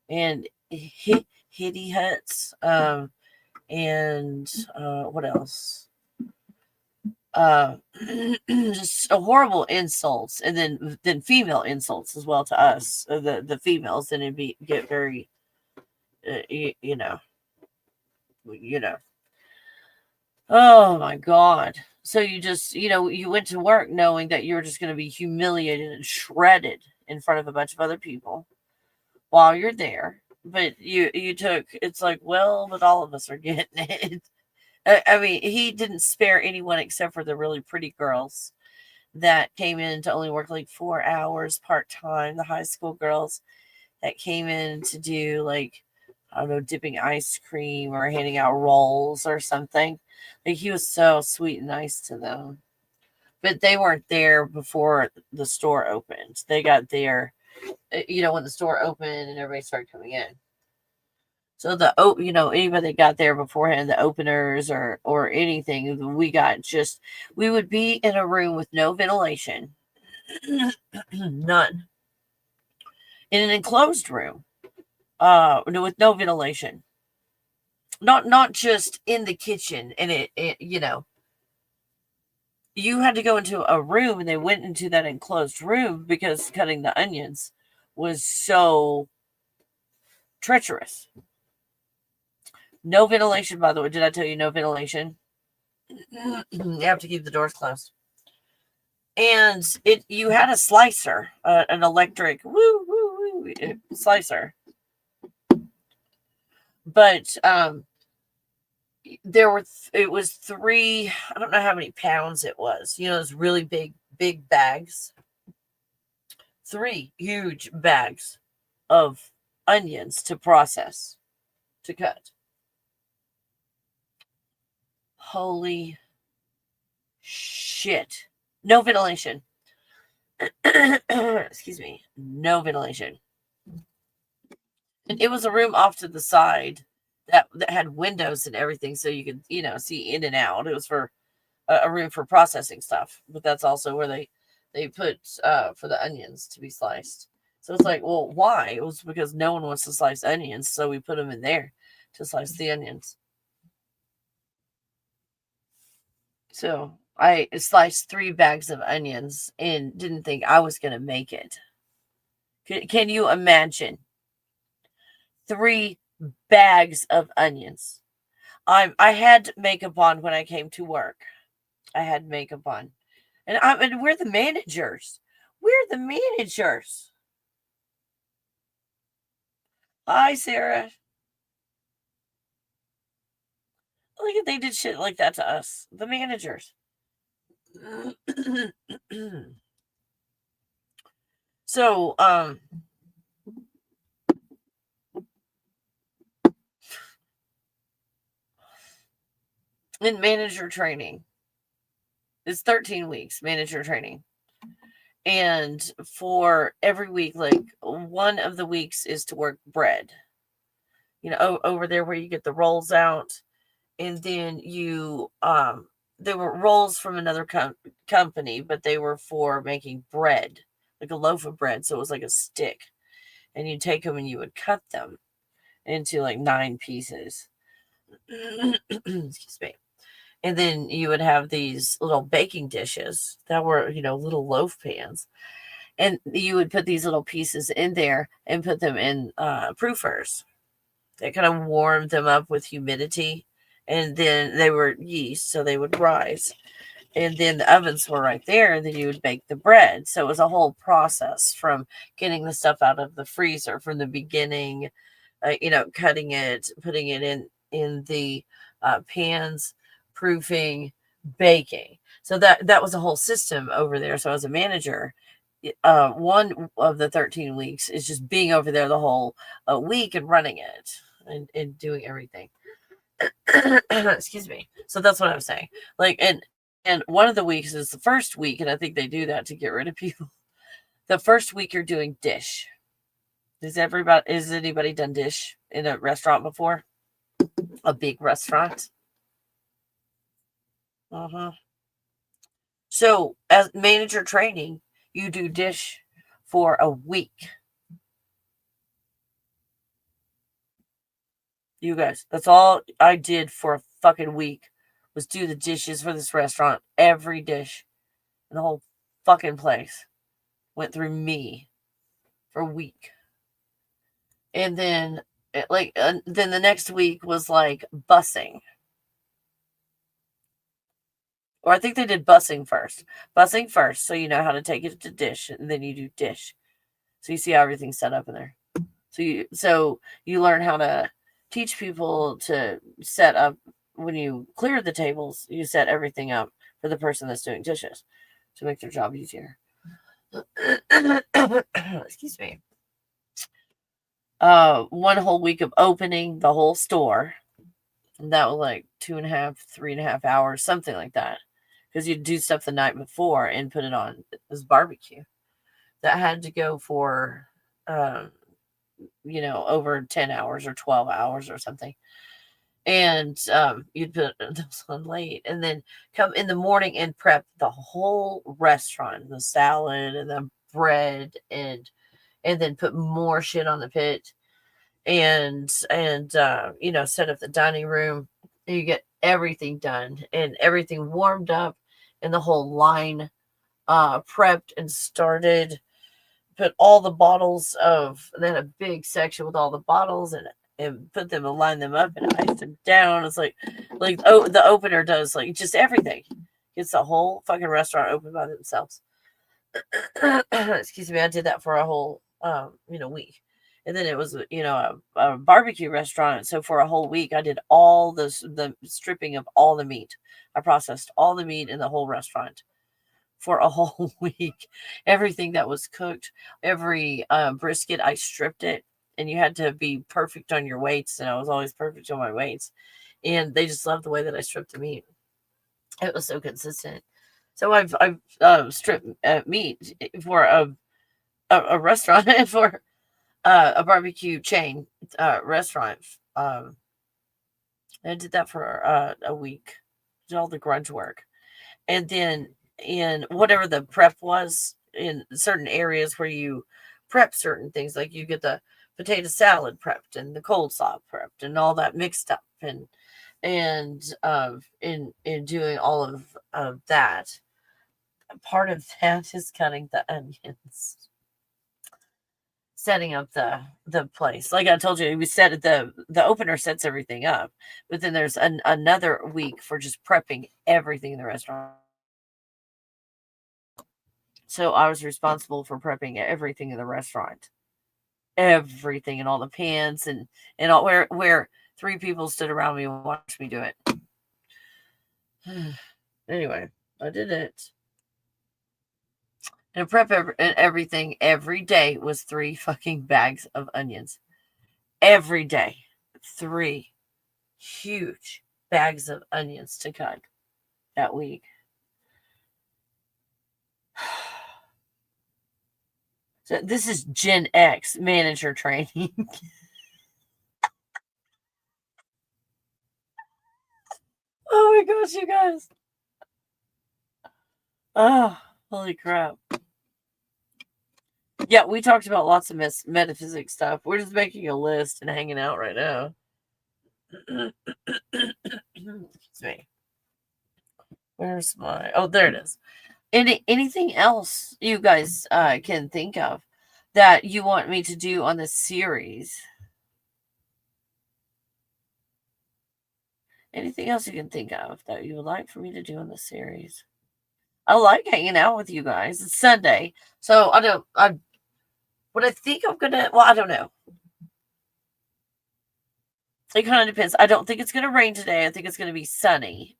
And hitty huts. And what else? Just horrible insults, and then female insults as well to us, the females. Then it'd get very, you know. Oh my god! So you just, you went to work knowing that you were just going to be humiliated and shredded in front of a bunch of other people while you're there. But you took. It's like, well, but all of us are getting it. I mean, he didn't spare anyone except for the really pretty girls that came in to only work like 4 hours part-time. The high school girls that came in to do like, I don't know, dipping ice cream or handing out rolls or something. Like, he was so sweet and nice to them. But they weren't there before the store opened. They got there, when the store opened and everybody started coming in. So anybody that got there beforehand, the openers or anything, we would be in a room with no ventilation, none, in an enclosed room, with no ventilation, not just in the kitchen, and it you had to go into a room, and they went into that enclosed room because cutting the onions was so treacherous. No ventilation, by the way. Did I tell you no ventilation? You have to keep the doors closed. And you had a slicer, an electric slicer. But it was 3, I don't know how many pounds it was. Those really big bags. 3 huge bags of onions to process, to cut. Holy shit. No ventilation. Excuse me. No ventilation. And it was a room off to the side that had windows and everything, so you could, see in and out. It was for a room for processing stuff, but that's also where they put for the onions to be sliced. So it's like, well, why? It was because no one wants to slice onions, so we put them in there to slice the onions. So I sliced 3 bags of onions and didn't think I was going to make it. Can you imagine? 3 bags of onions. I had makeup on when I came to work. I had makeup on. And we're the managers. We're the managers. Hi, Sarah. Look at, they did shit like that to us. The managers. So, in manager training, it's 13 weeks, manager training. And for every week, like one of the weeks is to work bread. Over there where you get the rolls out. And then there were rolls from another company, but they were for making bread, like a loaf of bread. So it was like a stick. And you take them and you would cut them into like 9 pieces. Excuse me. And then you would have these little baking dishes that were, little loaf pans. And you would put these little pieces in there and put them in proofers. That kind of warmed them up with humidity. And then they were yeast, so they would rise. And then the ovens were right there, and then you would bake the bread. So it was a whole process from getting the stuff out of the freezer from the beginning, cutting it, putting it in the pans, proofing, baking. So that was a whole system over there. So as a manager, one of the 13 weeks is just being over there the whole week and running it and doing everything. Excuse me. So that's what I was saying. Like, and one of the weeks is the first week, and I think they do that to get rid of people. The first week you're doing dish. Has anybody done dish in a restaurant before? A big restaurant? So as manager training, you do dish for a week. You guys, that's all I did for a fucking week was do the dishes for this restaurant. Every dish in the whole fucking place went through me for a week. And then then the next week was like bussing. Or I think they did bussing first. Bussing first, so you know how to take it to dish, and then you do dish. So you see how everything's set up in there. So you learn how to teach people to set up. When you clear the tables, you set everything up for the person that's doing dishes to make their job easier. Excuse me. One whole week of opening the whole store. And that was like 2.5, 3.5 hours, something like that. Because you'd do stuff the night before and put it on as barbecue. That had to go for, over 10 hours or 12 hours or something. And you'd put those on late and then come in the morning and prep the whole restaurant, the salad and the bread and then put more shit on the pit and set up the dining room. You get everything done and everything warmed up and the whole line prepped and started. Put all the bottles then a big section with all the bottles and put them and line them up and ice them down. It's like the opener does like just everything. Gets the whole fucking restaurant open by themselves. Excuse me, I did that for a whole week. And then it was a barbecue restaurant. So for a whole week I did all the stripping of all the meat. I processed all the meat in the whole restaurant for a whole week. Everything that was cooked, every brisket, I stripped it, and you had to be perfect on your weights, and I was always perfect on my weights. And they just loved the way that I stripped the meat. It was so consistent. So I've stripped meat for a restaurant and for a barbecue chain restaurant. I did that for a week. Did all the grunge work, and then in whatever the prep was in certain areas where you prep certain things, like you get the potato salad prepped and the cold slaw prepped and all that mixed up, and in doing all of that, part of that is cutting the onions, setting up the place. Like I told you, we set it, the opener sets everything up, but then there's another week for just prepping everything in the restaurant. So I was responsible for prepping everything in the restaurant, everything, and all the pans and all, where three people stood around me and watched me do it. Anyway, I did it. And everything every day was 3 fucking bags of onions. Every day. 3 huge bags of onions to cut that week. So this is Gen X manager training. Oh my gosh, you guys. Oh, holy crap. Yeah, we talked about lots of metaphysics stuff. We're just making a list and hanging out right now. Excuse me. Where's my... Oh, there it is. Anything else you guys can think of that you want me to do on this series? Anything else you can think of that you would like for me to do in this series? I like hanging out with you guys. It's Sunday, so I think I'm gonna... Well, I don't know. It kind of depends. I don't think it's gonna rain today. I think it's gonna be sunny.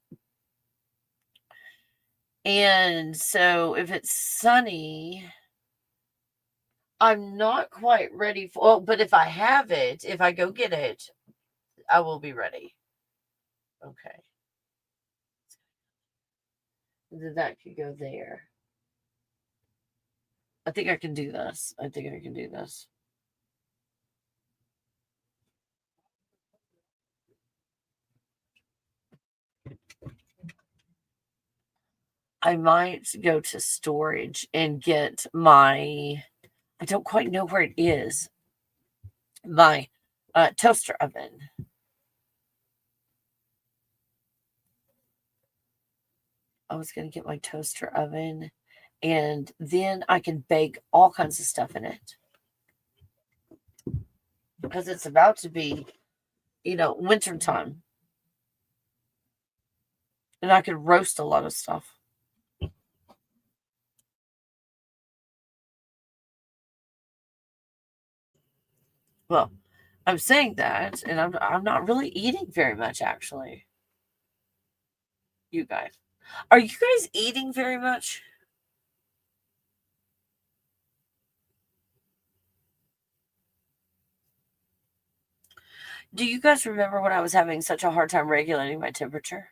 And so if it's sunny, I'm not quite ready for... Oh, but if I have it, if I go get it, I will be ready. Okay. Then that could go there. I think I can do this. I think I can do this. I might go to storage and get my... I don't quite know where it is. My toaster oven. I was going to get my toaster oven, and then I can bake all kinds of stuff in it. Because it's about to be, winter time. And I could roast a lot of stuff. Well, I'm saying that, and I'm not really eating very much, actually. You guys. Are you guys eating very much? Do you guys remember when I was having such a hard time regulating my temperature?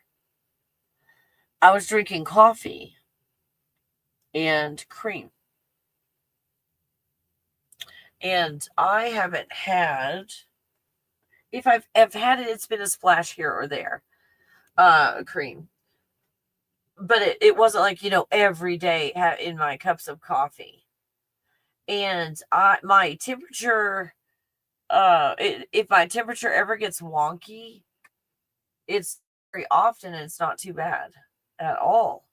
I was drinking coffee and cream. And I haven't had... If I've had it, it's been a splash here or there. Cream. But it wasn't like, every day in my cups of coffee. And my temperature... if my temperature ever gets wonky, it's very often, and it's not too bad at all,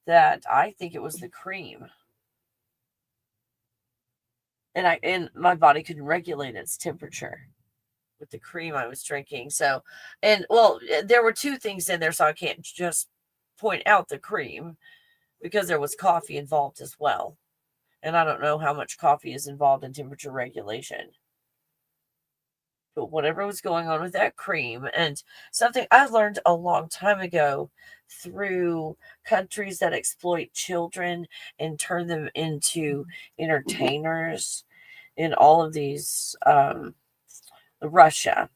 that I think it was the cream. And my body couldn't regulate its temperature with the cream I was drinking. So, and well, there were 2 things in there, so I can't just point out the cream, because there was coffee involved as well. And I don't know how much coffee is involved in temperature regulation. But whatever was going on with that cream, and something I learned a long time ago through countries that exploit children and turn them into entertainers in all of these, Russia.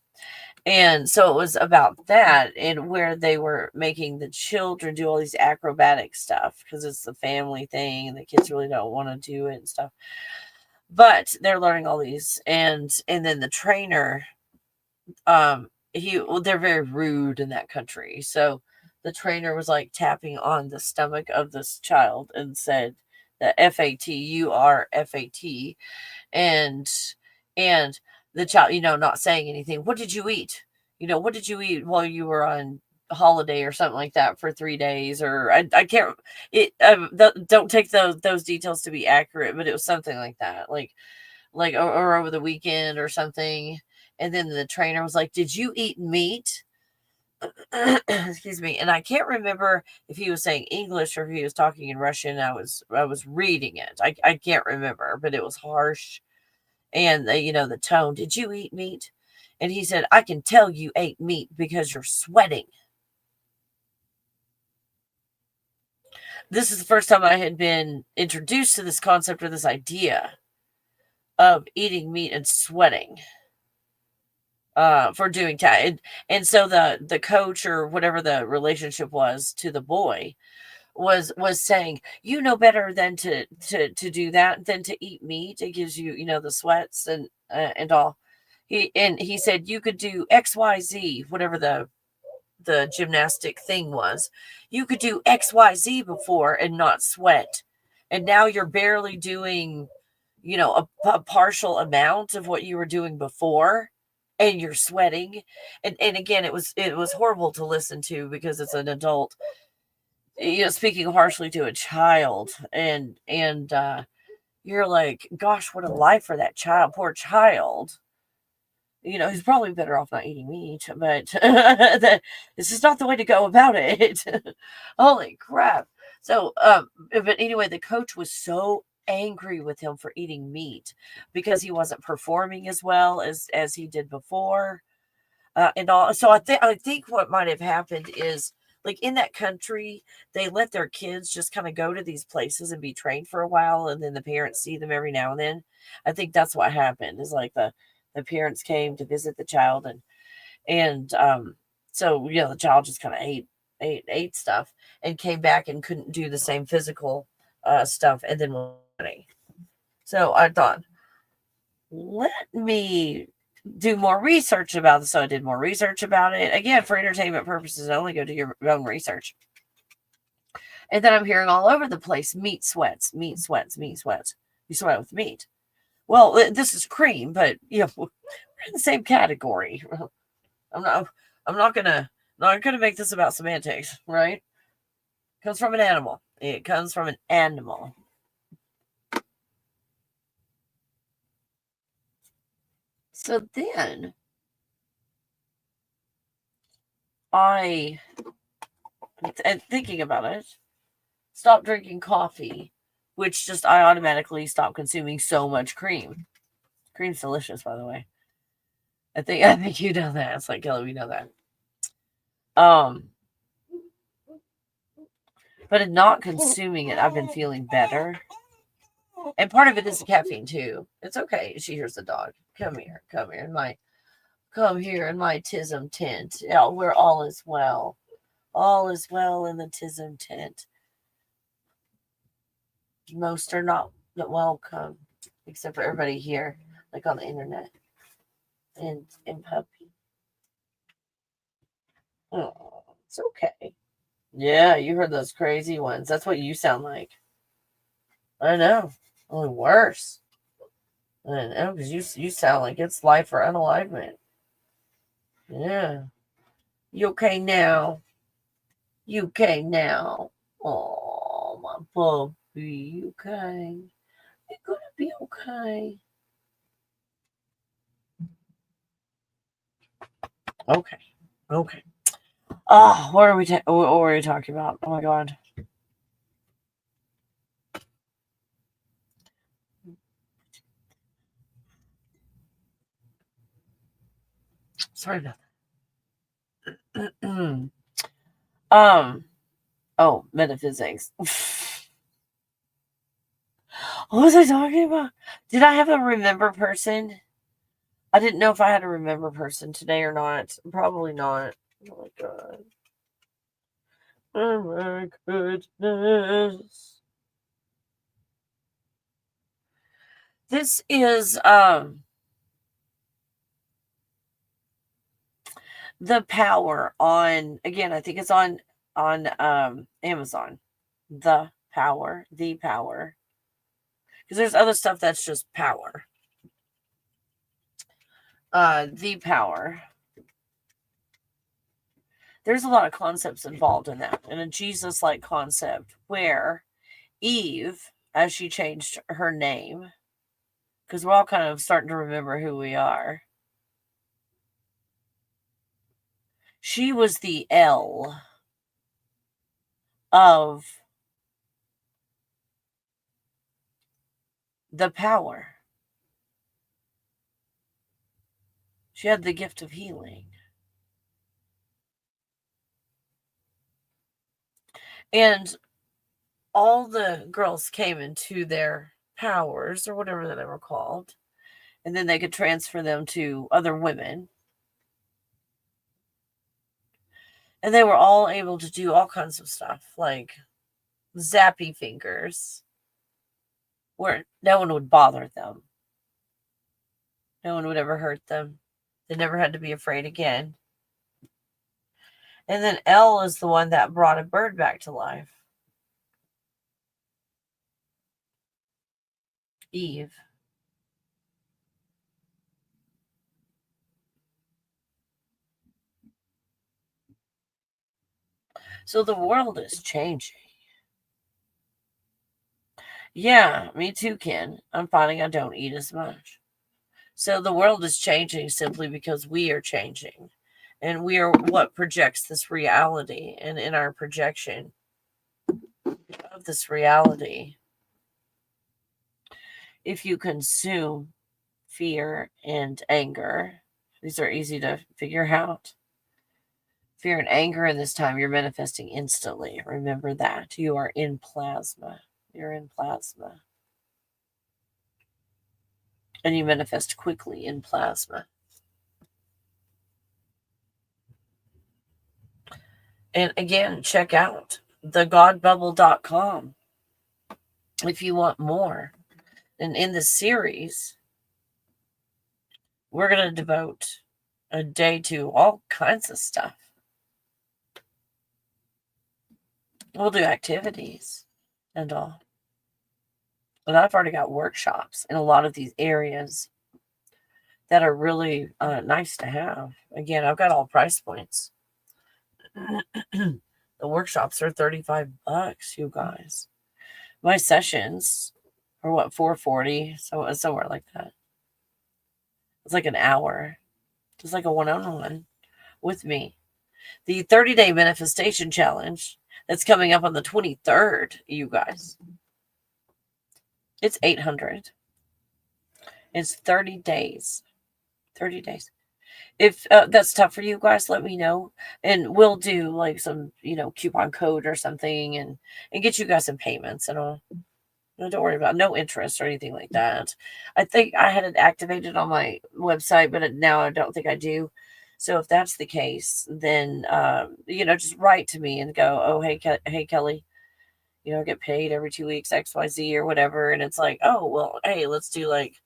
And so it was about that, and where they were making the children do all these acrobatic stuff because it's the family thing and the kids really don't want to do it and stuff. But they're learning all these, and then the trainer, they're very rude in that country. So the trainer was like tapping on the stomach of this child and said the FAT, you are FAT, and and the child, not saying anything. What did you eat? What did you eat while you were on holiday or something like that for 3 days? Or I can't. Don't take those details to be accurate, but it was something like that, or over the weekend or something. And then the trainer was like, "Did you eat meat?" Excuse me. And I can't remember if he was saying English or if he was talking in Russian. I was reading it. I can't remember, but it was harsh. And the tone, "Did you eat meat?" And he said, "I can tell you ate meat because you're sweating." This is the first time I had been introduced to this concept or this idea of eating meat and sweating, for doing that. And so the coach, or whatever the relationship was to the boy, was saying, "You know better than to do that, than to eat meat. It gives you, the sweats and all." He said, "You could do XYZ, whatever the gymnastic thing was. You could do XYZ before and not sweat. And now you're barely doing, a partial amount of what you were doing before, and you're sweating." And again, it was horrible to listen to because it's an adult, speaking harshly to a child. And you're like, gosh, what a life for that child, poor child. He's probably better off not eating meat, but this is not the way to go about it. Holy crap. So, but anyway, the coach was so angry with him for eating meat because he wasn't performing as well as he did before, and all. So I think what might have happened is, like, in that country, they let their kids just kind of go to these places and be trained for a while, and then the parents see them every now and then. I think that's what happened. Is like the parents came to visit the child, and so the child just kind of ate stuff and came back and couldn't do the same physical stuff, and then was running. So I thought, let me do more research about this. So I did more research about it. Again, for entertainment purposes only, go do your own research. And then I'm hearing all over the place, meat sweats, meat sweats, meat sweats. You sweat with meat. Well, this is cream, but we're in the same category. I'm not I'm not gonna make this about semantics, right? It comes from an animal. It comes from an animal. So then I, and thinking about it, stopped drinking coffee, which just I automatically stopped consuming so much cream. Cream's delicious, by the way. I think you know that. It's like, Kelly, we know that. Um, but in not consuming it, I've been feeling better. And part of it is the caffeine too. It's okay. She hears the dog. Come here. Come here in my tism tent. Yeah, where all is well. All is well in the tism tent. Most are not welcome, except for everybody here, like on the internet and puppy. Oh, it's okay. Yeah, you heard those crazy ones. That's what you sound like. I know. Only worse. I know, because you sound like it's life or unalivement. Yeah. You okay now? You okay now? Oh, my puppy. You okay? You're gonna be okay. Okay. Okay. Oh, what were we talking about? Oh my god. Sorry about that. Oh, metaphysics. What was I talking about? Did I have a remember person? I didn't know if I had a remember person today or not. Probably not. Oh my god. Oh my goodness. This is The Power on, again, I think it's on Amazon. The Power. Because there's other stuff that's just power. The Power. There's a lot of concepts involved in that, and a Jesus-like concept where Eve, as she changed her name, because we're all kind of starting to remember who we are, she was the L of the power. She had the gift of healing. And all the girls came into their powers, or whatever they were called, and then they could transfer them to other women. And they were all able to do all kinds of stuff, like zappy fingers, where no one would bother them. No one would ever hurt them. They never had to be afraid again. And then L is the one that brought a bird back to life. Eve. So the world is changing. Yeah, me too, Ken. I'm finding I don't eat as much. So the world is changing simply because we are changing. And we are what projects this reality. And in our projection of this reality, if you consume fear and anger, these are easy to figure out. Fear and anger in this time, you're manifesting instantly. Remember that. You are in plasma. You're in plasma. And you manifest quickly in plasma. And again, check out thegodbubble.com if you want more. And in this series, we're going to devote a day to all kinds of stuff. We'll do activities and all. And I've already got workshops in a lot of these areas that are really nice to have. Again, I've got all price points. The workshops are $35, you guys. My sessions are what, $440, so somewhere like that. It's like an hour, just like a one-on-one with me. The 30-day manifestation challenge that's coming up on the 23rd, you guys. It's $800. It's 30 days. 30 days. If that's tough for you guys, let me know. And we'll do like some, coupon code or something and get you guys some payments and all. No, don't worry about no interest or anything like that. I think I had it activated on my website, but now I don't think I do. So if that's the case, then, just write to me and go, oh, hey, Kelly, I get paid every 2 weeks, XYZ or whatever. And it's like, oh, well, hey, let's do like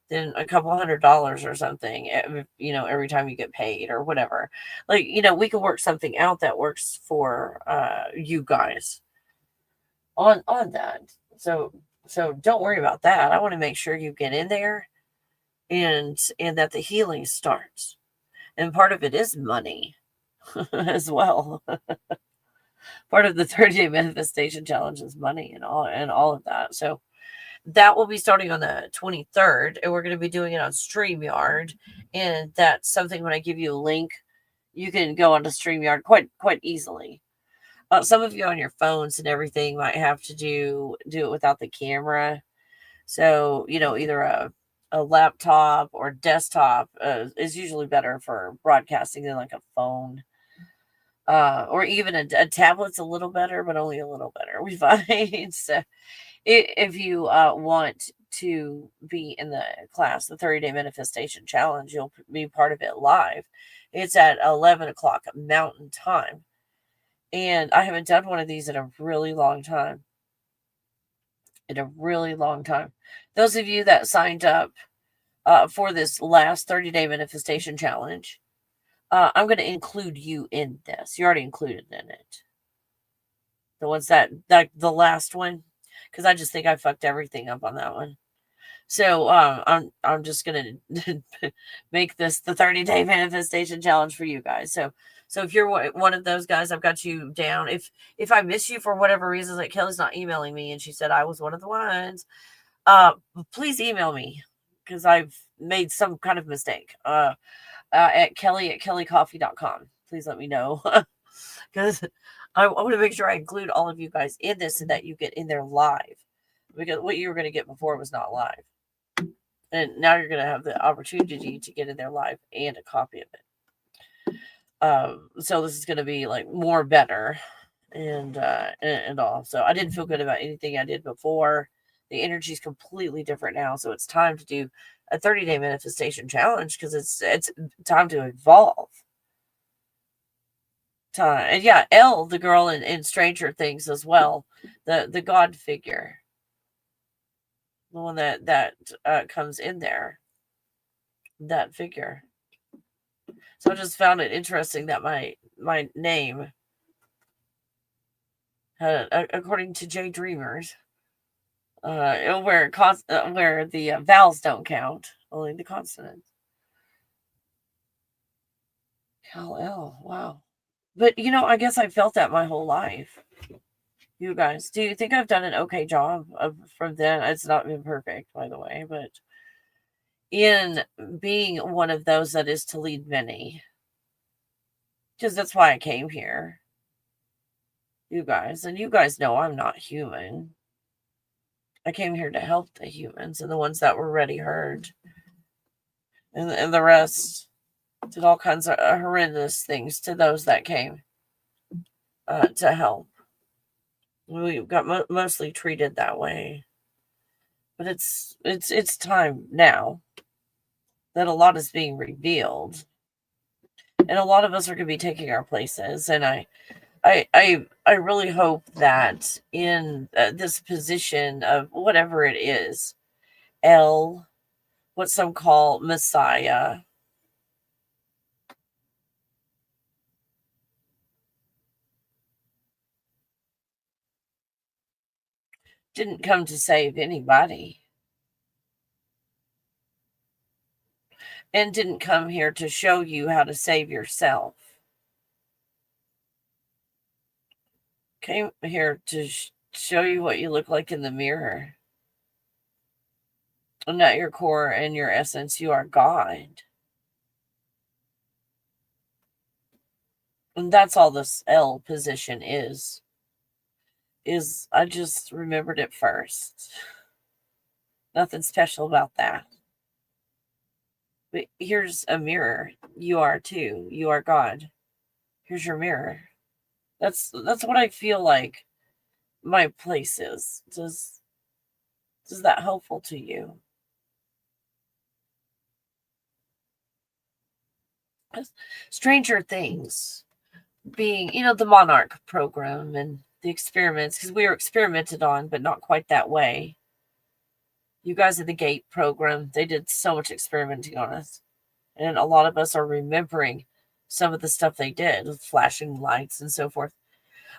then a couple $100 or something, every time you get paid or whatever. Like, we can work something out that works for you guys on that. So don't worry about that. I want to make sure you get in there and that the healing starts. And part of it is money as well. Part of the 30-day manifestation challenge is money and all of that. So that will be starting on the 23rd, and we're going to be doing it on StreamYard. And that's something, when I give you a link, you can go onto StreamYard quite easily. Some of you on your phones and everything might have to do it without the camera. So, either a a laptop or desktop is usually better for broadcasting than like a phone. Or even a tablet's a little better, but only a little better. We find so if you want to be in the class, the 30-day manifestation challenge, you'll be part of it live. It's at 11 o'clock Mountain Time, and I haven't done one of these in a really long time. In a really long time. Those of you that signed up for this last 30-day manifestation challenge, I'm going to include you in this. You're already included in it. The ones that the last one, because I just think I fucked everything up on that one. So I'm just gonna make this the 30-day manifestation challenge for you guys. So if you're one of those guys, I've got you down. If I miss you for whatever reason, like Kelly's not emailing me, and she said I was one of the ones, please email me because I've made some kind of mistake. At kelly@kellycoffee.com. Please let me know because I want to make sure I include all of you guys in this and that you get in there live, because what you were going to get before was not live. And now you're going to have the opportunity to get in there live and a copy of it. So this is going to be like more better and all. So I didn't feel good about anything I did before. The energy is completely different now. So it's time to do a 30-day manifestation challenge because it's time to evolve. Time. And yeah, Elle, the girl in Stranger Things as well, the god figure, the one that comes in there, that figure. So I just found it interesting that my name, according to J Dreamers, where the vowels don't count, only the consonants. L. Wow. But I guess I felt that my whole life. You guys, do you think I've done an okay job from then? It's not been perfect, by the way, but in being one of those that is to lead many, because that's why I came here. You guys, and you guys know I'm not human. I came here to help the humans and the ones that were already hurt. And the rest did all kinds of horrendous things to those that came to help. We got mostly treated that way. But it's time now that a lot is being revealed. And a lot of us are going to be taking our places. And I really hope that in this position of whatever it is, L, what some call Messiah, didn't come to save anybody and didn't come here to show you how to save yourself. Came here to show you what you look like in the mirror. And at your core and your essence, you are God. And that's all this L position is I just remembered it first. Nothing special about that. But here's a mirror. You are too. You are God. Here's your mirror. That's what I feel like my place is. Does that helpful to you? Stranger Things being, the Monarch program and the experiments, because we were experimented on, but not quite that way. You guys at the Gate program, they did so much experimenting on us. And a lot of us are remembering some of the stuff they did with flashing lights and so forth.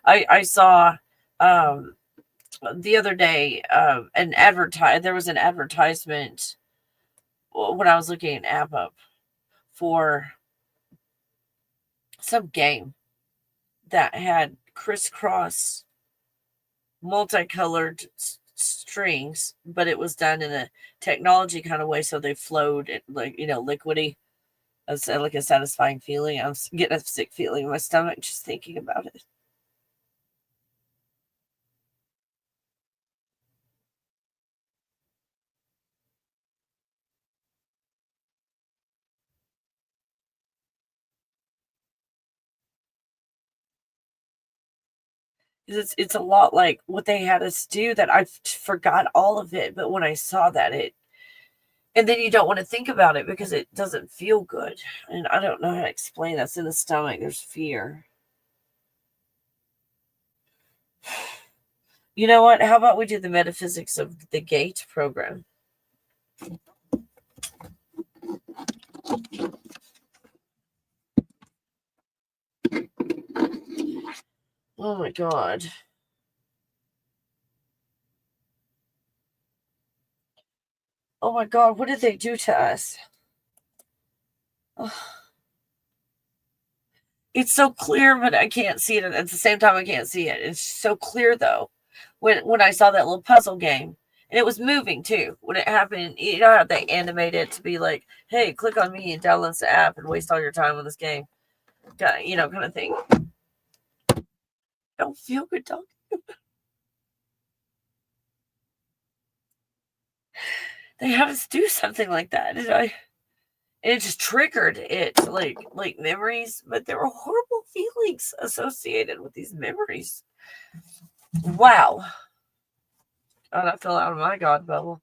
I saw the other day there was an advertisement when I was looking an app up for some game that had crisscross multicolored strings, but it was done in a technology kind of way, so they flowed like liquidy. It's like a satisfying feeling. I'm getting a sick feeling in my stomach just thinking about it. It's a lot like what they had us do that I forgot all of it. But when I saw that, and then you don't want to think about it because it doesn't feel good. And I don't know how to explain that's in the stomach. There's fear. You know what? How about we do the metaphysics of the gate program? Oh my God. Oh my God, what did they do to us? Oh, it's so clear, but I can't see it. At the same time, I can't see it. It's so clear though. When I saw that little puzzle game, and it was moving too. When it happened, you know how they animate it to be like, "Hey, click on me and download the app and waste all your time on this game," kind of thing. I don't feel good talking. They had us do something like that, and it just triggered it like memories, but there were horrible feelings associated with these memories. Wow. Oh, that fell out of my God bubble.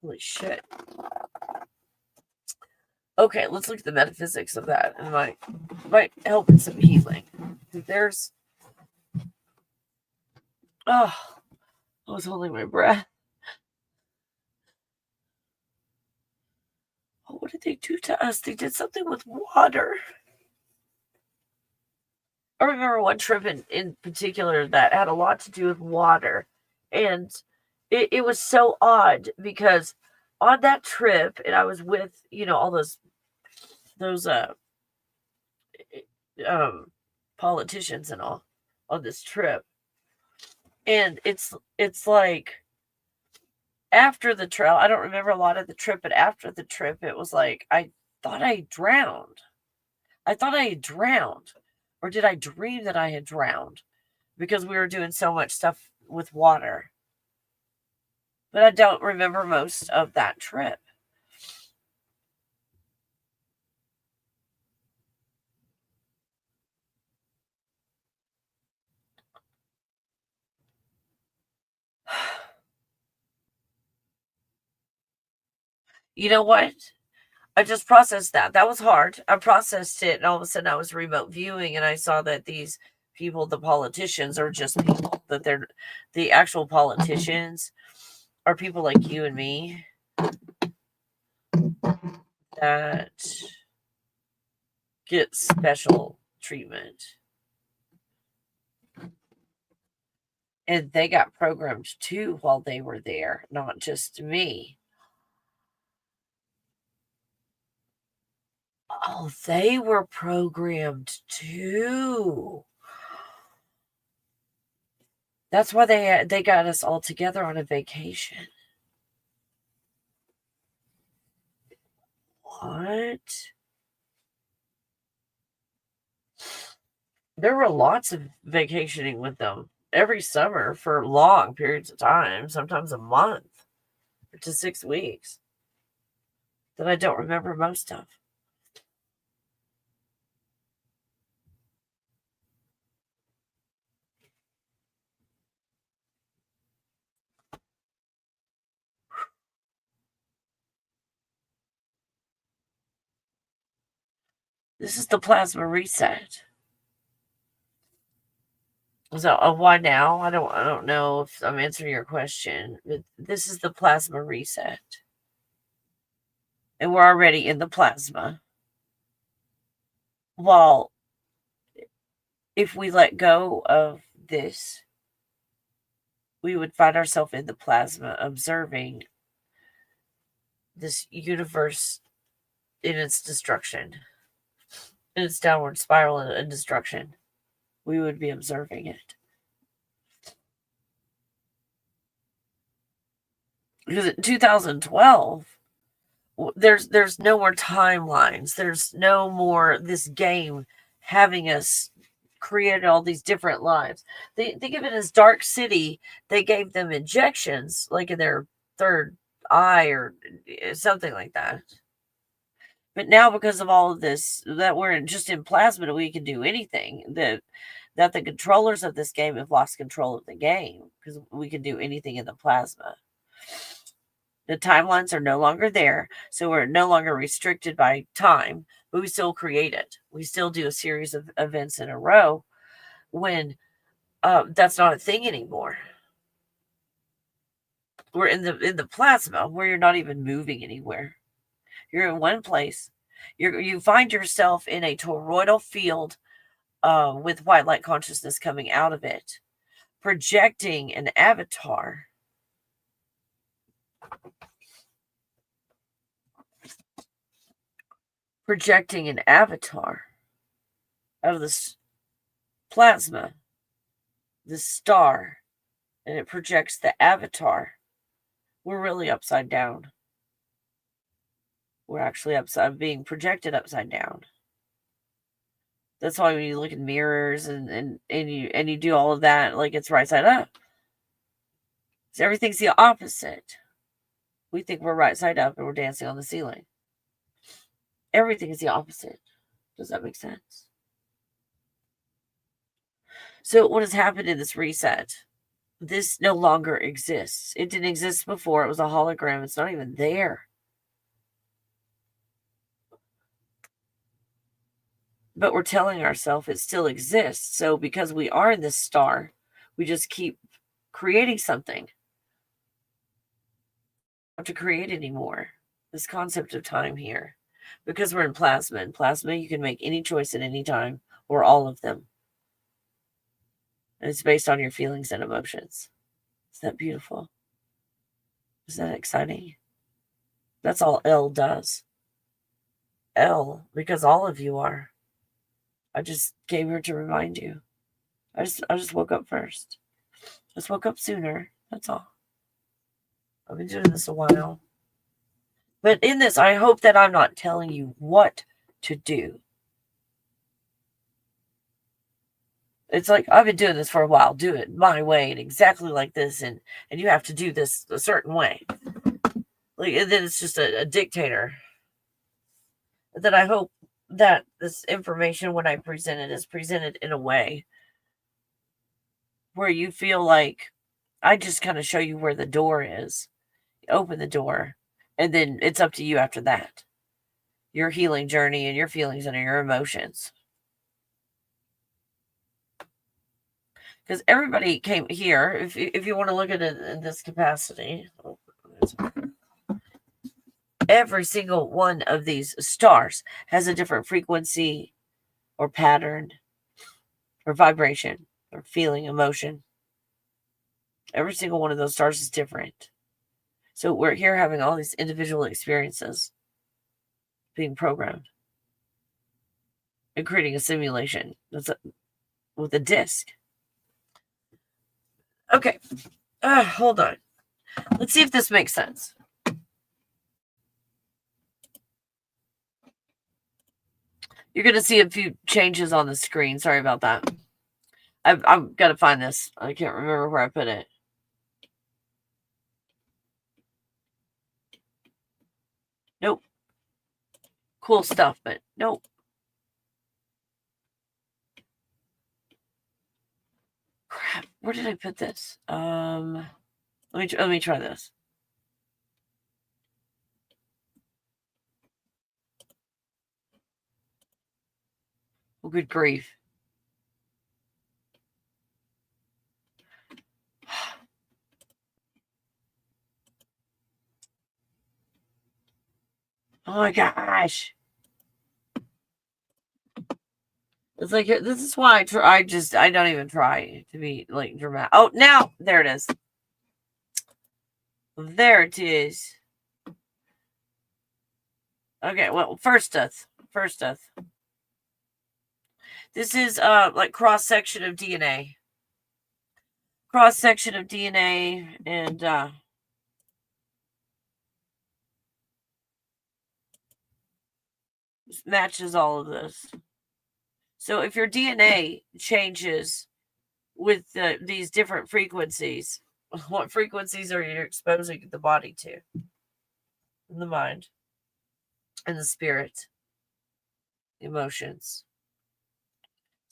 Holy shit. Okay, let's look at the metaphysics of that. And might help in some healing. There's I was holding my breath. Oh, what did they do to us? They did something with water. I remember one trip in particular that had a lot to do with water. And it was so odd because on that trip, and I was with, all those politicians and all on this trip. And it's like after the trail, I don't remember a lot of the trip, but after the trip, it was like I thought I drowned. I thought I had drowned. Or did I dream that I had drowned? Because we were doing so much stuff with water. But I don't remember most of that trip. You know what? I just processed that. That was hard. I processed it, and all of a sudden I was remote viewing, and I saw that these people, the politicians, are just people. That they're the actual politicians are people like you and me that get special treatment. And they got programmed too while they were there, not just me. Oh, they were programmed too. That's why they got us all together on a vacation. What? There were lots of vacationing with them every summer for long periods of time, sometimes a month to 6 weeks that I don't remember most of. This is the plasma reset. So, why now? I don't know if I'm answering your question, but this is the plasma reset. And we're already in the plasma. Well, if we let go of this, we would find ourselves in the plasma observing this universe in its destruction, in its downward spiral and destruction. We would be observing it. Because in 2012, there's no more timelines. There's no more this game having us create all these different lives. They give it as Dark City. They gave them injections, like in their third eye or something like that. But now, because of all of this, that we're just in plasma, we can do anything. that the controllers of this game have lost control of the game because we can do anything in the plasma. The timelines are no longer there, so we're no longer restricted by time, but we still create it. We still do a series of events in a row when that's not a thing anymore. We're in the plasma where you're not even moving anywhere. You're in one place. You find yourself in a toroidal field with white light consciousness coming out of it, projecting an avatar. Projecting an avatar out of this plasma, this star, and it projects the avatar. We're really upside down. We're actually being projected upside down. That's why when you look in mirrors and you do all of that, like it's right side up. So everything's the opposite. We think we're right side up and we're dancing on the ceiling. Everything is the opposite. Does that make sense? So what has happened in this reset? This no longer exists. It didn't exist before. It was a hologram. It's not even there. But we're telling ourselves it still exists. So because we are in this star, we just keep creating something. Not to create anymore. This concept of time here. Because we're in plasma. In plasma, you can make any choice at any time or all of them. And it's based on your feelings and emotions. Is that beautiful? Is that exciting? That's all L does. L, because all of you are. I just came here to remind you. I just woke up first. Just woke up sooner. That's all. I've been doing this a while. But in this, I hope that I'm not telling you what to do. It's like, I've been doing this for a while. Do it my way and exactly like this. And you have to do this a certain way. Like, and then it's just a dictator. That I hope that this information, when I present it, is presented in a way where you feel like I just kind of show you where the door is. Open the door. And then it's up to you after that. Your healing journey and your feelings and your emotions. Because everybody came here, if you want to look at it in this capacity, every single one of these stars has a different frequency or pattern or vibration or feeling, emotion. Every single one of those stars is different. So we're here having all these individual experiences being programmed and creating a simulation with a disc. Okay, hold on. Let's see if this makes sense. You're going to see a few changes on the screen. Sorry about that. I've got to find this. I can't remember where I put it. Nope. Cool stuff, but nope. Crap. Where did I put this? Let me try this. Oh, good grief. Oh my gosh. It's like, this is why I don't even try to be like dramatic. Oh, now there it is. There it is. Okay, well, first death. This is like cross section of DNA. And matches all of this. So if your DNA changes with these different frequencies, what frequencies are you exposing the body to? In the mind, and the spirit, emotions.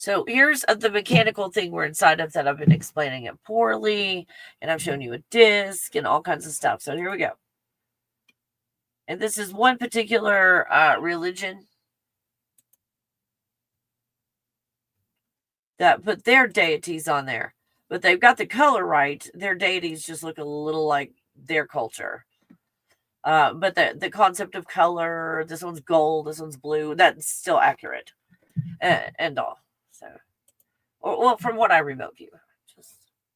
So here's the mechanical thing we're inside of that I've been explaining it poorly, and I've shown you a disc and all kinds of stuff. So here we go. And this is one particular religion that put their deities on there. But they've got the color right. Their deities just look a little like their culture. But the concept of color, this one's gold, this one's blue, that's still accurate. And all. So, well, from what I remote view.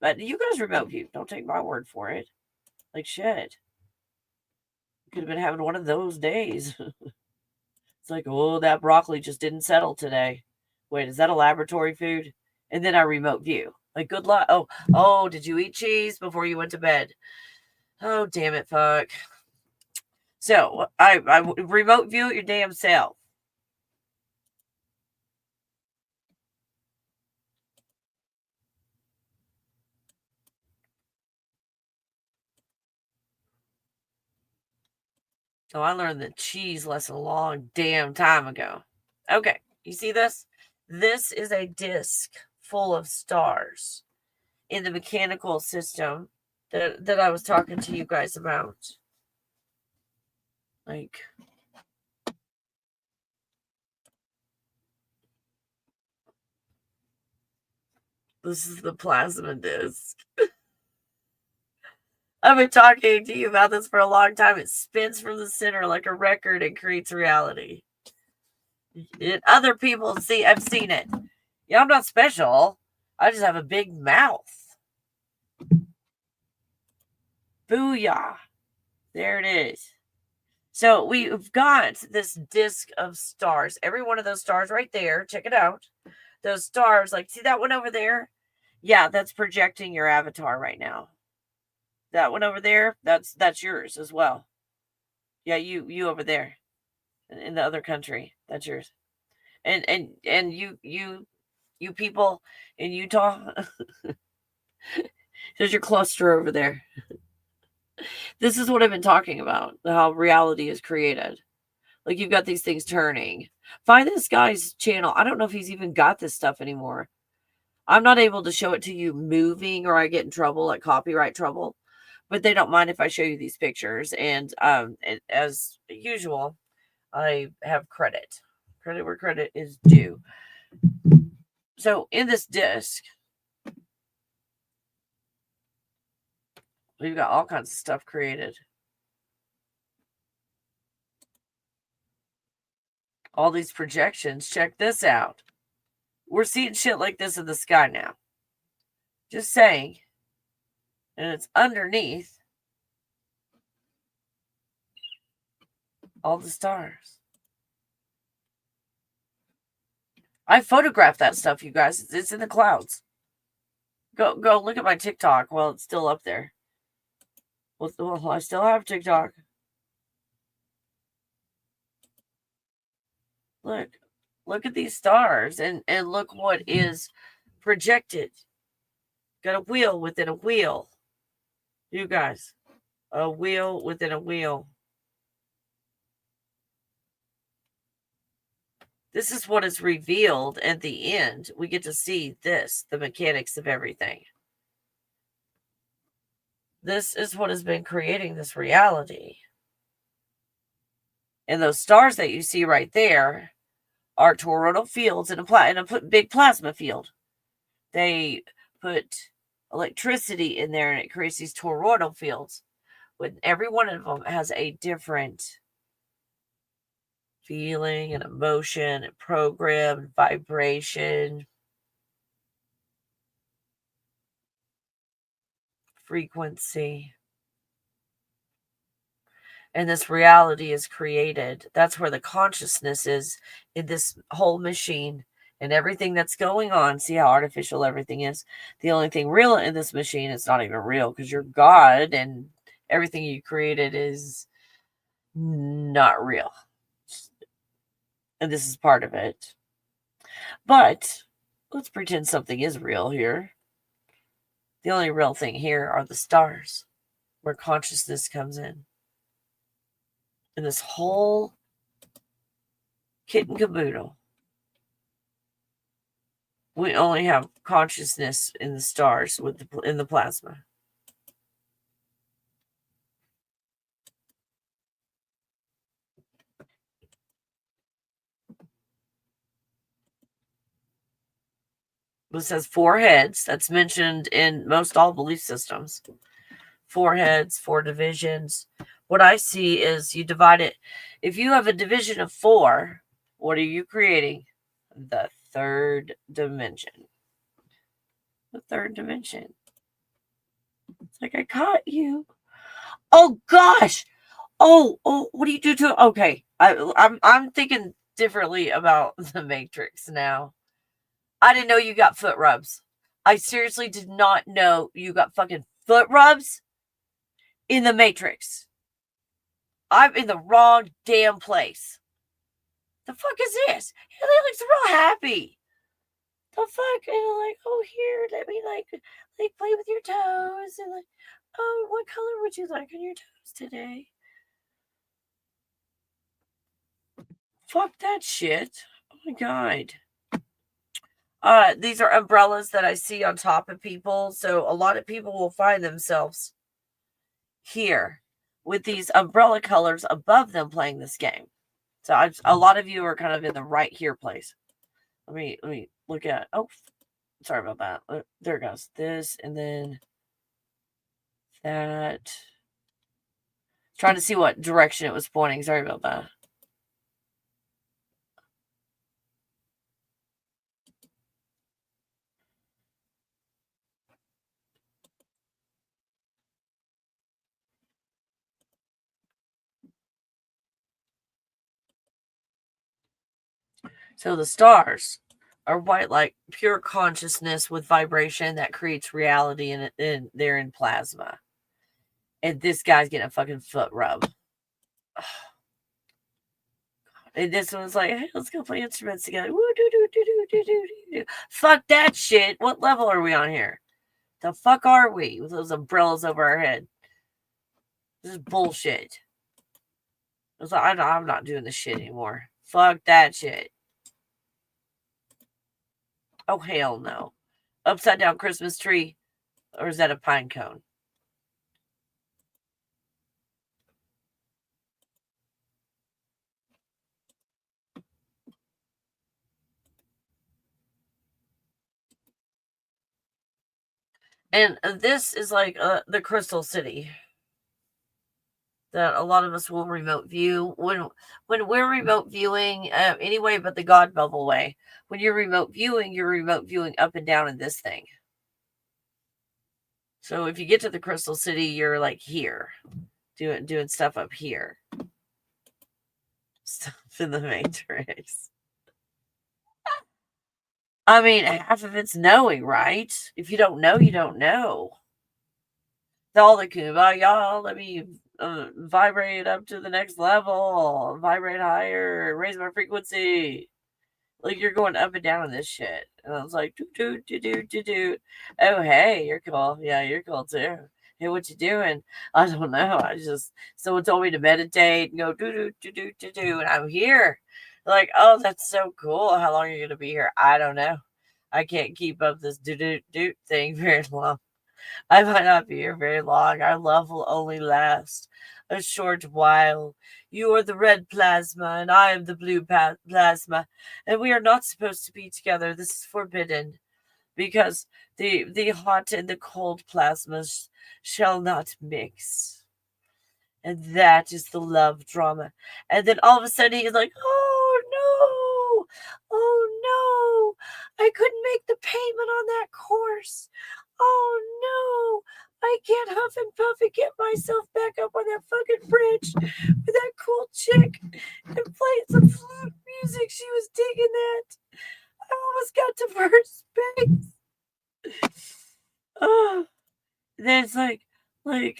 But you guys remote view. Don't take my word for it. Like shit. Could have been having one of those days. It's like, oh, that broccoli just didn't settle today. Wait, is that a laboratory food? And then I remote view. Like, good luck. Oh, did you eat cheese before you went to bed? Oh, damn it, fuck. So I remote view it your damn self. So I learned the cheese lesson a long damn time ago. Okay, you see this? This is a disc full of stars in the mechanical system that I was talking to you guys about. Like, this is the plasma disc. I've been talking to you about this for a long time. It spins from the center like a record and creates reality. Other people see, I've seen it. Yeah, I'm not special. I just have a big mouth. Booyah. There it is. So we've got this disc of stars. Every one of those stars right there, check it out. Those stars, like, see that one over there? Yeah, that's projecting your avatar right now. That one over there, that's yours as well. Yeah, you over there in the other country, that's yours. And you people in Utah, there's your cluster over there. This is what I've been talking about, how reality is created. Like, you've got these things turning. Find this guy's channel. I don't know if he's even got this stuff anymore. I'm not able to show it to you moving, or I get in trouble, like copyright trouble. But they don't mind if I show you these pictures. And as usual, I have credit where credit is due. So in this disc, we've got all kinds of stuff created. All these projections. Check this out. We're seeing shit like this in the sky now. Just saying. And it's underneath all the stars. I photographed that stuff, you guys. It's in the clouds. Go look at my TikTok while it's still up there. Well, I still have TikTok. Look at these stars, and look what is projected. Got a wheel within a wheel. You guys, a wheel within a wheel. This is what is revealed at the end. We get to see this, the mechanics of everything. This is what has been creating this reality. And those stars that you see right there are toroidal fields in a big plasma field. They put electricity in there and it creates these toroidal fields. When every one of them has a different feeling and emotion and program and vibration, frequency. And this reality is created. That's where the consciousness is in this whole machine and everything that's going on. See how artificial everything is? The only thing real in this machine is not even real, because you're God and everything you created is not real. And this is part of it. But let's pretend something is real here. The only real thing here are the stars, where consciousness comes in. And this whole kit and caboodle We only have consciousness in the stars in the plasma. It says 4 heads. That's mentioned in most all belief systems. 4 heads, 4 divisions. What I see is you divide it. If you have a division of 4, what are you creating? The 3rd dimension. The 3rd dimension. It's like I caught you. Oh gosh. Oh, what do you do to? Okay, I'm thinking differently about the Matrix now. I didn't know you got foot rubs. I seriously did not know you got fucking foot rubs in the Matrix. I'm in the wrong damn place. The fuck is this? He looks real happy. The fuck? And like, oh, here, let me like play with your toes. And like, oh, what color would you like on your toes today? Fuck that shit. Oh my god. These are umbrellas that I see on top of people. So a lot of people will find themselves here with these umbrella colors above them playing this game. So a lot of you are kind of in the right here place. Let me look at. Oh, sorry about that. There it goes. This and then that. Trying to see what direction it was pointing. Sorry about that. So the stars are white, like pure consciousness with vibration that creates reality, and they're in plasma. And this guy's getting a fucking foot rub. And this one's like, hey, let's go play instruments together. Woo, do, do, do, do, do, do, do. Fuck that shit. What level are we on here? The fuck are we with those umbrellas over our head? This is bullshit. I'm not doing this shit anymore. Fuck that shit. Oh, hell no. Upside down Christmas tree. Or is that a pine cone? And this is like the Crystal City that a lot of us will remote view. When we're remote viewing, anyway, but the God bubble way. When you're remote viewing up and down in this thing. So if you get to the Crystal City, you're like here, doing stuff up here. Stuff in the Matrix. I mean, half of it's knowing, right? If you don't know, you don't know. All the kumbaya, let me vibrate up to the next level, vibrate higher, raise my frequency. Like you're going up and down on this shit. And I was like, do. Oh, hey, you're cool. Yeah, you're cool too. Hey, what you doing? I don't know. Someone told me to meditate and go do. And I'm here. Like, oh, that's so cool. How long are you going to be here? I don't know. I can't keep up this do thing very long. I might not be here very long. Our love will only last a short while. You are the red plasma, and I am the blue plasma, and we are not supposed to be together. This is forbidden, because the hot and the cold plasmas shall not mix. And that is the love drama. And then all of a sudden he's like, oh no, I couldn't make the payment on that course. Oh no, I can't huff and puff and get myself back up on that fucking bridge with that cool chick and playing some flute music. She was digging that. I almost got to first base. Oh, then it's like, what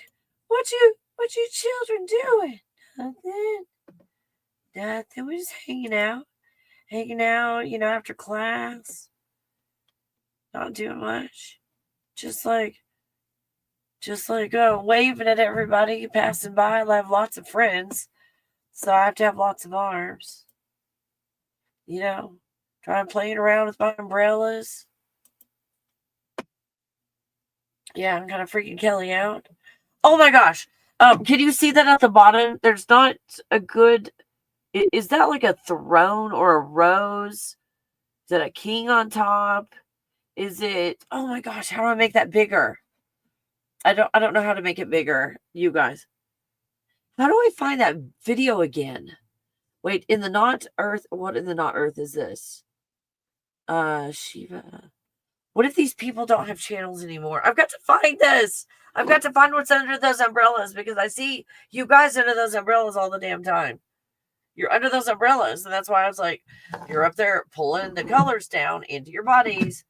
you children doing? Nothing. We're just hanging out, after class. Not doing much. Just like waving at everybody passing by. I have lots of friends, so I have to have lots of arms. Trying playing around with my umbrellas. Yeah, I'm kind of freaking Kelly out. Oh my gosh. Can you see that at the bottom? There's not a good... Is that like a throne or a rose? Is that a king on top? Is it... Oh my gosh, how do I make that bigger? I don't know how to make it bigger, you guys. How do I find that video again? Wait, in the not earth... What in the not earth is this? Shiva... What if these people don't have channels anymore? I've got to find this. I've got to find what's under those umbrellas because I see you guys under those umbrellas all the damn time. You're under those umbrellas. And that's why I was like, you're up there pulling the colors down into your bodies.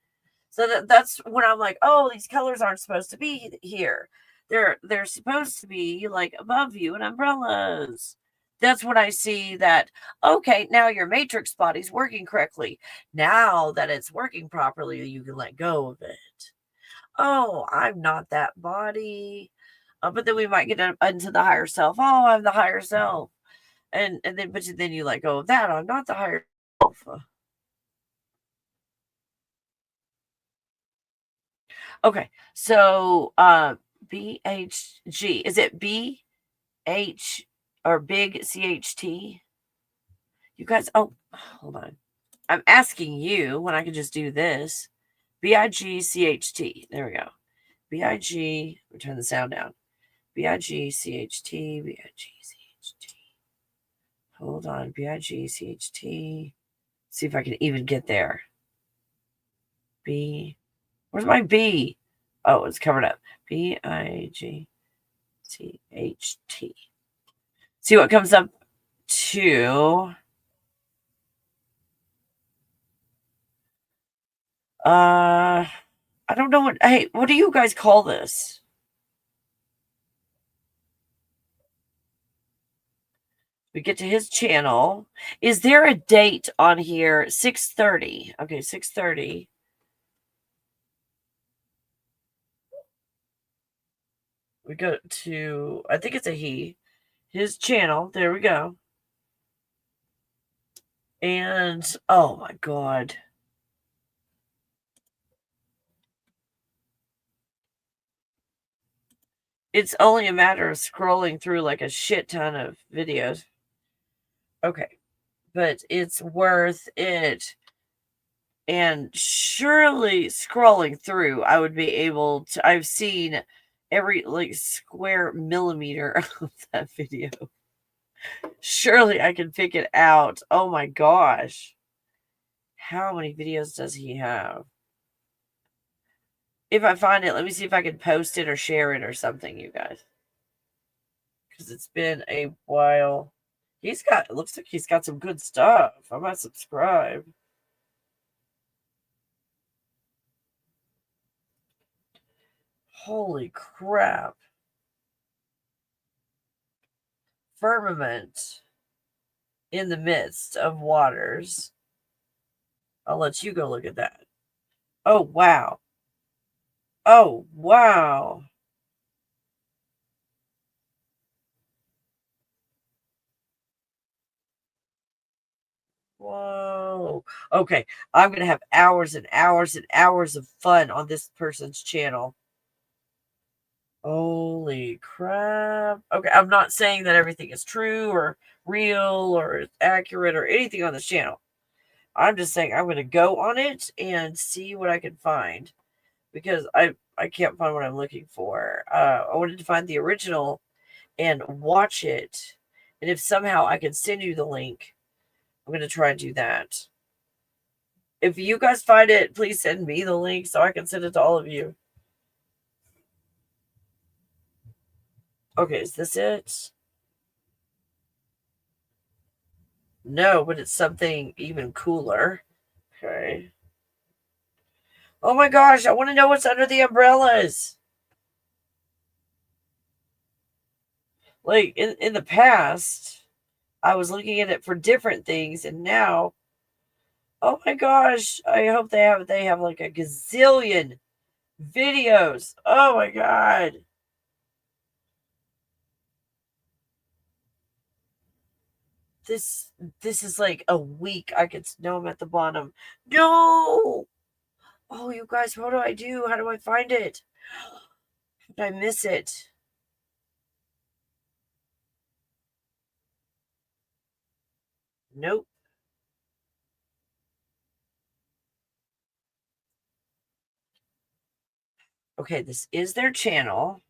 So that's when I'm like, oh, these colors aren't supposed to be here. They're supposed to be like above you in umbrellas. That's when I see that, okay, now your matrix body's working correctly. Now that it's working properly, you can let go of it. Oh, I'm not that body. But then we might get into the higher self. Oh, I'm the higher self. And then, but then you let go of that. I'm not the higher self. Okay, so BHG. Is it BH or big CHT? You guys, oh, hold on. I'm asking you when I can just do this. BIGCHT. There we go. BIG. We'll turn the sound down. BIGCHT. BIGCHT. Hold on. BIGCHT. See if I can even get there. B. Where's my B? Oh, it's covered up. BIGCHT. See what comes up to. I don't know what. Hey, what do you guys call this? We get to his channel. Is there a date on here? 6:30. Okay, 6:30. We go to, I think it's a he. His channel. There we go. And oh my god. It's only a matter of scrolling through like a shit ton of videos. Okay. But it's worth it. And surely scrolling through, I would be able to... I've seen every like square millimeter of that video. Surely I can pick it out. Oh my gosh. How many videos does he have? If I find it, let me see if I can post it or share it or something, you guys. Because it's been a while. It looks like he's got some good stuff. I might subscribe. Holy crap. Firmament in the midst of waters. I'll let you go look at that. Oh, wow. Oh, wow. Whoa. Okay, I'm going to have hours and hours and hours of fun on this person's channel. Holy crap. Okay, I'm not saying that everything is true or real or accurate or anything on this channel. I'm just saying I'm going to go on it and see what I can find. Because I can't find what I'm looking for. I wanted to find the original and watch it. And if somehow I can send you the link, I'm going to try and do that. If you guys find it, please send me the link so I can send it to all of you. Okay, is this it? No, but it's something even cooler. Okay. Oh my gosh, I want to know what's under the umbrellas. Like, in the past, I was looking at it for different things, and now, oh my gosh, I hope they have like a gazillion videos. Oh my god. This is like a week. I could know I'm at the bottom. No! Oh, you guys, what do I do? How do I find it? Did I miss it? Nope. Okay, this is their channel.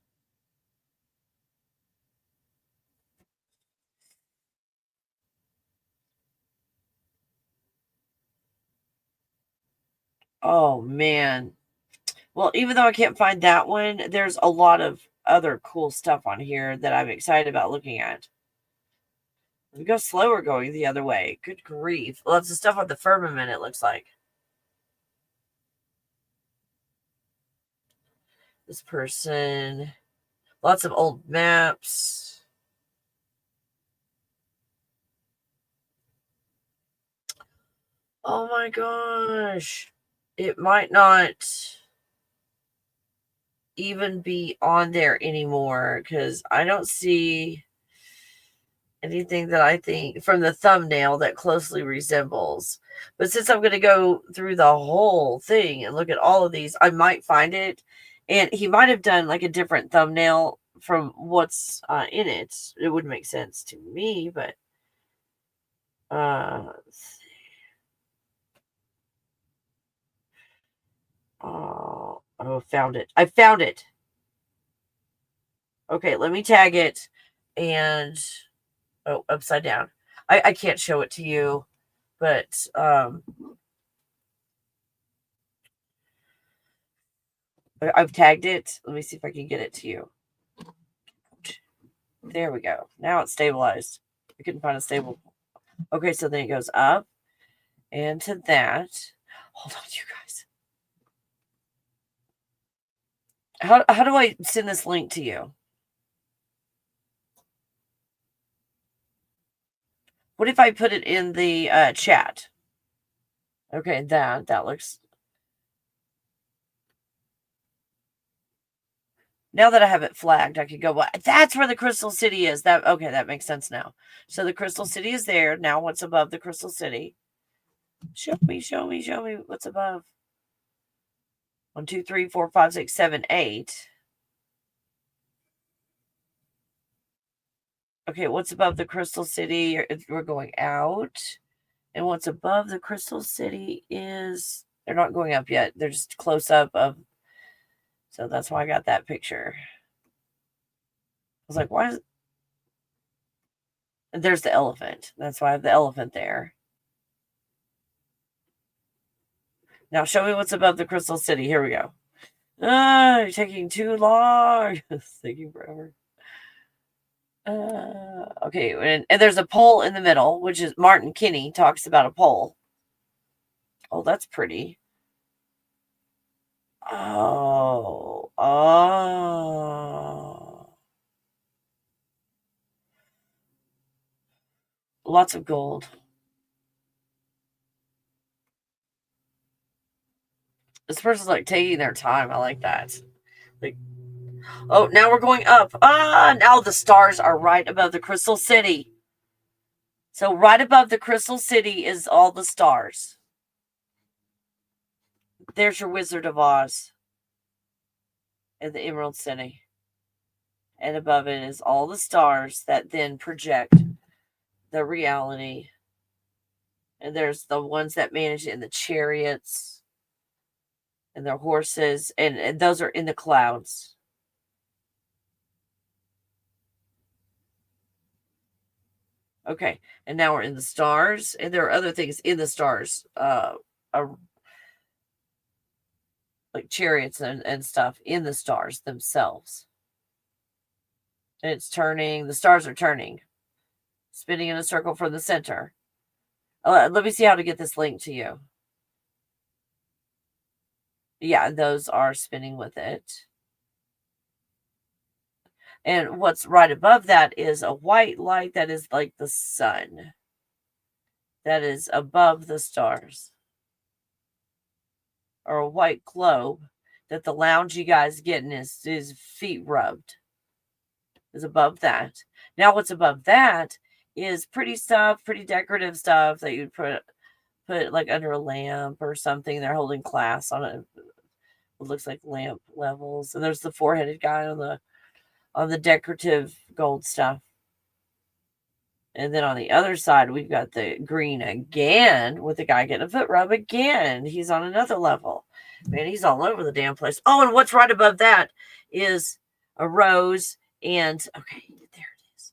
Oh, man. Well, even though I can't find that one, there's a lot of other cool stuff on here that I'm excited about looking at. We go slower going the other way. Good grief. Lots of stuff on the firmament, it looks like. This person. Lots of old maps. Oh my gosh. It might not even be on there anymore because I don't see anything that I think from the thumbnail that closely resembles. But since I'm going to go through the whole thing and look at all of these, I might find it. And he might have done like a different thumbnail from what's in it. It wouldn't make sense to me, but let's see. Oh, found it. I found it. Okay, let me tag it. And upside down. I can't show it to you, but I've tagged it. Let me see if I can get it to you. There we go. Now it's stabilized. I couldn't find a stable. Okay, so then it goes up and to that. Hold on, you guys. How do I send this link to you? What if I put it in the chat? Okay, that looks. Now that I have it flagged, I can go, well, that's where the Crystal City is. Okay, that makes sense now. So the Crystal City is there. Now what's above the Crystal City? Show me what's above. 1, 2, 3, 4, 5, 6, 7, 8. Okay, what's above the Crystal City? We're going out. And what's above the Crystal City is, they're not going up yet. They're just close up of, so that's why I got that picture. I was like, why is, there's the elephant. That's why I have the elephant there. Now show me what's above the Crystal City. Here we go. You're taking too long. It's taking forever. Okay, and there's a pole in the middle, which is Martin Kinney talks about a pole. Oh, that's pretty. Oh. Lots of gold. This person's like taking their time. I like that. Like, oh, now we're going up. Now the stars are right above the Crystal City. So right above the Crystal City is all the stars. There's your Wizard of Oz and the Emerald City. And above it is all the stars that then project the reality. And there's the ones that manage in the chariots and their horses. And those are in the clouds. Okay, and now we're in the stars, and there are other things in the stars, like chariots and stuff in the stars themselves. And it's turning, the stars are turning, spinning in a circle from the center. Let me see how to get this link to you. Yeah, those are spinning with it. And what's right above that is a white light that is like the sun. That is above the stars. Or a white globe that the loungy guy's getting his feet rubbed. Is above that. Now what's above that is pretty stuff, pretty decorative stuff that you'd put like under a lamp or something. They're holding class on it. It looks like lamp levels. And there's the four-headed guy on the decorative gold stuff. And then on the other side, we've got the green again with the guy getting a foot rub again. He's on another level. Man, he's all over the damn place. Oh, and what's right above that is a rose. And, okay, there it is.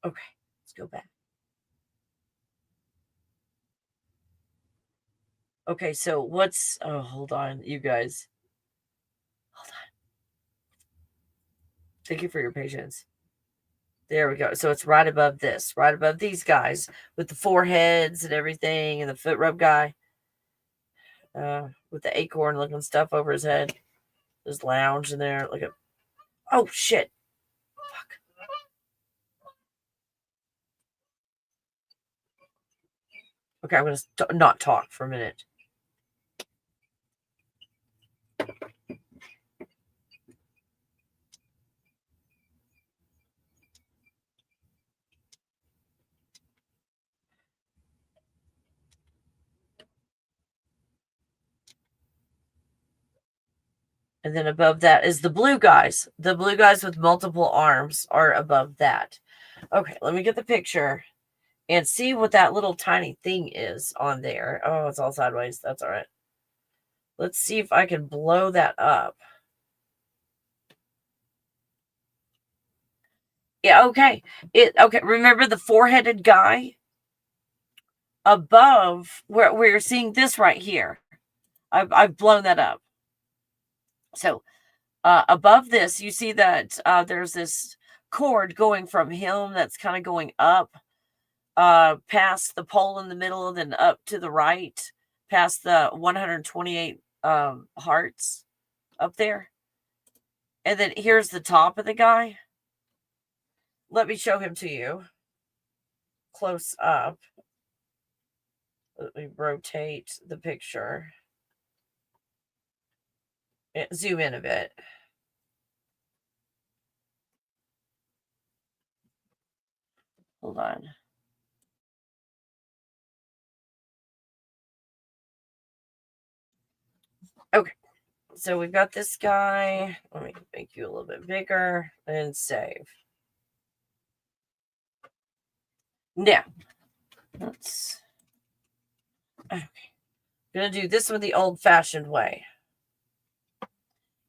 Okay, let's go back. Okay, so what's... Oh, hold on, you guys. Hold on. Thank you for your patience. There we go. So it's right above this, right above these guys with the foreheads and everything, and the foot rub guy with the acorn looking stuff over his head. Just lounge in there. Look at... Oh, shit. Fuck. Okay, I'm going to not talk for a minute. And then above that is the blue guys. The blue guys with multiple arms are above that. Okay, let me get the picture and see what that little tiny thing is on there. Oh, it's all sideways. That's all right. Let's see if I can blow that up. Yeah, okay. Okay, remember the four-headed guy? Above where we're seeing this right here. I've blown that up. So above this, you see that there's this cord going from him that's kind of going up past the pole in the middle, and then up to the right, past the 128 hearts up there. And then here's the top of the guy. Let me show him to you close up. Let me rotate the picture. Zoom in a bit. Hold on. Okay. So we've got this guy. Let me make you a little bit bigger and save. Now, let's... Okay. I'm going to do this one the old-fashioned way.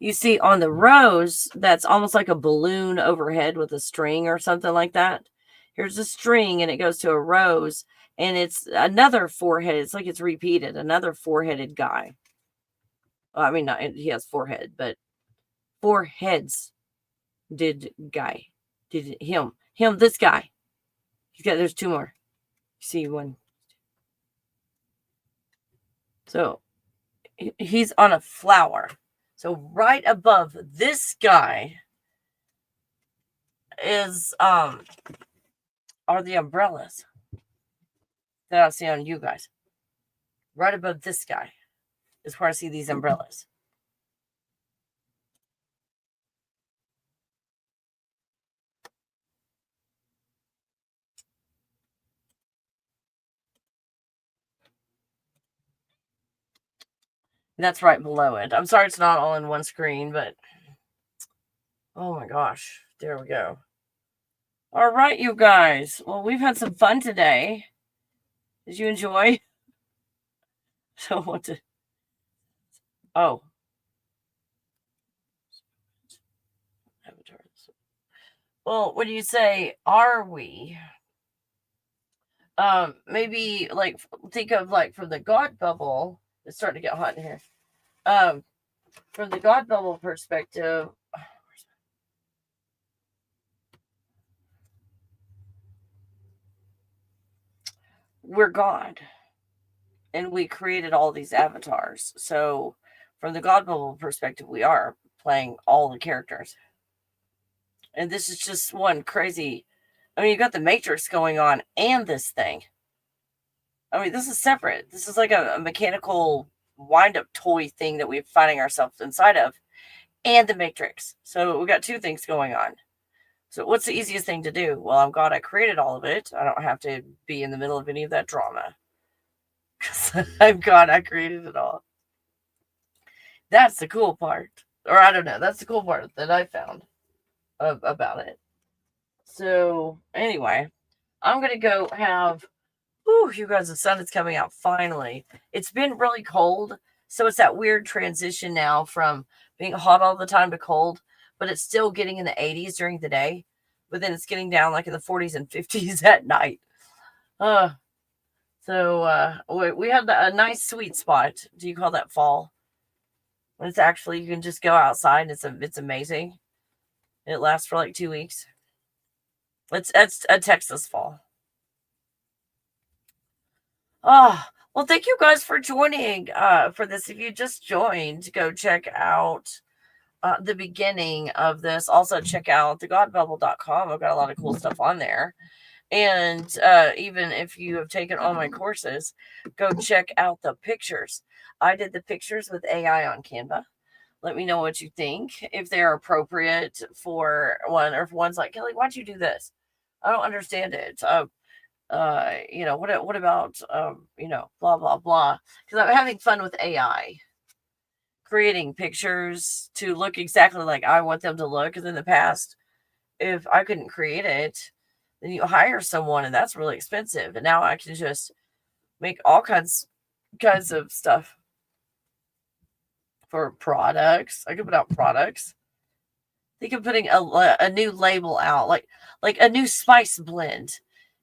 You see on the rose, that's almost like a balloon overhead with a string or something like that. Here's a string, and it goes to a rose, and it's another four-headed. It's like it's repeated. Another four-headed guy. Well, I mean, not, he has forehead, but four heads did guy. Did him. This guy. There's two more. See one. So he's on a flower. So right above this guy is are the umbrellas that I see on you guys. Right above this guy is where I see these umbrellas. And that's right below it. I'm sorry it's not all in one screen, but oh my gosh. There we go. All right, you guys. Well, we've had some fun today. Did you enjoy? So what to... Oh. Well, what do you say? Are we? Maybe like think of like from the God bubble. It's starting to get hot in here. From the God bubble perspective, we're God, and we created all these avatars. So, from the God bubble perspective, we are playing all the characters, and this is just one crazy. I mean, you got the Matrix going on, and this thing. I mean, this is separate. This is like a mechanical wind-up toy thing that we're finding ourselves inside of, and the Matrix. So we got two things going on. So what's the easiest thing to do? Well, I'm glad I created all of it. I don't have to be in the middle of any of that drama. Because I'm glad I created it all. That's the cool part. Or I don't know. That's the cool part that I found about it. So anyway, I'm going to go have... Ooh, you guys, the sun is coming out finally. It's been really cold. So it's that weird transition now from being hot all the time to cold. But it's still getting in the 80s during the day. But then it's getting down like in the 40s and 50s at night. So we had a nice sweet spot. Do you call that fall? When it's actually, you can just go outside. It's amazing. It lasts for like 2 weeks. It's a Texas fall. Oh, well, thank you guys for joining for this. If you just joined, go check out the beginning of this. Also, check out thegodbubble.com. I've got a lot of cool stuff on there. And even if you have taken all my courses, go check out the pictures. I did the pictures with AI on Canva. Let me know what you think, if they're appropriate for one, or if one's like, Kelly, why'd you do this? I don't understand it. What about, blah, blah, blah. Because I'm having fun with AI, creating pictures to look exactly like I want them to look. Because in the past, if I couldn't create it, then you hire someone, and that's really expensive. And now I can just make all kinds of stuff for products. I can put out products. Think of putting a new label out, like a new spice blend.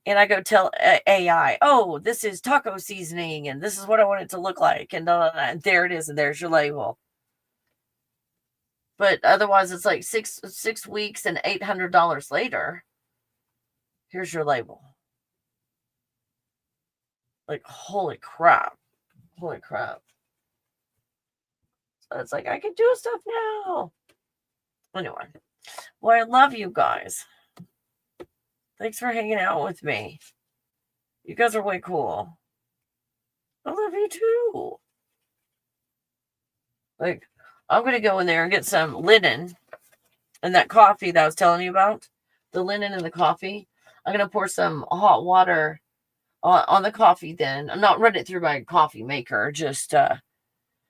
And I go tell AI, oh, this is taco seasoning, and this is what I want it to look like. And there it is, and there's your label. But otherwise, it's like six weeks and $800 later. Here's your label. Like, holy crap. Holy crap. So it's like, I can do stuff now. Anyway. Well, I love you guys. Thanks for hanging out with me. You guys are way cool. I love you too. Like, I'm going to go in there and get some linen and that coffee that I was telling you about. The linen and the coffee. I'm going to pour some hot water on the coffee then. I'm not running it through my coffee maker, just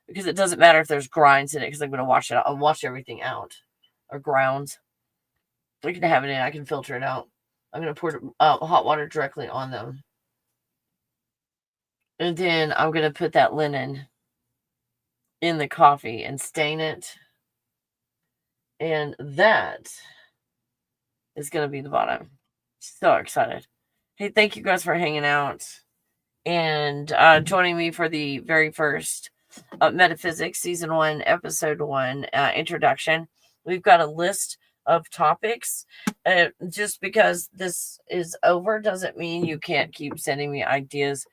because it doesn't matter if there's grinds in it, because I'm going to wash it out. I'll wash everything out, or grounds. We can have it in. I can filter it out. I'm going to pour hot water directly on them. And then I'm going to put that linen in the coffee and stain it. And that is going to be the bottom. So excited. Hey, thank you guys for hanging out and joining me for the very first Metaphysics Season 1, Episode 1 introduction. We've got a list of topics. Just because this is over doesn't mean you can't keep sending me ideas,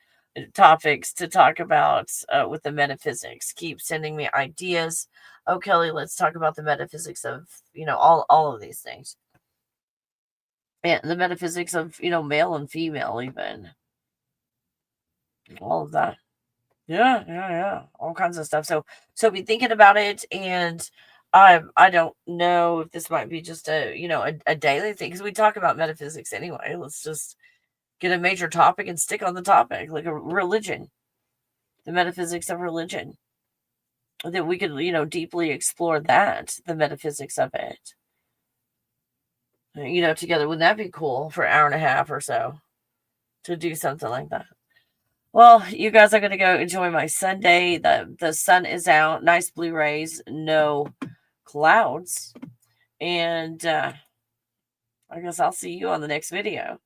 topics to talk about with the metaphysics. Keep sending me ideas. Oh, Kelly, let's talk about the metaphysics of, all of these things. And the metaphysics of, male and female, even. All of that. Yeah. All kinds of stuff. So be thinking about it. And I don't know if this might be just a daily thing, because we talk about metaphysics anyway. Let's just get a major topic and stick on the topic, like a religion, the metaphysics of religion. That we could, deeply explore that, the metaphysics of it. Together. Wouldn't that be cool for an hour and a half or so to do something like that? Well, you guys are going to go enjoy my Sunday. The sun is out. Nice blue rays. No clouds. And I guess I'll see you on the next video.